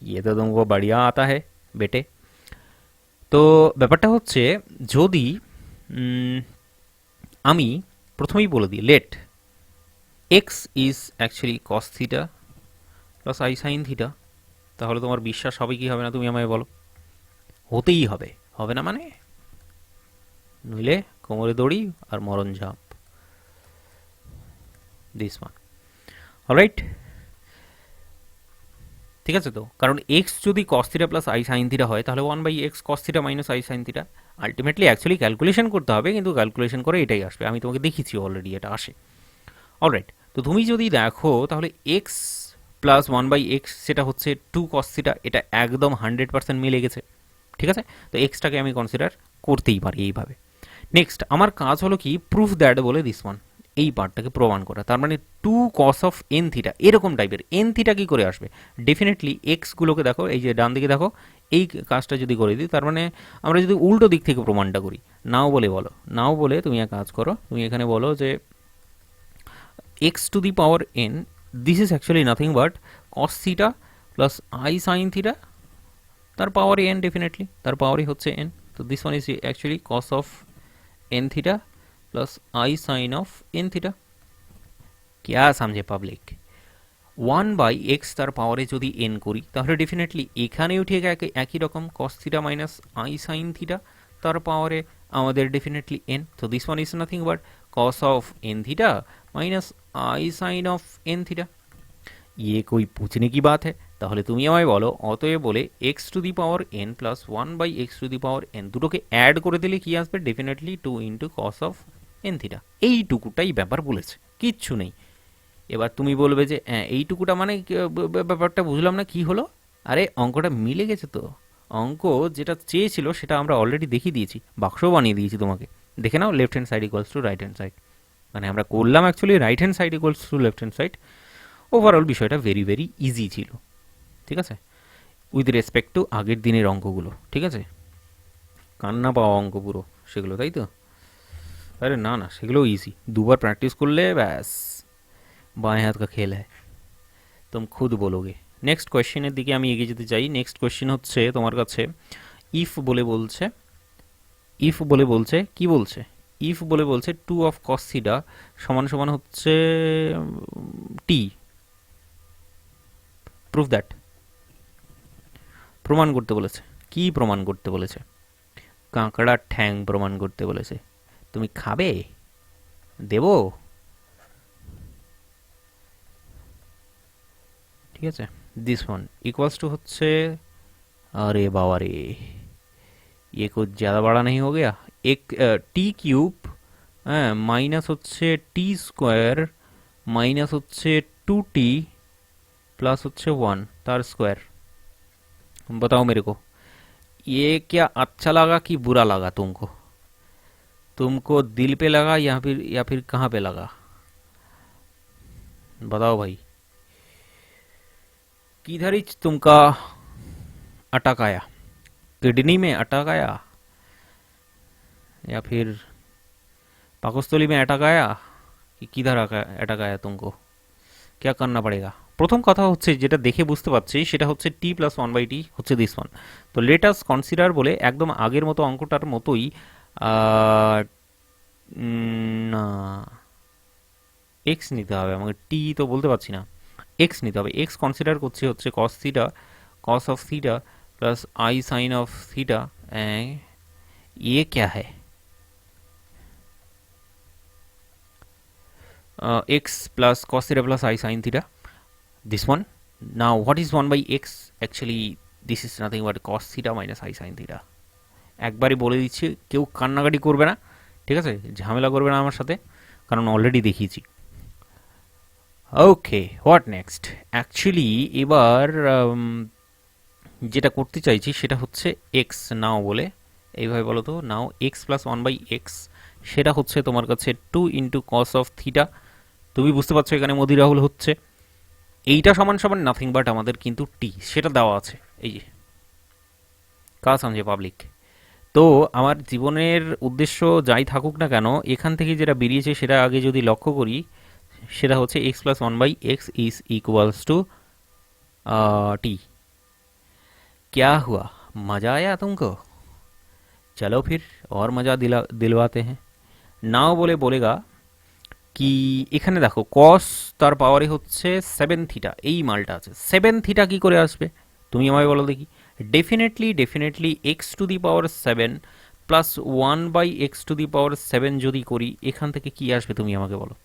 ইয়ে তো তোমাকে বাড়িয়া আতা হে বেটে। তো ব্যাপারটা হচ্ছে, যদি উম, আমি প্রথমেই বলে দিই let x is actually cos theta plus i sine theta, তাহলে তোমার বিশ্বাস হবে কি হবে না তুমি আমায় বলো। হতেই হবে, হবে না মানে? নইলে কোমরে দড়ি আর মরণ ঝাঁপ। This one, alright? ঠিক আছে তো, কারণ এক্স যদি কস theta plus i sine theta হয় তাহলে 1/x cos theta minus i sine theta. Ultimately actually calculation করতে হবে, কিন্তু ক্যালকুলেশন করে এটাই আসবে, আমি তোমাকে দেখিয়েছি অলরেডি এটা আসে। অলরাইট, তো তুমি যদি দেখো তাহলে এক্স প্লাস 1/x সেটা হচ্ছে 2 কস থিটা, এটা একদম 100% মিলে গেছে। ঠিক আছে, তো এক্সটাকে আমি কনসিডার করতেই পারি এইভাবে। নেক্সট আমার কাজ হলো কি, প্রুফ দ্যাট বলে দিস ওয়ান, এই পার্টটাকে প্রমাণ করা। তার মানে 2 কস অফ এন থিটা এরকম টাইপের। এন থিটা কি করে আসবে? ডেফিনেটলি এক্সগুলোকে দেখো, এই যে ডান দিকে দেখো, এই কাজটা যদি করে দিই, তার মানে আমরা যদি উল্টো দিক থেকে প্রমাণটা করি, নাও বলে বলো, নাও বলে তুমি এক কাজ করো, তুমি এখানে বলো যে x to the power n, this is actually nothing but cos theta plus I sin theta, তার পাওয়ারে n, ডেফিনেটলি তার পাওয়ারই হচ্ছে n। তো this one is actually cos of n theta plus I sin of n theta. क्या समझे public? 1/x তার পাওয়ারে যদি n করি তাহলে ডেফিনেটলি এখানেও ঠিক একই রকম cos theta minus I sin theta, তার পাওয়ারে আমাদের ডেফিনেটলি n। তো this one is nothing but cos of n theta minus I sin of n theta. ये कोई पूछने की बात है? তাহলে তুমি আমায় বলো, অতএব বলে x to the power n plus 1/x to the power n দুটোকে অ্যাড করে দিলে কি আসবে? Definitely 2 into cos of n theta. এইটুকুটাই ব্যাপার বলেছে, কিচ্ছু নেই। এবার তুমি বলবে যে হ্যাঁ এইটুকুটা মানে ব্যাপারটা বুঝলাম না কি হলো। আরে অঙ্কটা মিলে গেছে তো, অঙ্ক যেটা চেয়েছিল সেটা আমরা অলরেডি দেখিয়ে দিয়েছি, বাক্সও বানিয়ে দিয়েছি তোমাকে। দেখে নাও, left hand side equals to right hand side, মানে আমরা করলাম actually right hand side equals to left hand side. Overall বিষয়টা ভেরি ভেরি ইজি ছিল, ঠিক আছে, উইথ রেসপেক্ট টু আগের দিনের অঙ্কগুলো। ঠিক আছে, কান্না পাওয়া অঙ্ক পুরো সেগুলো, তাই তো? আরে না না, সেগুলো ইজি, দুবার প্র্যাকটিস করলে ব্যাস বাঁয়ে হাত কা খেল হ্যায়, তুম খুদ বলোগে। নেক্সট কোয়েশ্চেনের দিকে আমি এগিয়ে যেতে চাই। নেক্সট কোয়েশ্চেন হচ্ছে তোমার কাছে ইফ বলে বলছে, ইফ বলে বলছে কি বলছে? ইফ বলে বলছে 2 অফ কস থিটা সমান সমান হচ্ছে টি। প্রুফ দ্যাট, প্রমাণ করতে বলেছে। কি প্রমাণ করতে বলেছে? কাঁকড়ার ঠ্যাং প্রমাণ করতে বলেছে। তুমি খাবে? দেবো? ঠিক আছে, দিস ওয়ান ইকুয়ালস টু হচ্ছে, अरे बाबा रे, ये कुछ ज़्यादा बड़ा नहीं हो गया? एक टी কিউব, হ্যাঁ, মাইনাস হচ্ছে টি স্কোয়ার মাইনাস হচ্ছে 2t प्लस হচ্ছে 1 तार स्क्वायर। बताओ मेरे को, ये क्या अच्छा लगा कि बुरा लगा तुमको? तुमको दिल पे लगा या फिर कहाँ पे लगा? बताओ भाई, किधर ही तुमका अटक आया? किडनी में अटक आया या फिर पाकस्थली में अटक आया, कि किधर अटक आया तुमको? क्या करना पड़ेगा? প্রথম কথা হচ্ছে যেটা দেখে বুঝতে পারছি সেটা হচ্ছে টি প্লাস 1/t হচ্ছে দিস ওয়ান। তো লেট আস কনসিডার বলে একদম আগের মতো অঙ্কটার মতোই, না এক্স নিতে হবে আমাকে, টি তো বলতে পারছি না, এক্স নিতে হবে। এক্স কনসিডার করছি হচ্ছে cos theta, cos of theta plus I sine of theta. ये क्या है? x plus cos theta plus I sin theta, this one. Now what is 1 by x? Actually this is nothing but cos theta minus I sin theta. একবারই বলে দিচ্ছি, কেউ কান্নাকাটি করবে না, ঠিক আছে, ঝামেলা করবে না আমার সাথে, কারণ অলরেডি দেখিয়েছি। ওকে, হোয়াট নেক্সট? অ্যাকচুয়ালি এবার যেটা করতে চাইছি সেটা হচ্ছে এক্স নাও বলে, এইভাবে বলো তো, now x plus one by x, সেটা হচ্ছে তোমার কাছে 2 ইন্টু কস অফ থিটা। তুমি বুঝতে পারছো এখানে মোদি রাহুল হচ্ছে, এইটা সমান সমান নাথিং বাট আমাদের কিন্তু টি, সেটা দেওয়া আছে এই যে, কাজ সমঝে পাবলিক। তো আমার জীবনের উদ্দেশ্য যাই থাকুক না কেন, এখান থেকে যেটা বেরিয়েছে সেটা আগে যদি লক্ষ্য করি, সেটা হচ্ছে x plus one by x is equals to t. क्या हुआ, मज़ा आया तुमको? चलो फिर और मज़ा दिलवाते हैं। নাও বলে বলেগা কি, এখানে দেখো কস তার পাওয়ারে হচ্ছে 7 থিটা, এই মালটা আছে, 7 থিটা কি করে আসবে তুমি আমায় বলো দেখি। Definitely x to the power 7 plus 1 by x to the power 7 যদি করি, এখান থেকে কি আসবে তুমি আমাকে বলো।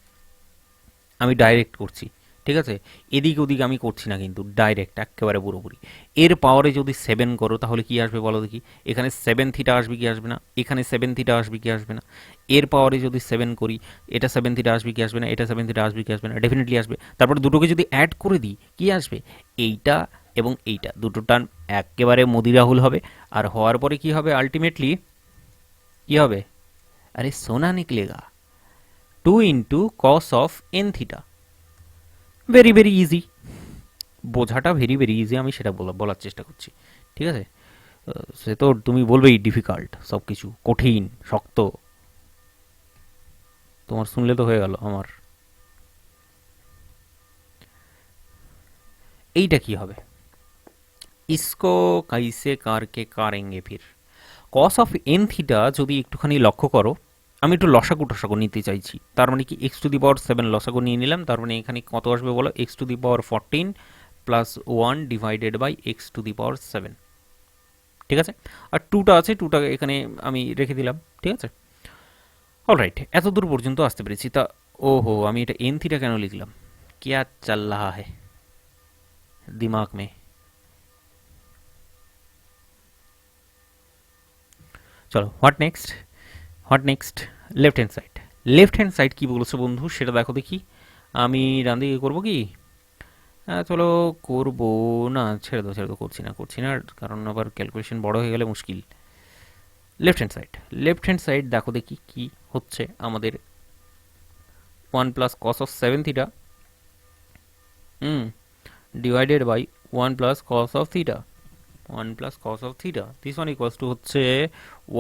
আমি ডাইরেক্ট করছি, ঠিক আছে, এদিক ওদিক আমি করছি না, কিন্তু ডাইরেক্ট একেবারে পুরোপুরি। এর পাওয়ারে যদি 7 করো তাহলে কি আসবে বলো দেখি। এখানে 7 থিটা আসবে কি আসবে না, এখানে 7 থিটা আসবে কি আসবে না। এর পাওয়ারে যদি 7 করি, এটা 7 থিটা আসবে কি আসবে না, এটা 7 থিটা আসবে কি আসবে না, ডেফিনেটলি আসবে। তারপর দুটোকে যদি অ্যাড করে দিই কি আসবে, এইটা এবং এইটা, দুটো টার্ম একেবারে মোদি রাহুল হবে। আর হওয়ার পরে কি হবে আলটিমেটলি, কি হবে, আরে সোনা নিকলেগা, 2 into cos of n theta. Very very easy, বোঝাটা ভেরি ভেরি ইজি, আমি সেটা বলার চেষ্টা করছি, ঠিক আছে। সে তো তুমি বলবেই ডিফিকাল্ট, সব কিছু কঠিন শক্ত, তোমার শুনলে তো হয়ে গেল আমার। এইটা কি হবে, ইসকো কাইসে কারকে কারেঙ্গে ফির। কস অফ এন থিটা যদি একটুখানি লক্ষ্য করো, আমি একটু লসাগু টসাগু নিতে চাইছি, তার মানে কি এক্স টু দি পাওয়ার 7 লসাগু নিয়ে নিলাম, তার মানে এখানে কত আসবে বলো, x to the power 14 plus 1 divided by x to the power 7, ঠিক আছে। আর টুটা আছে, টুটা এখানে আমি রেখে দিলাম, ঠিক আছে। অলরাইট, এত দূর পর্যন্ত আসতে পেরেছি। তা ওহো, আমি এটা এন থিটা কেন লিখলাম, क्या चल रहा है दिमाग में। চলো what next, what next, left hand side কি বলছো বন্ধু সেটা দেখো দেখি। আমি ডান দিকে করবো কি, চলো করবো না, ছেড়ে দো, করছি না, কারণ আবার ক্যালকুলেশন বড় হয়ে গেলে মুশকিল। লেফট হ্যান্ড সাইড দেখো দেখি কি হচ্ছে আমাদের, 1 plus cos of 7 theta divided by 1 plus cos of theta, 1 plus cos of theta, this one equals to হচ্ছে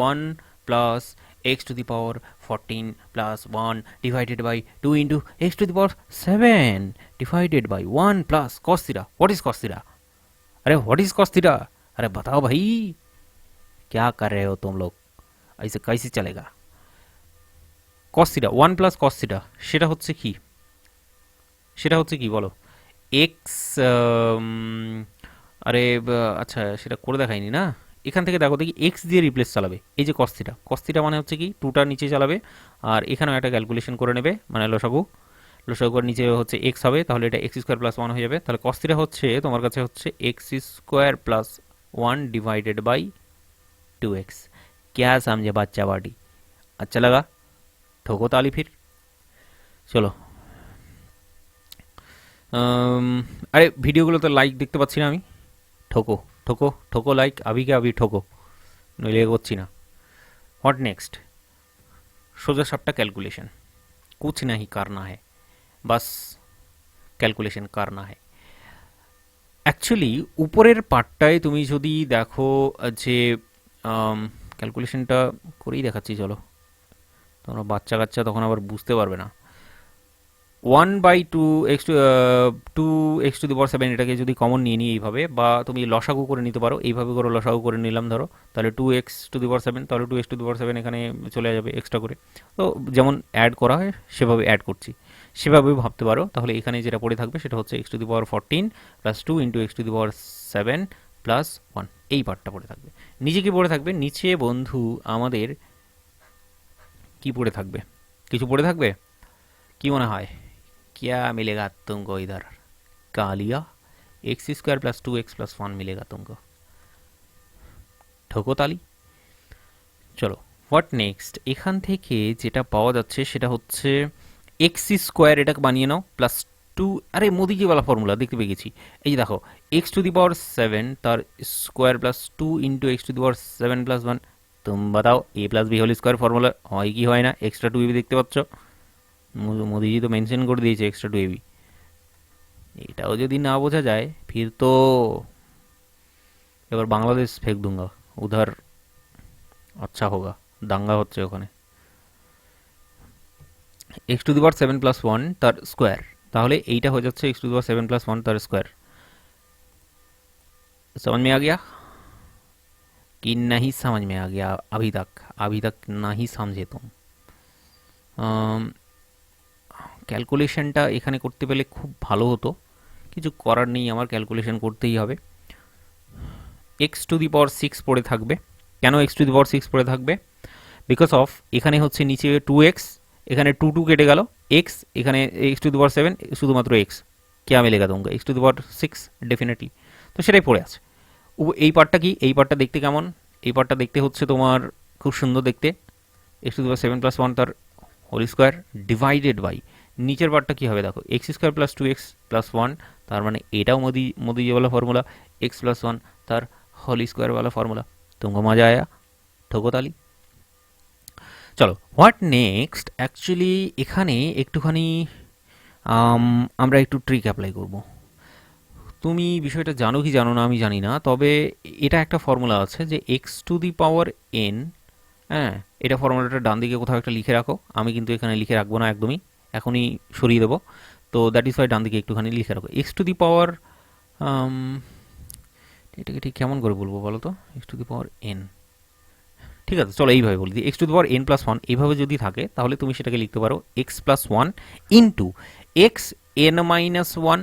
1 plus x to the power 14 plus 1 divided by 2 into x to the power 7 divided by 1 plus cos theta. What is cos theta, अरे what is cos theta, अरे बताओ भाई, क्या कर रहे हो तुम लोग, ऐसे कैसे चलेगा। Cos theta 1 plus cos theta, সেটা হচ্ছে কি বলো, এক্স, আরে আচ্ছা সেটা করে দেখায়নি না, এখান থেকে দেখো দেখি এক্স দিয়ে রিপ্লেস চালাবে, এই যে কস থিটা মানে হচ্ছে কি টুটা নিচে চালাবে, আর এখানেও একটা ক্যালকুলেশন করে নেবে, মানে লসাগুর নিচে হচ্ছে এক্স হবে, তাহলে এটা এক্স স্কোয়ার প্লাস 1 হয়ে যাবে, তাহলে কস থিটা হচ্ছে তোমার কাছে হচ্ছে x square plus 1 divided by 2x। क्या समझे বাচ্চা বাড়ি, अच्छा लगा, ठोको ताली फिर। চলো, আরে ভিডিওগুলোতে লাইক দেখতে পাচ্ছি না আমি, ঠোকো ঠোকো ঠোকো লাইক, আবি কে আবি ঠোকো, নইলে এগোচ্ছি না। হোয়াট নেক্সট, সোজা সাপটা ক্যালকুলেশন, कुछ नहीं करना है, बस ক্যালকুলেশন करना है। অ্যাকচুয়ালি উপরের পার্টটায় তুমি যদি দেখো যে ক্যালকুলেশনটা করেই দেখাচ্ছি, চলো, তোমরা বাচ্চা কাচ্চা তখন আবার বুঝতে পারবে না। 1 by 2 x two the power 7 এটাকে যদি কমন নিয়ে নিই এইভাবে, বা তুমি লসাগু করে নিতে পারো, এইভাবে করে লসাগু করে নিলাম ধরো, তাহলে 2 x টু দি পাওয়ার 7, তাহলে 2 x টু দি পাওয়ার 7 এখানে চলে যাবে এক্সট্রা করে। তো যেমন অ্যাড করা হয় সেভাবে অ্যাড করছি, সেভাবেই ভাবতে পারো। তাহলে এখানে যেটা পড়ে থাকবে সেটা হচ্ছে x to the power 14 plus 2 into x to the power 7 plus 1, এই পার্টটা পড়ে থাকবে। নিচে কি পড়ে থাকবে, নিচে বন্ধু আমাদের কি পড়ে থাকবে, কিছু পড়ে থাকবে, কি মনে হয় क्या मिलेगा तुमको इधर Kaliya x square plus 2x+1 मिलेगा तुमको ঠোকো তালি চলো হোয়াট নেক্সট এখান থেকে যেটা পাওয়া যাচ্ছে সেটা হচ্ছে এক্স স্কোয়ার এটাকে বানিয়ে নাও প্লাস 2 আরে মোদিজিওয়ালা ফর্মুলা দেখতে পেয়ে গেছি এই যে দেখো x⁴ তার স্কোয়ার প্লাস 2 ইন্টু x⁴ तुम बताओ a plus B whole square formula হয় কি হয় না এক্সট্রা 2ab দেখতে পাচ্ছ মোদিজি তো মেনশন করে দিয়েছে এক্সট্রা 2ab এটাও যদি না বোঝা যায় फिर तो এবার বাংলাদেশ ফেক दूंगा उधर अच्छा होगा দাঙ্গা হচ্ছে ওখানে x⁴ তার স্কোয়ার তাহলে এইটা হয়ে যাচ্ছে x⁴ তার স্কোয়ার समझ में आ गया कि नहीं समझ में आ गया अभी तक नहीं समझे तुम ক্যালকুলেশনটা এখানে করতে পেলে খুব ভালো হতো কিছু করার নেই আমার ক্যালকুলেশন করতেই হবে x⁴ পড়ে থাকবে কেন x⁴ পড়ে থাকবে বিকজ অফ এখানে হচ্ছে নিচে 2x এখানে 2 কেটে গেল x এখানে x⁴ শুধুমাত্র x क्या मिलेगा तुमको x⁴ ডেফিনেটলি তো সেটাই পড়ে আছে এই পার্টটা কি এই পার্টটা দেখতে কেমন এই পার্টটা দেখতে হচ্ছে তোমার খুব সুন্দর দেখতে x⁴ তার হোল স্কোয়ার ডিভাইডেড বাই নিচের পার্টটা কি হবে দেখো x² + 2x+1 তার মানে এটাও মোদিজিওয়ালা ফর্মুলা x+1 তার হোল স্কোয়ার वाला ফর্মুলা तुमको मजा आया ठोको ताली চলো হোয়াট নেক্সট অ্যাকচুয়ালি এখানে একটুখানি আমরা একটু ট্রিক অ্যাপ্লাই করব তুমি বিষয়টা জানো কি জানো না আমি জানি না তবে এটা একটা ফর্মুলা আছে যে x⁴n হ্যাঁ এটা ফর্মুলাটা ডান দিকে কোথাও একটা লিখে রাখো আমি কিন্তু এখানে লিখে রাখবো না একদমই এখনই সরিয়ে দেবো তো দ্যাট ইজ ওয়াই ডান দিকে একটুখানি লিখে রাখো এটাকে ঠিক কেমন করে বলবো বলো তো x⁴n ঠিক আছে চলো এইভাবে বলি দিই x⁴n+1 এইভাবে যদি থাকে তাহলে তুমি সেটাকে লিখতে পারো x+1 into xn-1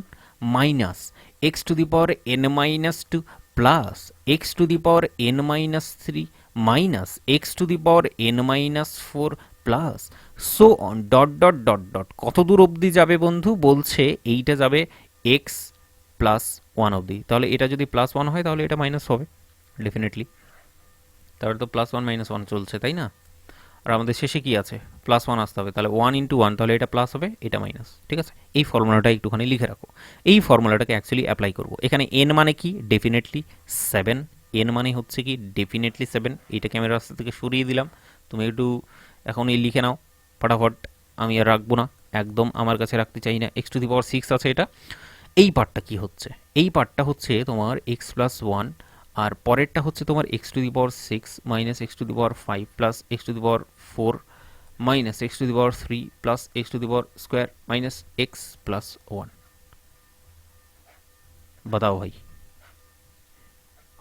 minus x⁴n-2 plus x⁴n-3 minus x⁴n-4 plus so on dot dot dot dot কত দূর অবধি যাবে বন্ধু বলছে এইটা যাবে x+1 অবধি তাহলে এটা যদি +1 হয় তাহলে এটা মাইনাস হবে ডেফিনেটলি তাহলে তো +1 - 1 চলছে তাই না আর আমাদের শেষে কি আছে +1 আসতে হবে তাহলে 1 × 1 তাহলে এটা প্লাস হবে এটা মাইনাস ঠিক আছে এই ফর্মুলাটা একটুখানি লিখে রাখো এই ফর্মুলাটাকে অ্যাকচুয়ালি অ্যাপ্লাই করব এখানে n মানে কি ডেফিনেটলি 7 n মানে হচ্ছে কি ডেফিনেটলি 7 এইটাকে আমি রাস্তা থেকে সরিয়ে দিলাম তুমি একটু এখন এই লিখে নাও ফটাফট আমি আর রাখবো না একদম আমার কাছে রাখতে চাই না x⁴ আছে এটা এই পার্টটা কি হচ্ছে এই পার্টটা হচ্ছে তোমার x+1 আর পরেরটা হচ্ছে তোমার x⁴ minus x⁴ plus x⁴ minus x⁴ plus x² minus x+1 বাতাও ভাই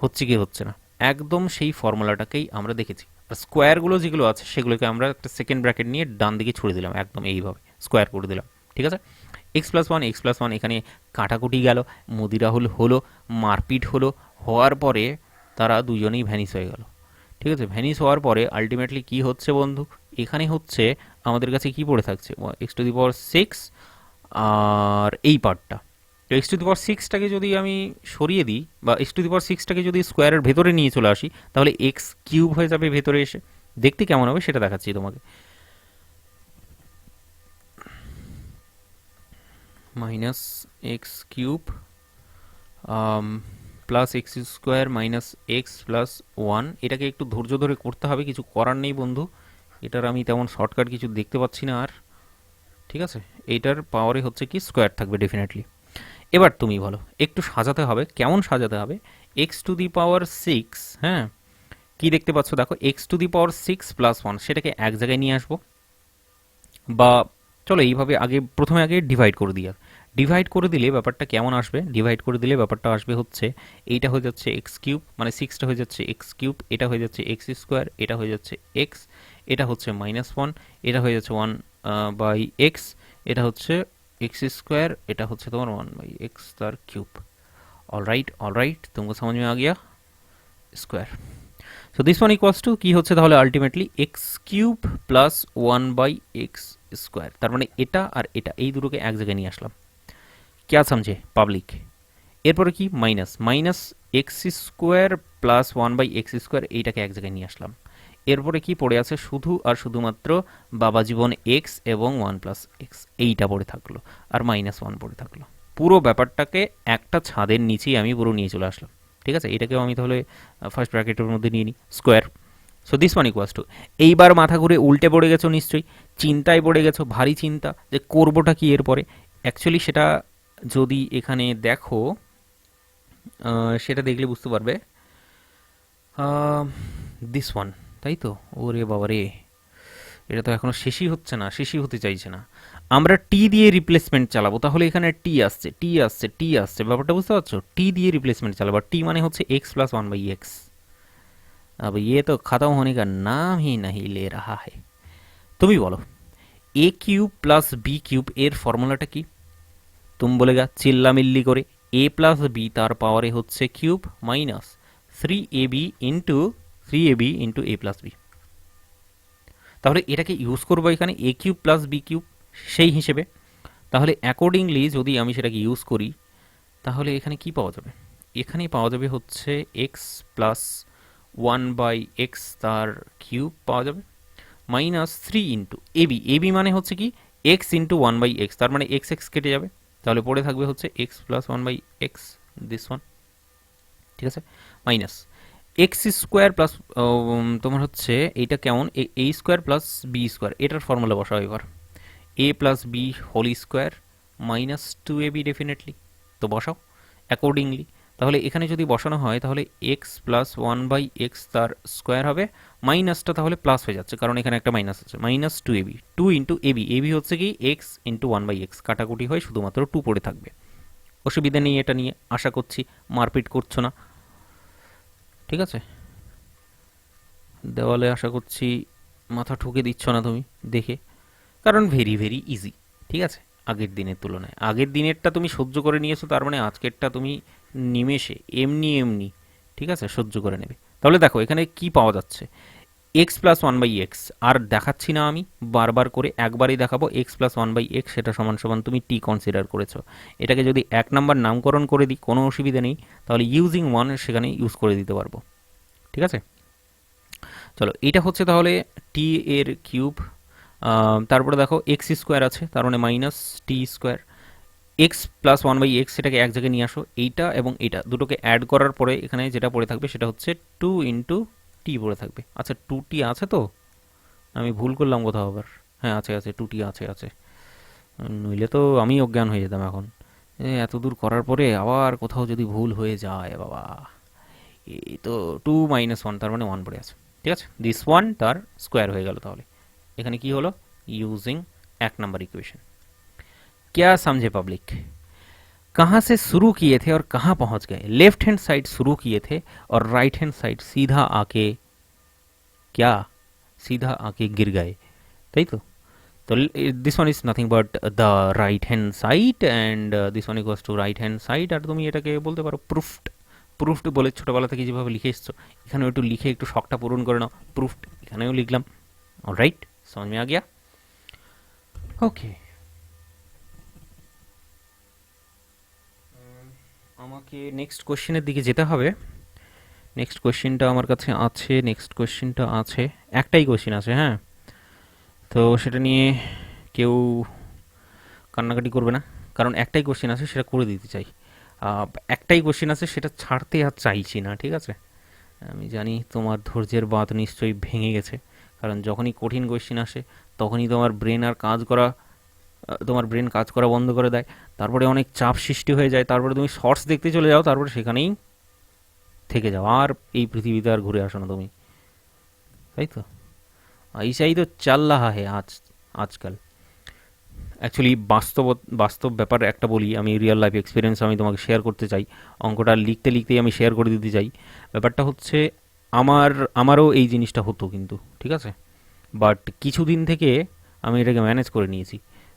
হচ্ছে কি হচ্ছে না একদম সেই ফর্মুলাটাকেই আমরা দেখেছি আর স্কোয়ারগুলো যেগুলো আছে সেগুলোকে আমরা একটা সেকেন্ড ব্র্যাকেট নিয়ে ডান দিকে ছুড়ে দিলাম একদম এইভাবে স্কোয়ার করে দিলাম ঠিক আছে x+1 এখানে কাটাকুটি গেল মোদিরাহুল হলো মারপিট হলো হওয়ার পরে তারা দুজনেই ভ্যানিস হয়ে গেল ঠিক আছে ভ্যানিস হওয়ার পরে আলটিমেটলি কি হচ্ছে বন্ধু এখানে হচ্ছে আমাদের কাছে কি পড়ে থাকছে x⁴ আর এই পার্টটা তো x⁴টাকে যদি আমি সরিয়ে দিই বা x⁴টাকে যদি স্কোয়ারের ভেতরে নিয়ে চলে আসি তাহলে x³ হয়ে যাবে ভেতরে এসে দেখতে কেমন হবে সেটা দেখাচ্ছি তোমাকে minus x³ plus x² minus x+1 এটাকে একটু ধৈর্য ধরে করতে হবে কিছু করার নেই বন্ধু এটার আমি তেমন শর্টকাট কিছু দেখতে পাচ্ছি না আর ঠিক আছে এইটার পাওয়ারে হচ্ছে কি স্কোয়ার থাকবে ডেফিনেটলি এবার তুমি বলো একটু সাজাতে হবে কেমন সাজাতে হবে x⁴ হ্যাঁ কি দেখতে পাচ্ছ দেখো x⁴ + 1 সেটাকে এক জায়গায় নিয়ে আসবো বা চলো এইভাবে প্রথমে আগে ডিভাইড করে দিই ডিভাইড করে দিলে ব্যাপারটা কেমন আসবে ডিভাইড করে দিলে ব্যাপারটা আসবে হচ্ছে এইটা হয়ে যাচ্ছে x³ মানে 6টা হয়ে যাচ্ছে x³ এটা হয়ে যাচ্ছে x² এটা হয়ে যাচ্ছে x এটা হচ্ছে -1 এটা হয়ে যাচ্ছে 1/x এটা হচ্ছে x² এটা হচ্ছে তোমার 1/x তার কিউব অলরাইট तुमको समझ में आ गया square so this one equals two কি হচ্ছে তাহলে ultimately x cube plus 1/x square. তার মানে এটা আর এটা এই দুটোকে এক জায়গায় নিয়ে আসলাম। क्या समझे পাবলিক? এরপরে কি minus minus x square plus 1/x square এইটাকে এক জায়গায় নিয়ে আসলাম। এরপরে কি পড়ে আছে শুধু আর শুধুমাত্র বাবা জীবন এক্স এবং 1+x এইটা পড়ে থাকলো আর -1 পড়ে থাকলো। পুরো ব্যাপারটাকে একটা ছাদের নিচেই আমি পুরো নিয়ে চলে আসলাম। ঠিক আছে, এটাকেও আমি তাহলে ফার্স্ট ব্র্যাকেটের মধ্যে নিয়ে নিই square. So this one equals two, এইবার মাথা ঘুরে উল্টে পড়ে গেছো নিশ্চয়ই, চিন্তায় পড়ে গেছো, ভারী চিন্তা যে করবোটা কি এরপরে। অ্যাকচুয়ালি সেটা যদি এখানে দেখো সেটা দেখলে বুঝতে পারবে। দিস ওয়ান, তাই তো? ওরে বাবা রে, এটা তো এখনো শেষই হচ্ছে না, শেষই হতে চাইছে না। আমরা টি দিয়ে রিপ্লেসমেন্ট চালাবো, তাহলে এখানে টি আসছে টি আসছে টি আসছে, ব্যাপারটা বুঝতে পারছো? টি দিয়ে রিপ্লেসমেন্ট চালাবো, টি মানে হচ্ছে এক্স প্লাস 1/x। अब ये तो खत्म होने का नाम ही नहीं ले रहा है। তুমি বলো এ কিউব প্লাস বি কিউব এর ফর্মুলাটা কি? তুমি বলেগা চিল্লামিল্লি করে এ প্লাস বি তার পাওয়ারে হচ্ছে কিউব মাইনাস 3ab ইন্টু এ প্লাস বি। তাহলে এটাকে ইউজ করবো এখানে এ কিউব প্লাস বি কিউব সেই হিসেবে। তাহলে অ্যাকর্ডিংলি যদি আমি সেটাকে ইউজ করি তাহলে এখানে কি পাওয়া যাবে? এখানে পাওয়া যাবে হচ্ছে এক্স প্লাস 1/x তার কিউব পাওয়া যাবে মাইনাস 3 ইন্টু এবি মানে হচ্ছে কি এক্স ইন্টু 1/x, তার মানে এক্স এক্স কেটে যাবে, তাহলে পড়ে থাকবে হচ্ছে x plus 1/x this one. ঠিক আছে, মাইনাস এক্স স্কোয়ার প্লাস তোমার হচ্ছে এইটা কেমন a square plus B square, এটার ফর্মুলা বসাও এবার a plus B whole square minus 2ab definitely, তো বসাও অ্যাকর্ডিংলি। তাহলে এখানে যদি বসানো হয় তাহলে এক্স প্লাস 1/x তার স্কোয়ার হবে, মাইনাসটা তাহলে প্লাস হয়ে যাচ্ছে কারণ এখানে একটা মাইনাস আছে, মাইনাস 2ab 2 ইন্টু এবি হচ্ছে কি এক্স ইন্টু 1/x, কাটাকুটি হয় শুধুমাত্র 2 পড়ে থাকবে। অসুবিধা নেই এটা নিয়ে, আশা করছি মারপিট করছো না। ঠিক আছে, দেওয়ালে আশা করছি মাথা ঠুকে দিচ্ছ না তুমি দেখে, কারণ ভেরি ভেরি ইজি। ঠিক আছে, আগের দিনের তুলনায় আগের দিনেরটা তুমি সহ্য করে নিয়েছো, তার মানে আজকেরটা তুমি নিমেষে এমনি এমনি ঠিক আছে সহ্য করে নেবে। তাহলে দেখো এখানে কি পাওয়া যাচ্ছে এক্স প্লাস 1/x, আর দেখাচ্ছি না আমি বারবার করে, একবারই দেখাবো এক্স প্লাস 1/x সেটা সমান সমান তুমি টি কনসিডার করেছো। এটাকে যদি 1 নাম্বার নামকরণ করে দিই কোনো অসুবিধা নেই, তাহলে ইউজিং 1 সেখানে ইউজ করে দিতে পারবো। ঠিক আছে, চলো এইটা হচ্ছে তাহলে টি এর কিউব। তারপরে দেখো এক্স স্কোয়ার আছে, তার মানে মাইনাস টি স্কোয়ার, এক্স প্লাস 1/x সেটাকে এক জায়গায় নিয়ে আসো, এইটা এবং এইটা দুটোকে অ্যাড করার পরে এখানে যেটা পড়ে থাকবে সেটা হচ্ছে 2 ইন্টু টি পড়ে থাকবে। আচ্ছা 2t আছে তো, আমি ভুল করলাম কোথাও আবার? হ্যাঁ আছে আছে 2t আছে আছে, নইলে তো আমি অজ্ঞান হয়ে যেতাম এখন। এত দূর করার পরে আবার কোথাও যদি ভুল হয়ে যায় বাবা, এই তো 2 - 1 তার মানে 1 পড়ে আছে। ঠিক আছে, দিস ওয়ান তার স্কোয়ার হয়ে গেল। তাহলে এখানে কি হলো ইউজিং 1 नंबर इक्वेशन। क्या समझे पब्लिक? कहाँ से शुरू किए थे और कहाँ पहुँच गए? लेफ्ट हैंड साइड शुरू किए थे और राइट हैंड साइड सीधा आके क्या सीधा आके गिर गए, তাই তো? তো this one is nothing but the right hand side and this one equals to right hand side. আর তুমি এটাকে বলতে পারো প্রুফড। প্রুফড বলে ছোটোবেলা থেকে যেভাবে লিখে এসছো এখানেও একটু লিখে একটু শখটা পূরণ করে নাও, প্রুফড এখানেও লিখলাম। অলরাইট, समझ में आ गया? ওকে, আমাকে নেক্সট কোশ্চেনের দিকে যেতে হবে। নেক্সট কোশ্চেনটা আমার কাছে আছে, নেক্সট কোশ্চেনটা আছে, একটাই কোশ্চেন আছে, হ্যাঁ। তো সেটা নিয়ে কেউ কান্নাকাটি করবে না, কারণ একটাই কোশ্চেন আছে সেটা করে দিতে চাই। একটাই কোশ্চেন আছে সেটা ছাড়তে আর চাইছি না। ঠিক আছে, আমি জানি তোমার ধৈর্যের বাঁধ নিশ্চয়ই ভেঙে গেছে, কারণ যখনই কঠিন কোশ্চেন আসে তখনই তোমার ব্রেন আর কাজ করা তোমার ব্রেন কাজ করা বন্ধ করে দেয়, তারপরে অনেক চাপ সৃষ্টি হয়ে যায়, তারপরে তুমি শর্টস দেখতে চলে যাও, তারপরে সেখানেই থেকে যাও, আর এই পৃথিবীতে আর ঘুরে আসো না তুমি। তাই তো, ऐसाई तो चल रहा है আজকাল। অ্যাকচুয়ালি বাস্তব ব্যাপার একটা বলি, আমি রিয়েল লাইফ এক্সপিরিয়েন্স আমি তোমাকে শেয়ার করতে চাই, অঙ্কটা লিখতে লিখতেই আমি শেয়ার করে দিতে চাই। ব্যাপারটা হচ্ছে আমারও এই জিনিসটা হতো কিন্তু, ঠিক আছে, বাট কিছুদিন থেকে আমি এটাকে ম্যানেজ করে নিয়েছি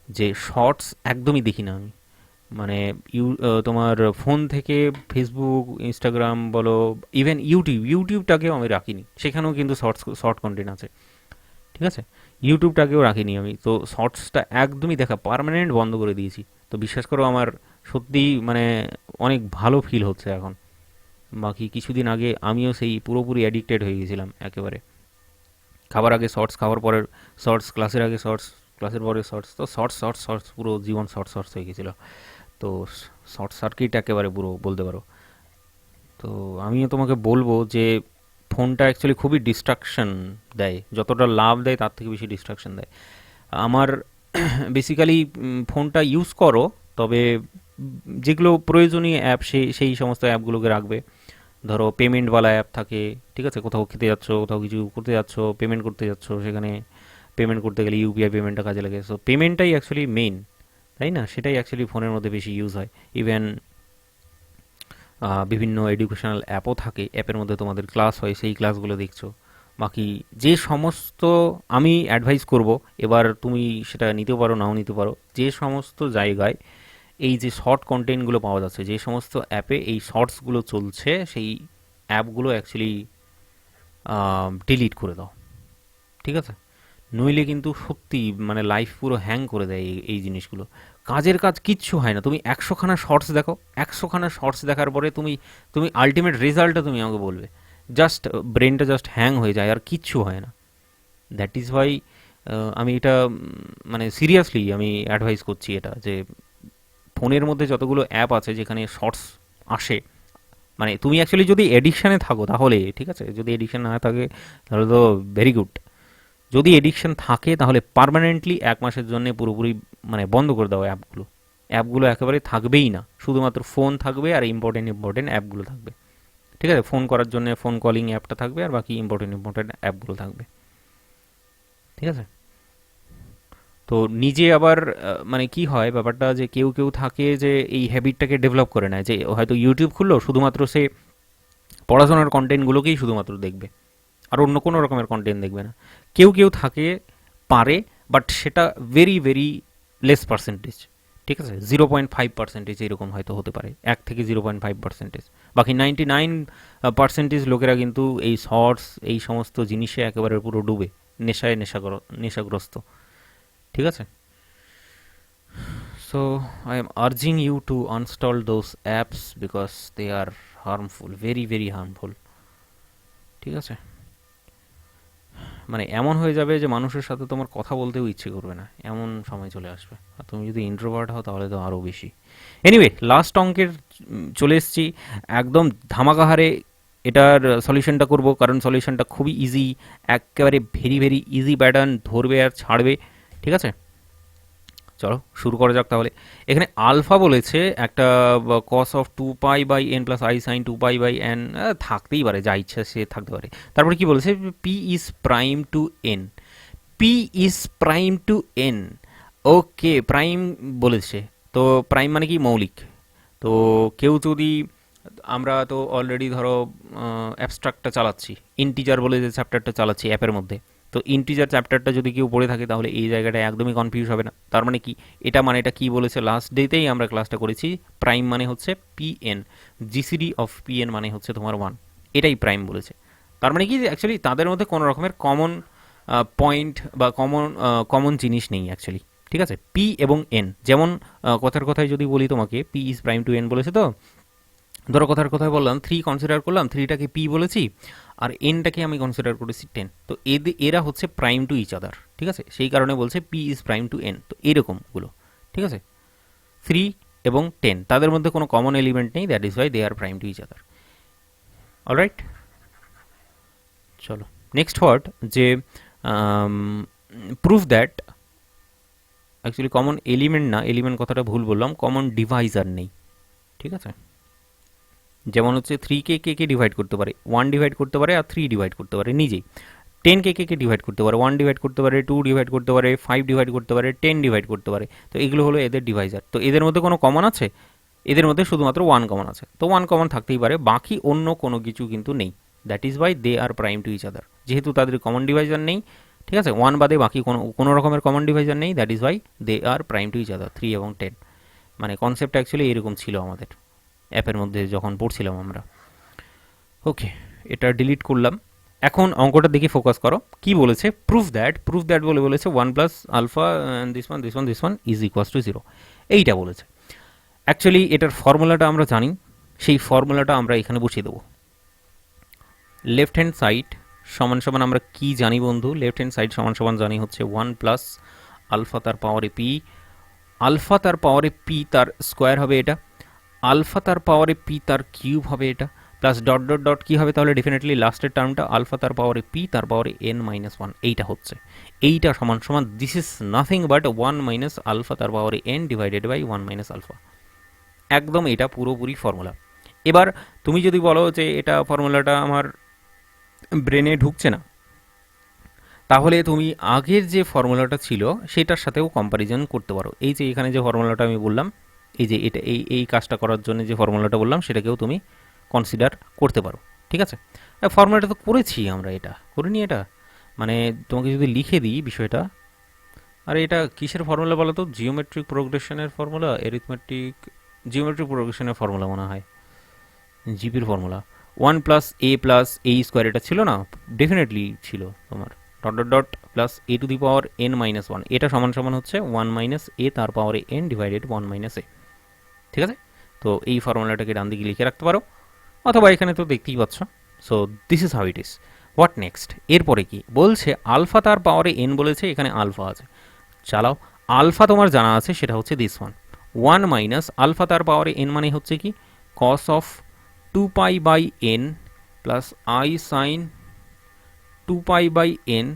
যে শর্টস একদমই দেখি না আমি। মানে তোমার ফোন থেকে ফেসবুক, ইনস্টাগ্রাম বলো, ইভেন ইউটিউবটাকেও আমি রাখিনি, সেখানেও কিন্তু শর্ট কন্টেন্ট আছে। ঠিক আছে, ইউটিউবটাকেও রাখিনি আমি, তো শর্টসটা একদমই দেখা পার্মানেন্ট বন্ধ করে দিয়েছি। তো বিশ্বাস করো আমার সত্যিই মানে অনেক ভালো ফিল হচ্ছে এখন। বাকি কিছুদিন আগে আমিও সেই পুরোপুরি অ্যাডিক্টেড হয়ে গেছিলাম একেবারে। খাবার আগে শর্টস, খাবার পরে শর্টস, ক্লাসের আগে শর্টস, ক্লাসের পরে শর্টস, তো শর্টস শর্টস শর্টস পুরো জীবন শর্টস শর্টস হয়ে গেছিলো। তো শর্ট সার্কিট একেবারে পুরো বলতে পারো। তো আমিও তোমাকে বলবো যে ফোনটা অ্যাকচুয়ালি খুবই ডিস্ট্রাকশন দেয়, যতটা লাভ দেয় তার থেকে বেশি ডিস্ট্রাকশন দেয়। আমার বেসিক্যালি ফোনটা ইউজ করো, তবে যেগুলো প্রয়োজনীয় অ্যাপ সেই সমস্ত অ্যাপগুলোকে রাখবে। ধরো পেমেন্টওয়ালা অ্যাপ থাকে, ঠিক আছে, কোথাও খেতে যাচ্ছ, কোথাও কিছু করতে যাচ্ছ, পেমেন্ট করতে যাচ্ছ, সেখানে পেমেন্ট করতে গেলে ইউপিআই পেমেন্টটা কাজে লাগে। সো পেমেন্টটাই অ্যাকচুয়ালি মেইন, তাই না? সেটাই অ্যাকচুয়ালি ফোনের মধ্যে বেশি ইউজ হয়। ইভেন বিভিন্ন এডুকেশনাল অ্যাপও থাকে, অ্যাপের মধ্যে তোমাদের ক্লাস হয়, সেই ক্লাসগুলো দেখছো। বাকি যে সমস্ত আমি অ্যাডভাইস করব, এবার তুমি সেটা নিতে পারো নাও নিতে পারো, যে সমস্ত জায়গায় এই যে শর্ট কন্টেন্টগুলো পাওয়া যাচ্ছে, যে সমস্ত অ্যাপে এই শর্টসগুলো চলছে, সেই অ্যাপগুলো অ্যাকচুয়ালি ডিলিট করে দাও, ঠিক আছে? নইলে কিন্তু সত্যি মানে লাইফ পুরো হ্যাং করে দেয় এই জিনিসগুলো। কাজের কাজ কিচ্ছু হয় না, তুমি 100খানা শর্টস দেখো, 100খানা শর্টস দেখার পরে তুমি তুমি আলটিমেট রেজাল্টটা তুমি আমাকে বলবে, জাস্ট ব্রেনটা জাস্ট হ্যাং হয়ে যায় আর কিচ্ছু হয় না। দ্যাট ইজ ওয়াই আমি এটা মানে সিরিয়াসলি আমি অ্যাডভাইস করছি এটা, যে ফোনের মধ্যে যতগুলো অ্যাপ আছে যেখানে শর্টস আসে, মানে তুমি অ্যাকচুয়ালি যদি এডিকশানে থাকো তাহলে ঠিক আছে, যদি এডিকশান না থাকে তাহলে তো ভেরি গুড। যদি এডিকশন থাকে তাহলে পার্মানেন্টলি 1 মাসের জন্য পুরোপুরি মানে বন্ধ করে দাও অ্যাপগুলো। অ্যাপগুলো একেবারে থাকবেই না, শুধুমাত্র ফোন থাকবে আর ইম্পর্টেন্ট ইম্পর্টেন্ট অ্যাপগুলো থাকবে। ঠিক আছে, ফোন করার জন্য ফোন কলিং অ্যাপটা থাকবে আর বাকি ইম্পর্টেন্ট ইম্পর্টেন্ট অ্যাপগুলো থাকবে। ঠিক আছে, তো নিজে আবার মানে কি হয় ব্যাপারটা, যে কেউ কেউ থাকে যে এই হ্যাবিটটাকে ডেভেলপ করে নেয়, যে হয়তো ইউটিউব খুললো, শুধুমাত্র সে পড়াশোনার কন্টেন্টগুলোকেই শুধুমাত্র দেখবে, আর অন্য কোনো রকমের কন্টেন্ট দেখবে না। কেউ কেউ থাকে পারে, বাট সেটা ভেরি ভেরি লেস পার্সেন্টেজ। ঠিক আছে, 0.5% এরকম হয়তো হতে পারে, 1 থেকে 0.5%। বাকি 99% লোকেরা কিন্তু এই শর্টস এই সমস্ত জিনিসে একেবারে পুরো ডুবে, নেশায় নেশাগ্রস্ত। ঠিক আছে, so I am urging you to uninstall those apps because they are harmful, very very harmful. ঠিক আছে, মানে এমন হয়ে যাবে যে মানুষের সাথে তোমার কথা বলতেও ইচ্ছে করবে না, এমন সময় চলে আসবে। আর তুমি যদি ইন্ট্রোভার্ট হও তাহলে তো আরও বেশি। এনিওয়ে, লাস্ট অঙ্কের চলে এসেছি একদম ধামাকাহারে। এটার সলিউশনটা করব, কারণ সলিউশনটা খুবই ইজি, একেবারে ভেরি ভেরি ইজি প্যাটার্ন, ধরবে আর ছাড়বে। ঠিক আছে, চলো শুরু করা যাক তাহলে। এখানে আলফা বলেছে একটা cos of 2 pi by n plus i sine 2 pi by n, থাকতেই পারে, যা ইচ্ছা সে থাকতে পারে। তারপরে কি বলেছে, p is prime to n, p is prime to n. Okay, prime বলেছে, তো প্রাইম মানে কি মৌলিক। তো কেউ যদি, আমরা তো অলরেডি ধরো অ্যাবস্ট্রাক্টটা চালাচ্ছি, ইন্টিজার বলে যে চ্যাপ্টারটা চালাচ্ছি অ্যাপের মধ্যে, তো ইন্টিজার চ্যাপ্টারটা যদি কেউ পড়ে থাকে তাহলে এই জায়গাটা একদমই কনফিউজ হবে না। তার মানে কি, এটা মানে এটা কি বলেছে লাস্ট ডেতেই আমরা ক্লাসটা করেছি, প্রাইম মানে হচ্ছে P N, GCD of P N মানে হচ্ছে তোমার 1, এটাই প্রাইম বলেছে। তার মানে কি, অ্যাকচুয়ালি তাদের মধ্যে কোনো রকমের কমন পয়েন্ট বা কমন জিনিস নেই অ্যাকচুয়ালি। ঠিক আছে, পি এবং এন, যেমন কথার কথায় যদি বলি তোমাকে, p is prime to n বলেছে, তো ধরো কথার কথায় বললাম 3 কনসিডার করলাম, 3টাকে পি বলেছি আর এনটাকে আমি কনসিডার করেছি 10, তো এরা হচ্ছে প্রাইম টু ইচ আদার। ঠিক আছে, সেই কারণে বলছে p is prime to n, তো এরকমগুলো। ঠিক আছে, 3 এবং 10 তাদের মধ্যে কোনো কমন এলিমেন্ট নেই, that is why they are prime to each other. Alright, চলো নেক্সট ওয়ার্ড, যে proof that, actually common element না, এলিমেন্ট কথাটা ভুল বললাম, কমন ডিভাইজার নেই। ঠিক আছে, যেমন হচ্ছে 3কে কে ডিভাইড করতে পারে, 1 ডিভাইড করতে পারে আর 3 ডিভাইড করতে পারে নিজেই। 10কে কে ডিভাইড করতে পারে, 1 ডিভাইড করতে পারে, 2 ডিভাইড করতে পারে, 5 ডিভাইড করতে পারে, 10 ডিভাইড করতে পারে। তো এগুলো হলো এদের ডিভাইজার। তো এদের মধ্যে কোনো কমন আছে? এদের মধ্যে শুধুমাত্র 1 কমন আছে, তো 1 কমন থাকতেই পারে, বাকি অন্য কোনো কিছু কিন্তু নেই। That is why they are prime to each other, যেহেতু তাদের কমন ডিভাইজার নেই। ঠিক আছে, 1 বাদে বাকি কোনো রকমের কমন ডিভাইজার নেই, that is why they are prime to each other, 3 এবং 10। মানে কনসেপ্ট অ্যাকচুয়ালি এরকম ছিল আমাদের অ্যাপের মধ্যে যখন পড়ছিলাম আমরা। ওকে, এটা ডিলিট করলাম। এখন অঙ্কটার দিকে ফোকাস করো। কি বলেছে? প্রুফ দ্যাট বলে বলেছে one plus alpha this one is equals to zero, এইটা বলেছে। অ্যাকচুয়ালি এটার ফর্মুলাটা আমরা জানি, সেই ফর্মুলাটা আমরা এখানে বসিয়ে দেবো। লেফট হ্যান্ড সাইড সমান সমান আমরা কি জানি বন্ধু? লেফট হ্যান্ড সাইড সমান সমান জানি হচ্ছে ওয়ান প্লাস আলফা তার পাওয়ারে পি, আলফা তার পাওয়ারে পি তার স্কোয়ার হবে এটা, আলফা তার পাওয়ারে পি তার কিউব হবে এটা, প্লাস ডট ডট ডট কী হবে তাহলে ডেফিনেটলি লাস্টের টার্মটা আলফা তার পাওয়ারে পি তার পাওয়ারে এন মাইনাস ওয়ান, এইটা হচ্ছে। এইটা সমান সমান this is nothing but one minus alpha তার পাওয়ারে n divided by one minus alpha. একদম এটা পুরোপুরি ফর্মুলা। এবার তুমি যদি বলো যে এটা ফর্মুলাটা আমার ব্রেনে ঢুকছে না, তাহলে তুমি আগের যে ফর্মুলাটা ছিল সেটার সাথেও কম্প্যারিজন করতে পারো। এই যে এখানে যে ফর্মুলাটা আমি বললাম, এই যে এটা এই কাজটা করার জন্য যে ফর্মুলাটা বললাম সেটাকেও তুমি কনসিডার করতে পারো। ঠিক আছে, ফর্মুলাটা তো করেছি আমরা, এটা করিনি এটা? মানে তোমাকে যদি লিখে দিই বিষয়টা, আরে এটা কিসের ফর্মুলা বলো তো? জিওমেট্রিক প্রোগ্রেশনের ফর্মুলা, জিওমেট্রিক প্রোগ্রেশনের ফর্মুলা মনে হয়, জিপির ফর্মুলা। ওয়ান প্লাস এ স্কোয়ার এটা ছিল না? ডেফিনেটলি ছিল তোমার। Dot dot dot plus A to the power N minus one, এটা সমান সমান হচ্ছে ওয়ান মাইনাস এ তার পাওয়ারে এন ডিভাইডেড ওয়ান মাইনাস এ। ঠিক আছে, তো এই ফর্মুলাটাকে ডান দিকে লিখে রাখতে পারো, অথবা এখানে তো দেখতেই পাচ্ছ। So this is how it is. What next? এরপরে কি বলছে? আলফা তার পাওয়ারে এন বলেছে, এখানে আলফা আছে। চালাও, আলফা তোমার জানা আছে, সেটা হচ্ছে this one. One minus alpha তার পাওয়ারে এন মানে হচ্ছে কি? Cos of two pi by n plus i sine two pi by n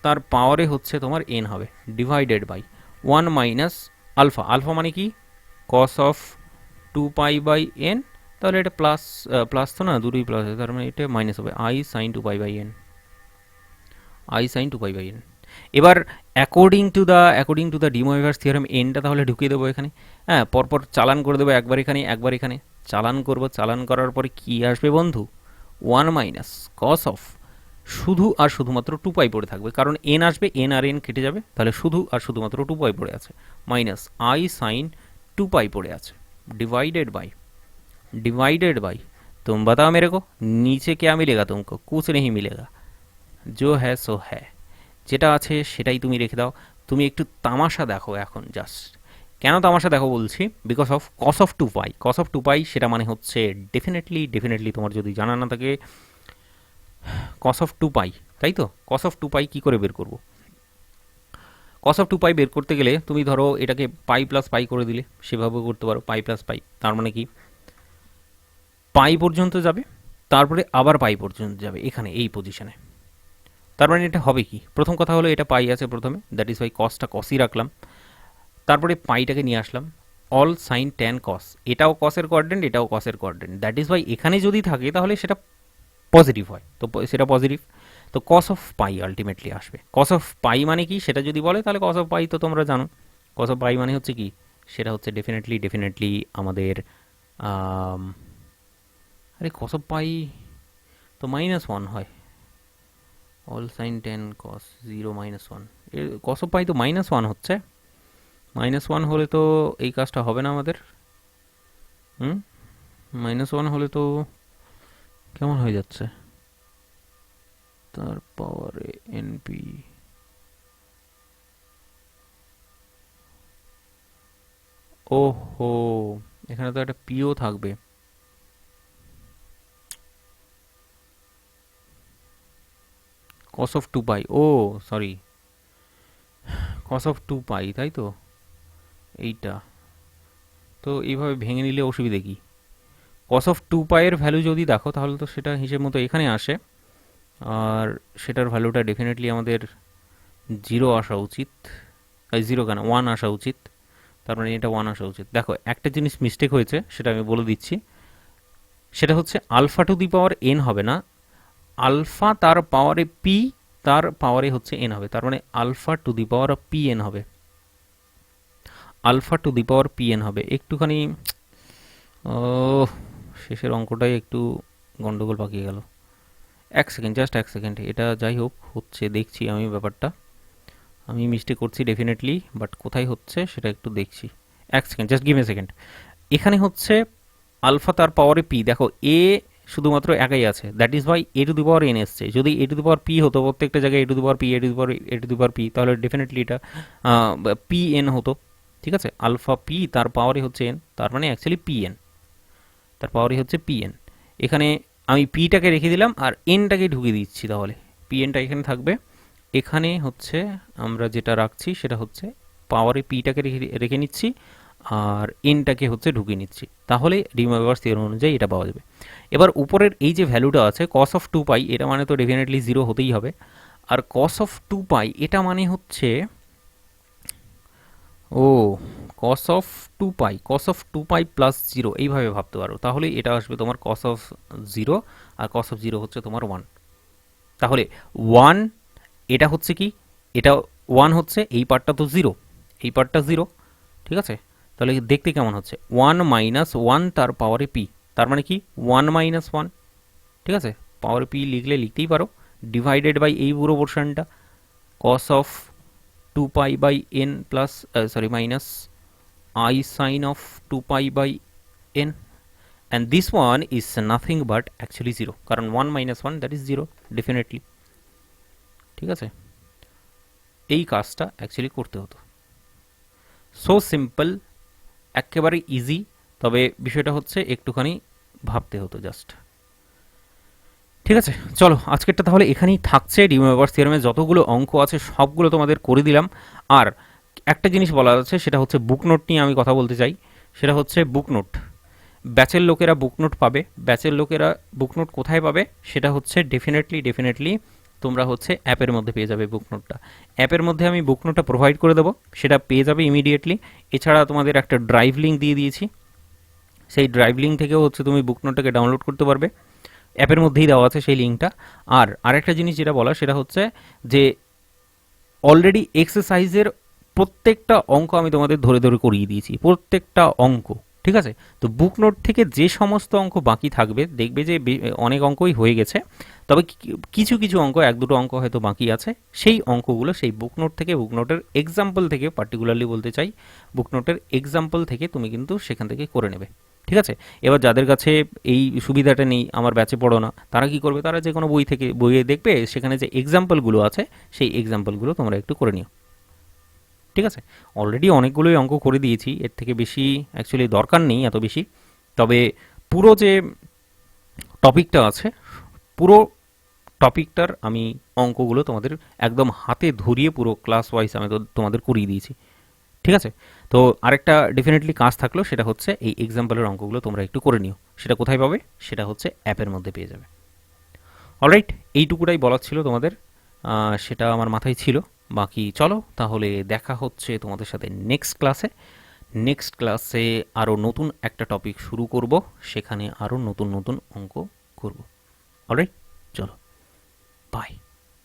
তার পাওয়ারে হচ্ছে তোমার এন হবে, divided by one minus alpha. Alpha মানে কি? Cos of two pi by n, তাহলে এটা প্লাস, প্লাস তো না, দুটোই প্লাস আছে, তার মানে এটা মাইনাস হবে i sine two pi by n, i sine two pi by n. এবার according to the De Moivre's theorem এনটা তাহলে ঢুকিয়ে দেবো এখানে। হ্যাঁ, পরপর চালান করে দেবো, একবার এখানে একবার এখানে চালান করব। চালান করার পরে কি আসবে বন্ধু? ওয়ান মাইনাস কস অফ, শুধু আর শুধুমাত্র টু পাই পড়ে থাকবে, কারণ এন আসবে, এন আর এন কেটে যাবে, তাহলে শুধু আর শুধুমাত্র টু পাই পড়ে আছে, মাইনাস আই সাইন टू पाई पड़े আছে, डिवाइडेड बाई तुम बताओ मेरे को नीचे क्या मिलेगा? तुमको कुछ नहीं मिलेगा, जो है सो है, যেটা আছে সেটাই তুমি রেখে দাও। তুমি একটু তামাশা দেখো এখন জাস্ট। কেন তামাশা দেখো বলছি? Because of cos of two pi সেটা মানে হচ্ছে ডেফিনেটলি তোমার যদি জানা না থাকে কস অফ টু পাই, তাই তো? কস অফ টু পাই কী করে বের করবো? কস অফ টু পাই বের করতে গেলে তুমি ধরো এটাকে পাই প্লাস পাই করে দিলে, সেভাবেও করতে পারো। পাই প্লাস পাই তার মানে কি? পাই পর্যন্ত যাবে, তারপরে আবার পাই পর্যন্ত যাবে এখানে এই পজিশনে। তার মানে এটা হবে কি? প্রথম কথা হলো এটা পাই আছে প্রথমে, দ্যাট ইজ ওয়াই কসটা কসই রাখলাম। তারপরে পাইটাকে নিয়ে আসলাম, অল সাইন ট্যান কস, এটাও কসের কোয়াড্রেন্ট, এটাও কসের কোয়াড্রেন্ট, দ্যাট ইজ ওয়াই এখানে যদি থাকে তাহলে সেটা পজিটিভ হয়, তো সেটা পজিটিভ। তো কস অফ পাই আলটিমেটলি আসবে। কস অফ পাই মানে কি সেটা যদি বলে, তাহলে কস অফ পাই তো তোমরা জানো। কস অফ পাই মানে হচ্ছে কি? সেটা হচ্ছে ডেফিনেটলি আমাদের আরে কস অফ পাই তো মাইনাস ওয়ান হয়, all sine tan cos zero minus one, এর কস অফ পাই তো মাইনাস ওয়ান হচ্ছে। মাইনাস ওয়ান হলে তো এই কাজটা হবে না আমাদের। মাইনাস ওয়ান হলে তো কেমন হয়ে যাচ্ছে? তার পাওয়ারে এনপি, ওহো, এখানে তো একটা পিও থাকবে। কস অফ টু পাই, ও sorry, cos of two pi, তাই তো? এইটা তো এইভাবে ভেঙে নিলে অসুবিধে কি? কস অফ টু পাইয়ের ভ্যালু যদি দেখো তাহলে তো সেটা হিসেব মতো এখানে আসে, আর সেটার ভ্যালুটা ডেফিনেটলি আমাদের জিরো আসা উচিত, জিরো কেন, ওয়ান আসা উচিত। তার মানে এটা ওয়ান আসা উচিত। দেখো একটা জিনিস মিস্টেক হয়েছে, সেটা আমি বলে দিচ্ছি। সেটা হচ্ছে alpha to the power n হবে না, আলফা তার পাওয়ারে পি তার পাওয়ারে হচ্ছে এন হবে। তার মানে alpha to the power p n হবে, alpha to the power p n হবে। একটুখানি ও, শেষের অঙ্কটাই একটু গন্ডগোল পাকিয়ে গেল। এক সেকেন্ড, জাস্ট এক সেকেন্ড, এটা যাই হোক হচ্ছে দেখছি আমি ব্যাপারটা। আমি মিস্টেক করছি ডেফিনেটলি, বাট কোথায় হচ্ছে সেটা একটু দেখছি। এক second, just give a second. এখানে হচ্ছে আলফা তার পাওয়ারে পি, দেখো এ শুধুমাত্র একাই আছে, that is Y A to the power N এসছে। যদি এ টু দি পাওয়ার পি হতো প্রত্যেকটা জায়গায় a to the power p, a to the power a to the power p, তাহলে ডেফিনেটলি এটা পি এন হতো। ঠিক আছে, আলফা পি তার পাওয়ারই হচ্ছে এন, তার মানে অ্যাকচুয়ালি পি এন, তার পাওয়ারই হচ্ছে পি এন। এখানে আমি পিটাকে রেখে দিলাম আর এনটাকে ঢুকিয়ে দিচ্ছি, তাহলে পি এনটা এখানে থাকবে। এখানে হচ্ছে আমরা যেটা রাখছি সেটা হচ্ছে পাওয়ারে পিটাকে রেখে রেখে নিচ্ছি আর এনটাকে হচ্ছে ঢুকিয়ে নিচ্ছি, তাহলে রিমুভার্স থিওরেম অনুযায়ী এটা পাওয়া যাবে। এবার উপরের এই যে ভ্যালুটা আছে কস অফ টু পাই, এটা মানে তো ডেফিনেটলি জিরো হতেই হবে। আর কস অফ টু পাই এটা মানে হচ্ছে, ও cos of two pi, cos of two pi plus zero, এইভাবে ভাবতে পারো, তাহলে এটা আসবে তোমার কস অফ জিরো, আর কস অফ জিরো হচ্ছে তোমার ওয়ান। তাহলে ওয়ান, এটা হচ্ছে কি, এটা ওয়ান হচ্ছে, এই পার্টটা তো জিরো, এই পার্টটা জিরো। ঠিক আছে, তাহলে দেখতে কেমন হচ্ছে, ওয়ান মাইনাস ওয়ান তার পাওয়ারে পি, তার মানে কি ওয়ান মাইনাস ওয়ান। ঠিক আছে, পাওয়ারে পি লিখলে লিখতেই পারো, ডিভাইডেড বাই এই পুরো পোর্শনটা, cos of two pi by n plus sorry minus I sine of 2 pi by n, and this one is nothing but actually 0, কারণ 1 minus 1 that is 0 definitely। ঠিক আছে, এই কাজটা অ্যাকচুয়ালি করতে হতো, সো সিম্পল, একেবারে ইজি, তবে বিষয়টা হচ্ছে একটুখানি ভাবতে হতো জাস্ট। ঠিক আছে, চলো আজকেরটা তাহলে এখানেই থাকছে। ডিমোভার্স থিওরেমে যতগুলো অঙ্ক আছে সবগুলো তোমাদের করে দিলাম। আর একটা জিনিস বলা আছে, সেটা হচ্ছে বুক নোট নিয়ে আমি কথা বলতে চাই। সেটা হচ্ছে বুক নোট, ব্যাচের লোকেরা বুক নোট পাবে। ব্যাচের লোকেরা বুক নোট কোথায় পাবে, সেটা হচ্ছে ডেফিনেটলি তোমরা হচ্ছে অ্যাপের মধ্যে পেয়ে যাবে বুক নোটটা। অ্যাপের মধ্যে আমি বুক নোটটা প্রোভাইড করে দেবো, সেটা পেয়ে যাবে ইমিডিয়েটলি। এছাড়া তোমাদের একটা ড্রাইভ লিঙ্ক দিয়ে দিয়েছি, সেই ড্রাইভ লিঙ্ক থেকেও হচ্ছে তুমি বুক নোটটাকে ডাউনলোড করতে পারবে, অ্যাপের মধ্যেই দেওয়া আছে সেই লিঙ্কটা। আর আরেকটা জিনিস যেটা বলা, সেটা হচ্ছে যে অলরেডি এক্সারসাইজের প্রত্যেকটা অঙ্ক আমি তোমাদের ধরে ধরে করিয়ে দিয়েছি, প্রত্যেকটা অঙ্ক। ঠিক আছে, তো বুক নোট থেকে যে সমস্ত অঙ্ক বাকি থাকবে, দেখবে যে অনেক অঙ্কই হয়ে গেছে, তবে কিছু কিছু অঙ্ক, এক দুটো অঙ্ক হয়তো বাকি আছে, সেই অঙ্কগুলো সেই বুক নোট থেকে, বুক নোটের এক্সাম্পল থেকে, পার্টিকুলারলি বলতে চাই, বুক নোটের এক্সাম্পল থেকে তুমি কিন্তু সেখান থেকে করে নেবে। ঠিক আছে, এবার যাদের কাছে এই সুবিধাটা নেই, আমার ব্যাচে পড়ো না, তারা কি করবে, তারা যে কোনো বই থেকে বইয়ে দেখবে, সেখানে যে এক্সাম্পলগুলো আছে সেই এক্সাম্পলগুলো তোমরা একটু করে নিও। ঠিক আছে, অলরেডি অনেকগুলোই অঙ্ক করে দিয়েছি, এর থেকে বেশি অ্যাকচুয়ালি দরকার নেই এত বেশি। তবে পুরো যে টপিকটা আছে, পুরো টপিকটার আমি অঙ্কগুলো তোমাদের একদম হাতে ধরিয়ে পুরো ক্লাস ওয়াইজ আমি তো তোমাদের করিয়ে দিয়েছি। ঠিক আছে, তো আরেকটা ডেফিনেটলি কাজ থাকলো, সেটা হচ্ছে এই এক্সাম্পলের অঙ্কগুলো তোমরা একটু করে নিও। সেটা কোথায় পাবে, সেটা হচ্ছে অ্যাপের মধ্যে পেয়ে যাবে। অলরাইট, এইটুকুটাই বলার ছিল তোমাদের, সেটা আমার মাথায় ছিল। বাকি চলো তাহলে দেখা হচ্ছে তোমাদের সাথে নেক্সট ক্লাসে। নেক্সট ক্লাসে আরও নতুন একটা টপিক শুরু করব, সেখানে আরও নতুন নতুন অঙ্ক করব। অলরাইট, চলো, বাই।